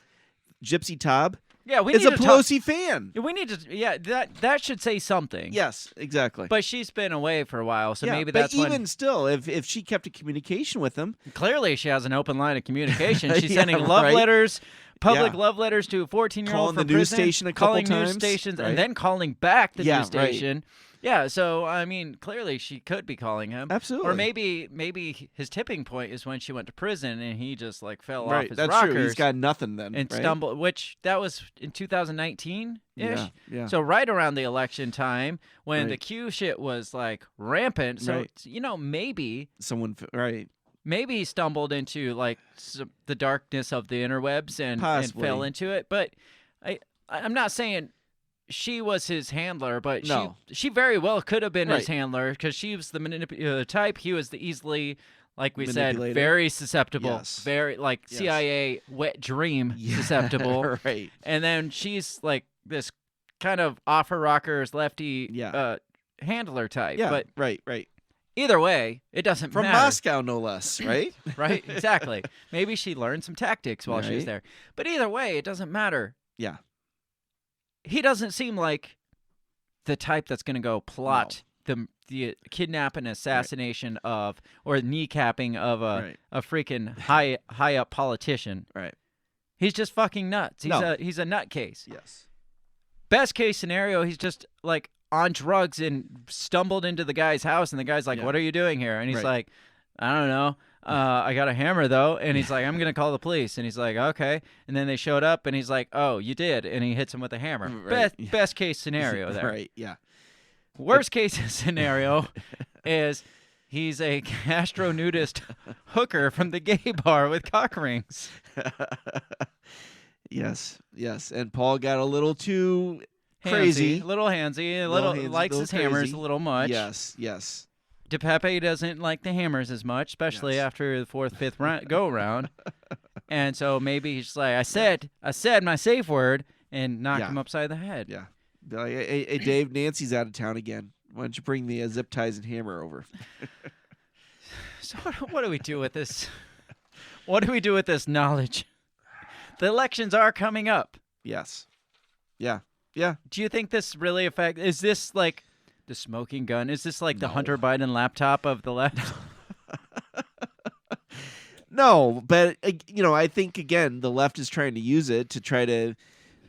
[SPEAKER 5] Gypsy Taub,
[SPEAKER 4] Yeah, we
[SPEAKER 5] is
[SPEAKER 4] need
[SPEAKER 5] a
[SPEAKER 4] to
[SPEAKER 5] Pelosi fan.
[SPEAKER 4] We need to. Yeah, that should say something.
[SPEAKER 5] Yes, exactly.
[SPEAKER 4] But she's been away for a while, so
[SPEAKER 5] yeah,
[SPEAKER 4] maybe
[SPEAKER 5] but
[SPEAKER 4] that's
[SPEAKER 5] even
[SPEAKER 4] when.
[SPEAKER 5] still, if she kept a communication with him,
[SPEAKER 4] Clearly, she has an open line of communication. She's
[SPEAKER 5] Yeah,
[SPEAKER 4] sending love
[SPEAKER 5] right?
[SPEAKER 4] public
[SPEAKER 5] Yeah.
[SPEAKER 4] love letters to a 14-year-old
[SPEAKER 5] Calling the news station a couple
[SPEAKER 4] calling news
[SPEAKER 5] times,
[SPEAKER 4] stations,
[SPEAKER 5] right?
[SPEAKER 4] and then calling back the
[SPEAKER 5] Yeah,
[SPEAKER 4] news
[SPEAKER 5] right.
[SPEAKER 4] station. Yeah, so I mean, clearly she could be calling him.
[SPEAKER 5] Absolutely.
[SPEAKER 4] Or maybe his tipping point is when she went to prison and he just like fell off
[SPEAKER 5] right?
[SPEAKER 4] his
[SPEAKER 5] That's
[SPEAKER 4] rockers
[SPEAKER 5] true. He's got nothing then,
[SPEAKER 4] and
[SPEAKER 5] right?
[SPEAKER 4] stumbled. Which that was in 2019 ish.
[SPEAKER 5] Yeah.
[SPEAKER 4] So right around the election time when
[SPEAKER 5] Right.
[SPEAKER 4] the Q shit was like rampant. So
[SPEAKER 5] Right.
[SPEAKER 4] maybe.
[SPEAKER 5] Right.
[SPEAKER 4] Maybe he stumbled into like the darkness of the interwebs and
[SPEAKER 5] Possibly.
[SPEAKER 4] fell into it. But I'm not saying she was his handler, but
[SPEAKER 5] No.
[SPEAKER 4] she very well could have been his
[SPEAKER 5] Right.
[SPEAKER 4] handler because she was the manipulative type. He was the easily, like we said,
[SPEAKER 5] Manipulator.
[SPEAKER 4] very susceptible,
[SPEAKER 5] Yes.
[SPEAKER 4] very like
[SPEAKER 5] Yes.
[SPEAKER 4] CIA wet dream
[SPEAKER 5] Yeah,
[SPEAKER 4] susceptible.
[SPEAKER 5] right.
[SPEAKER 4] And then she's like this kind of off her rockers, lefty handler type.
[SPEAKER 5] Yeah.
[SPEAKER 4] But
[SPEAKER 5] right.
[SPEAKER 4] either way, it doesn't
[SPEAKER 5] From
[SPEAKER 4] matter.
[SPEAKER 5] Moscow, no less, right?
[SPEAKER 4] Right, exactly. Maybe she learned some tactics while she was
[SPEAKER 5] Right.
[SPEAKER 4] there. But either way, it doesn't matter.
[SPEAKER 5] Yeah.
[SPEAKER 4] He doesn't seem like the type that's going to go plot the kidnap and assassination of or kneecapping of a freaking high up politician.
[SPEAKER 5] Right.
[SPEAKER 4] He's just fucking nuts. He's a nutcase.
[SPEAKER 5] Yes.
[SPEAKER 4] Best case scenario, he's just like on drugs and stumbled into the guy's house, and the guy's like, "What are you doing here?" And he's like, "I don't know. I got a hammer though." And he's like, "I'm gonna call the police." And he's like, "Okay." And then they showed up, and he's like, "Oh, you did." And he hits him with a hammer.
[SPEAKER 5] Right.
[SPEAKER 4] Best case scenario there.
[SPEAKER 5] Right. Yeah.
[SPEAKER 4] Worst case scenario is he's a gastro-nudist hooker from the gay bar with cock rings.
[SPEAKER 5] Yes. And Paul got a little too
[SPEAKER 4] Handsy,
[SPEAKER 5] crazy,
[SPEAKER 4] a little handsy, likes his hammers a little much.
[SPEAKER 5] Yes.
[SPEAKER 4] DePepe doesn't like the hammers as much, especially after the fourth, fifth go round. And so maybe he's just like, I said my safe word, and knock him upside the head.
[SPEAKER 5] Yeah. Be like, hey, Dave, Nancy's out of town again. Why don't you bring the zip ties and hammer over?
[SPEAKER 4] So what do we do with this? What do we do with this knowledge? The elections are coming up.
[SPEAKER 5] Yes. Yeah.
[SPEAKER 4] Do you think this really is this like the smoking gun? Is this like the Hunter Biden laptop of the left?
[SPEAKER 5] No, but I think again the left is trying to use it to try to.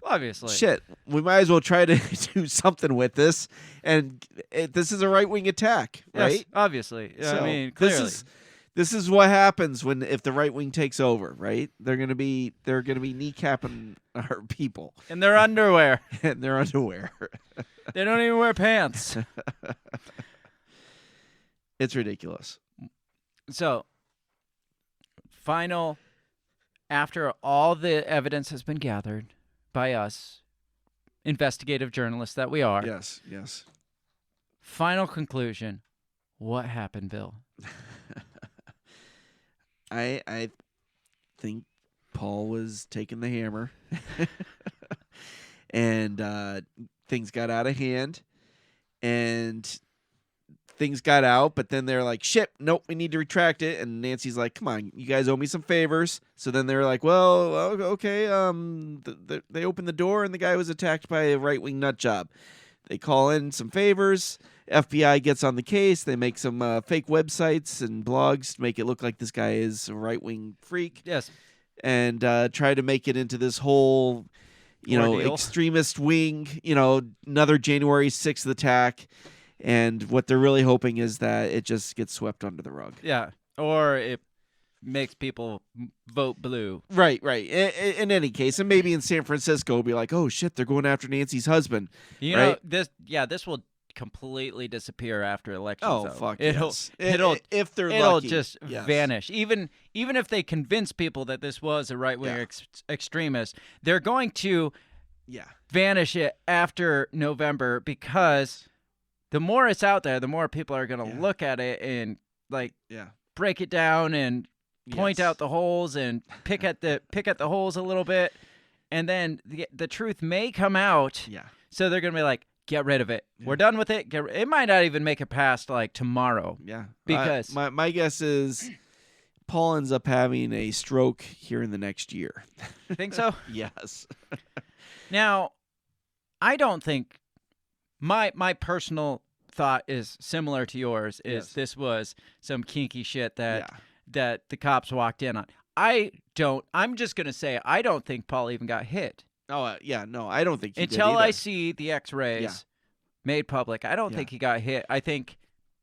[SPEAKER 4] Obviously.
[SPEAKER 5] Shit, we might as well try to do something with this, and this is a right-wing attack, right?
[SPEAKER 4] Yes, obviously.
[SPEAKER 5] So
[SPEAKER 4] I mean, clearly.
[SPEAKER 5] This is what happens if the right wing takes over, right? They're gonna be kneecapping our people
[SPEAKER 4] in their underwear.
[SPEAKER 5] They
[SPEAKER 4] don't even wear pants.
[SPEAKER 5] It's ridiculous.
[SPEAKER 4] So, after all the evidence has been gathered by us, investigative journalists that we are.
[SPEAKER 5] Yes.
[SPEAKER 4] Final conclusion. What happened, Bill?
[SPEAKER 5] I think Paul was taking the hammer and things got out of hand and things got out, but then they're like, shit, nope, we need to retract it. And Nancy's like, come on, you guys owe me some favors. So then they're like, well, okay. They opened the door and the guy was attacked by a right-wing nut job. They call in some favors. FBI gets on the case. They make some fake websites and blogs to make it look like this guy is a right-wing freak.
[SPEAKER 4] Yes.
[SPEAKER 5] And try to make it into this whole,
[SPEAKER 4] ordeal.
[SPEAKER 5] Extremist wing, another January 6th attack. And what they're really hoping is that it just gets swept under the rug.
[SPEAKER 4] Yeah. Or it makes people vote blue.
[SPEAKER 5] Right. In any case, and maybe in San Francisco, it'll be like, oh, shit, they're going after Nancy's husband.
[SPEAKER 4] Know, this will completely disappear after elections.
[SPEAKER 5] Oh,
[SPEAKER 4] though.
[SPEAKER 5] fuck
[SPEAKER 4] yes.
[SPEAKER 5] If they're
[SPEAKER 4] it'll
[SPEAKER 5] lucky.
[SPEAKER 4] just vanish. Even if they convince people that this was a right-wing extremist, they're going to vanish it after November because the more it's out there, the more people are going to look at it and break it down and point out the holes and pick at the holes a little bit. and then the truth may come out.
[SPEAKER 5] Yeah.
[SPEAKER 4] So they're gonna be like, get rid of it. Yeah. We're done with it. It might not even make it past like tomorrow.
[SPEAKER 5] Yeah.
[SPEAKER 4] Because
[SPEAKER 5] my guess is Paul ends up having a stroke here in the next year.
[SPEAKER 4] Think so?
[SPEAKER 5] Yes.
[SPEAKER 4] Now, I don't think my personal thought is similar to yours. Is this was some kinky shit that the cops walked in on? I'm just gonna say I don't think Paul even got hit.
[SPEAKER 5] Oh yeah, no, I don't think he did
[SPEAKER 4] until
[SPEAKER 5] either.
[SPEAKER 4] I see the X-rays made public. I don't think he got hit. I think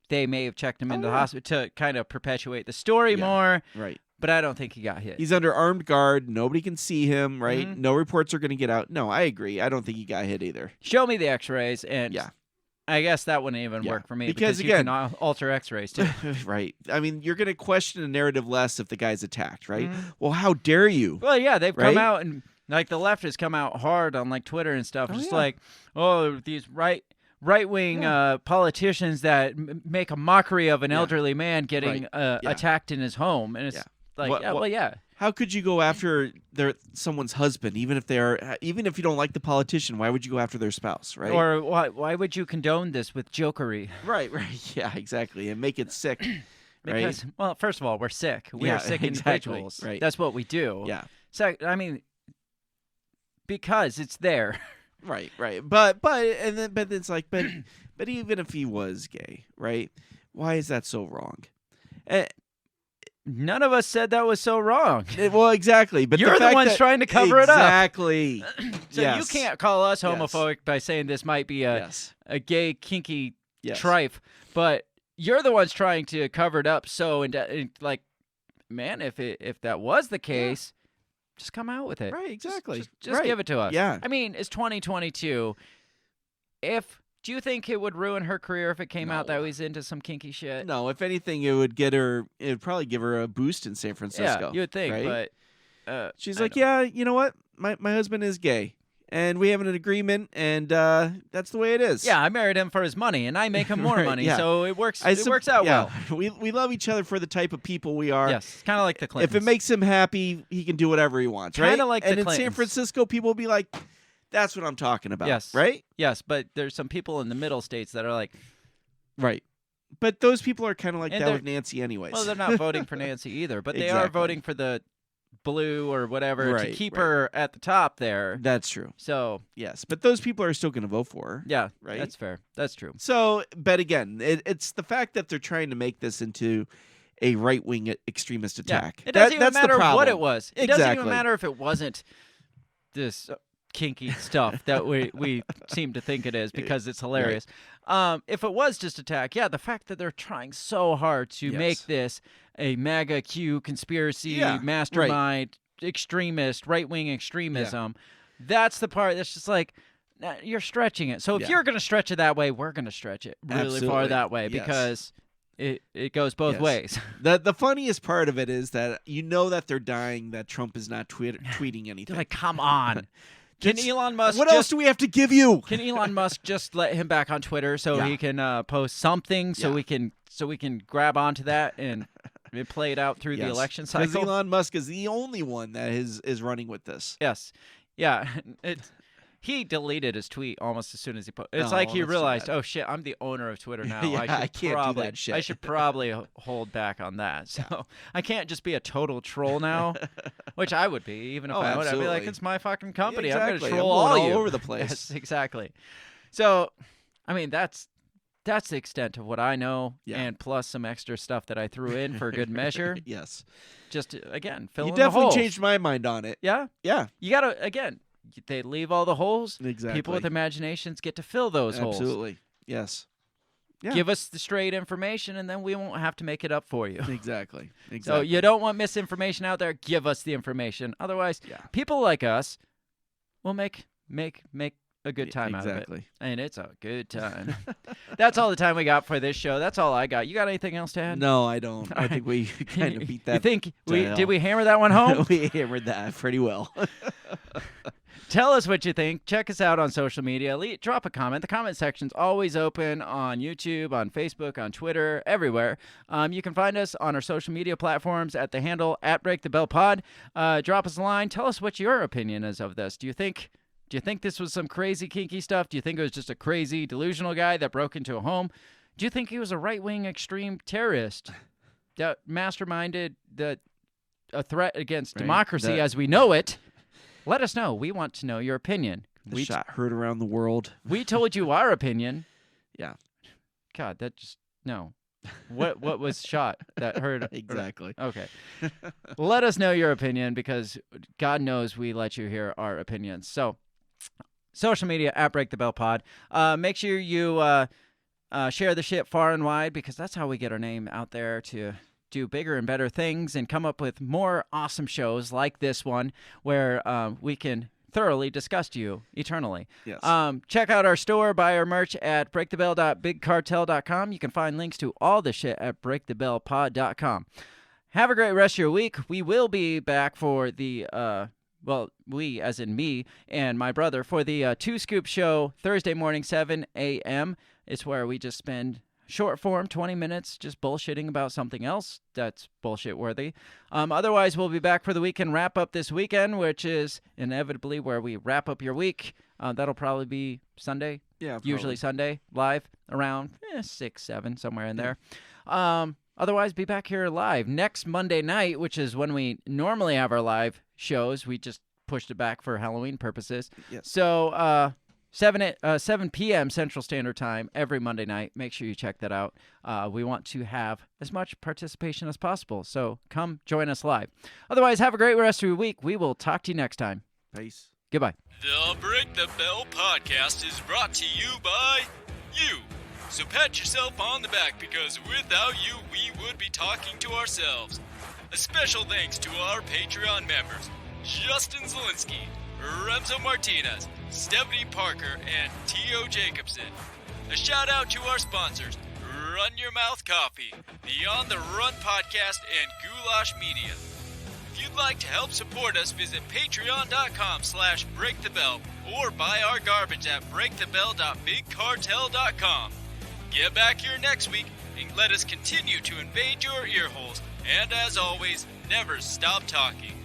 [SPEAKER 4] they may have checked him into the hospital to kind of perpetuate the story more.
[SPEAKER 5] Right.
[SPEAKER 4] But I don't think he got hit.
[SPEAKER 5] He's under armed guard. Nobody can see him, right?
[SPEAKER 4] Mm-hmm.
[SPEAKER 5] No reports are going to get out. No, I agree. I don't think he got hit either.
[SPEAKER 4] Show me the X-rays, and I guess that wouldn't even work for me because
[SPEAKER 5] again,
[SPEAKER 4] you can alter X-rays too.
[SPEAKER 5] Right. I mean, you're going to question a narrative less if the guy's attacked, right? Mm-hmm. Well, how dare you?
[SPEAKER 4] Well, yeah, they've come out and like the left has come out hard on like Twitter and stuff, like, oh, these right-wing politicians that make a mockery of an elderly man getting attacked in his home, and it's like,
[SPEAKER 5] how could you go after someone's husband, even if you don't like the politician? Why would you go after their spouse, right?
[SPEAKER 4] Or why would you condone this with jokery?
[SPEAKER 5] Right, yeah, exactly, and make it sick.
[SPEAKER 4] Because, well, first of all, we're sick. We are sick individuals.
[SPEAKER 5] Right.
[SPEAKER 4] That's what we do.
[SPEAKER 5] Yeah.
[SPEAKER 4] So I mean, because it's there.
[SPEAKER 5] Right. But it's like, but even if he was gay, right? Why is that so wrong?
[SPEAKER 4] None of us said that was so wrong.
[SPEAKER 5] Well, exactly. But
[SPEAKER 4] you're the ones trying to cover it up.
[SPEAKER 5] Exactly.
[SPEAKER 4] So you can't call us homophobic by saying this might be a gay, kinky tripe, but you're the ones trying to cover it up. So, like, man, if that was the case, just come out with it.
[SPEAKER 5] Right, exactly.
[SPEAKER 4] Just give it to us.
[SPEAKER 5] Yeah.
[SPEAKER 4] I mean, it's 2022. Do you think it would ruin her career if it came out that he's into some kinky shit?
[SPEAKER 5] No, if anything, it would probably give her a boost in San Francisco.
[SPEAKER 4] Yeah, you would think,
[SPEAKER 5] right?
[SPEAKER 4] but
[SPEAKER 5] she's like, yeah, you know what? My husband is gay, and we have an agreement, and that's the way it is.
[SPEAKER 4] Yeah, I married him for his money, and I make him more money, so it works. It works out well.
[SPEAKER 5] We love each other for the type of people we are.
[SPEAKER 4] Yes, kind of like the Clintons.
[SPEAKER 5] If it makes him happy, he can do whatever he wants, right?
[SPEAKER 4] Kind of like the Clintons.
[SPEAKER 5] And in San Francisco, people will be like, that's what I'm talking about.
[SPEAKER 4] Yes.
[SPEAKER 5] Right?
[SPEAKER 4] Yes, but there's some people in the middle states that are like...
[SPEAKER 5] Right. But those people are kind of like that with Nancy anyways.
[SPEAKER 4] Well, they're not voting for Nancy either, but they are voting for the blue or whatever to keep her at the top there.
[SPEAKER 5] That's true.
[SPEAKER 4] So...
[SPEAKER 5] Yes, but those people are still going to vote for her.
[SPEAKER 4] Yeah,
[SPEAKER 5] right?
[SPEAKER 4] That's fair. That's true.
[SPEAKER 5] So, but again, it's the fact that they're trying to make this into a right-wing extremist attack.
[SPEAKER 4] It doesn't even matter what it was. It
[SPEAKER 5] exactly.
[SPEAKER 4] doesn't even matter if it wasn't this... kinky stuff that we seem to think it is because it's hilarious. Right. If it was just attack, the fact that they're trying so hard to make this a MAGA Q conspiracy mastermind extremist, right-wing extremism, that's the part that's just like, you're stretching it. So if you're going to stretch it that way, we're going to stretch it really far that way because it goes both ways.
[SPEAKER 5] The funniest part of it is that you know that they're dying that Trump is not tweeting anything.
[SPEAKER 4] They're like, come on. Can Elon Musk?
[SPEAKER 5] What else do we have to give you?
[SPEAKER 4] Can Elon Musk just let him back on Twitter so he can post something so we can grab onto that and play it out through the election cycle?
[SPEAKER 5] Because Elon Musk is the only one that is running with this.
[SPEAKER 4] Yes, yeah. He deleted his tweet almost as soon as he put. It's like he realized, oh shit, I'm the owner of Twitter now.
[SPEAKER 5] I can't do that shit.
[SPEAKER 4] I should probably hold back on that. So I can't just be a total troll now, which I would be, even if I would. I'd be like, it's my fucking company.
[SPEAKER 5] Yeah, exactly.
[SPEAKER 4] I'm going to troll
[SPEAKER 5] all
[SPEAKER 4] you
[SPEAKER 5] over the place.
[SPEAKER 4] Yes, exactly. So, I mean, that's the extent of what I know, and plus some extra stuff that I threw in for good measure.
[SPEAKER 5] Yes.
[SPEAKER 4] Just again, fill in
[SPEAKER 5] You
[SPEAKER 4] the
[SPEAKER 5] definitely
[SPEAKER 4] holes.
[SPEAKER 5] changed my mind on it.
[SPEAKER 4] Yeah.
[SPEAKER 5] Yeah.
[SPEAKER 4] You gotta again. They leave all the holes.
[SPEAKER 5] Exactly.
[SPEAKER 4] People with imaginations get to fill those holes.
[SPEAKER 5] Absolutely. Yes. Yeah.
[SPEAKER 4] Give us the straight information, and then we won't have to make it up for you.
[SPEAKER 5] Exactly.
[SPEAKER 4] So you don't want misinformation out there? Give us the information. Otherwise, people like us will make a good time out of it. And it's a good time. That's all the time we got for this show. That's all I got. You got anything else to add?
[SPEAKER 5] No, I don't. I think we kind of beat that.
[SPEAKER 4] You think did we hammer that one home?
[SPEAKER 5] We hammered that pretty well.
[SPEAKER 4] Tell us what you think. Check us out on social media. Drop a comment. The comment section's always open on YouTube, on Facebook, on Twitter, everywhere. You can find us on our social media platforms at the handle @BreakTheBellPod. Drop us a line. Tell us what your opinion is of this. Do you think this was some crazy kinky stuff? Do you think it was just a crazy delusional guy that broke into a home? Do you think he was a right-wing extreme terrorist that masterminded a threat against democracy as we know it? Let us know. We want to know your opinion.
[SPEAKER 5] The shot heard around the world.
[SPEAKER 4] We told you our opinion.
[SPEAKER 5] Yeah.
[SPEAKER 4] God, that just no. What was shot that heard?
[SPEAKER 5] Exactly.
[SPEAKER 4] Okay. Let us know your opinion because God knows we let you hear our opinions. So, social media @BreakTheBellPod. Make sure you share the shit far and wide because that's how we get our name out there to do bigger and better things and come up with more awesome shows like this one where we can thoroughly discuss you eternally.
[SPEAKER 5] Yes.
[SPEAKER 4] Check out our store, buy our merch at breakthebell.bigcartel.com. You can find links to all the shit at breakthebellpod.com. Have a great rest of your week. We will be back for the we as in me and my brother for the 2 Scoop show Thursday morning 7 a.m. It's where we just spend short form, 20 minutes, just bullshitting about something else that's bullshit worthy. Otherwise, we'll be back for the weekend wrap up this weekend, which is inevitably where we wrap up your week. That'll probably be Sunday.
[SPEAKER 5] Yeah,
[SPEAKER 4] usually Sunday, live around 6, 7, somewhere in there. Otherwise, be back here live next Monday night, which is when we normally have our live shows. We just pushed it back for Halloween purposes.
[SPEAKER 5] Yes.
[SPEAKER 4] So, 7 p.m. Central Standard Time every Monday night. Make sure you check that out. We want to have as much participation as possible, so come join us live. Otherwise, have a great rest of your week. We will talk to you next time.
[SPEAKER 5] Peace.
[SPEAKER 4] Goodbye.
[SPEAKER 12] The Break the Bell podcast is brought to you by you. So pat yourself on the back because without you, we would be talking to ourselves. A special thanks to our Patreon members, Justin Zielinski, Remzo Martinez, Stephanie Parker, and T.O. Jacobson. A shout out to our sponsors, Run Your Mouth Coffee, the On the Run podcast, and Goulash Media. If you'd like to help support us, visit patreon.com/breakthebell or buy our garbage at breakthebell.bigcartel.com. Get back here next week and let us continue to invade your ear holes. And as always, never stop talking.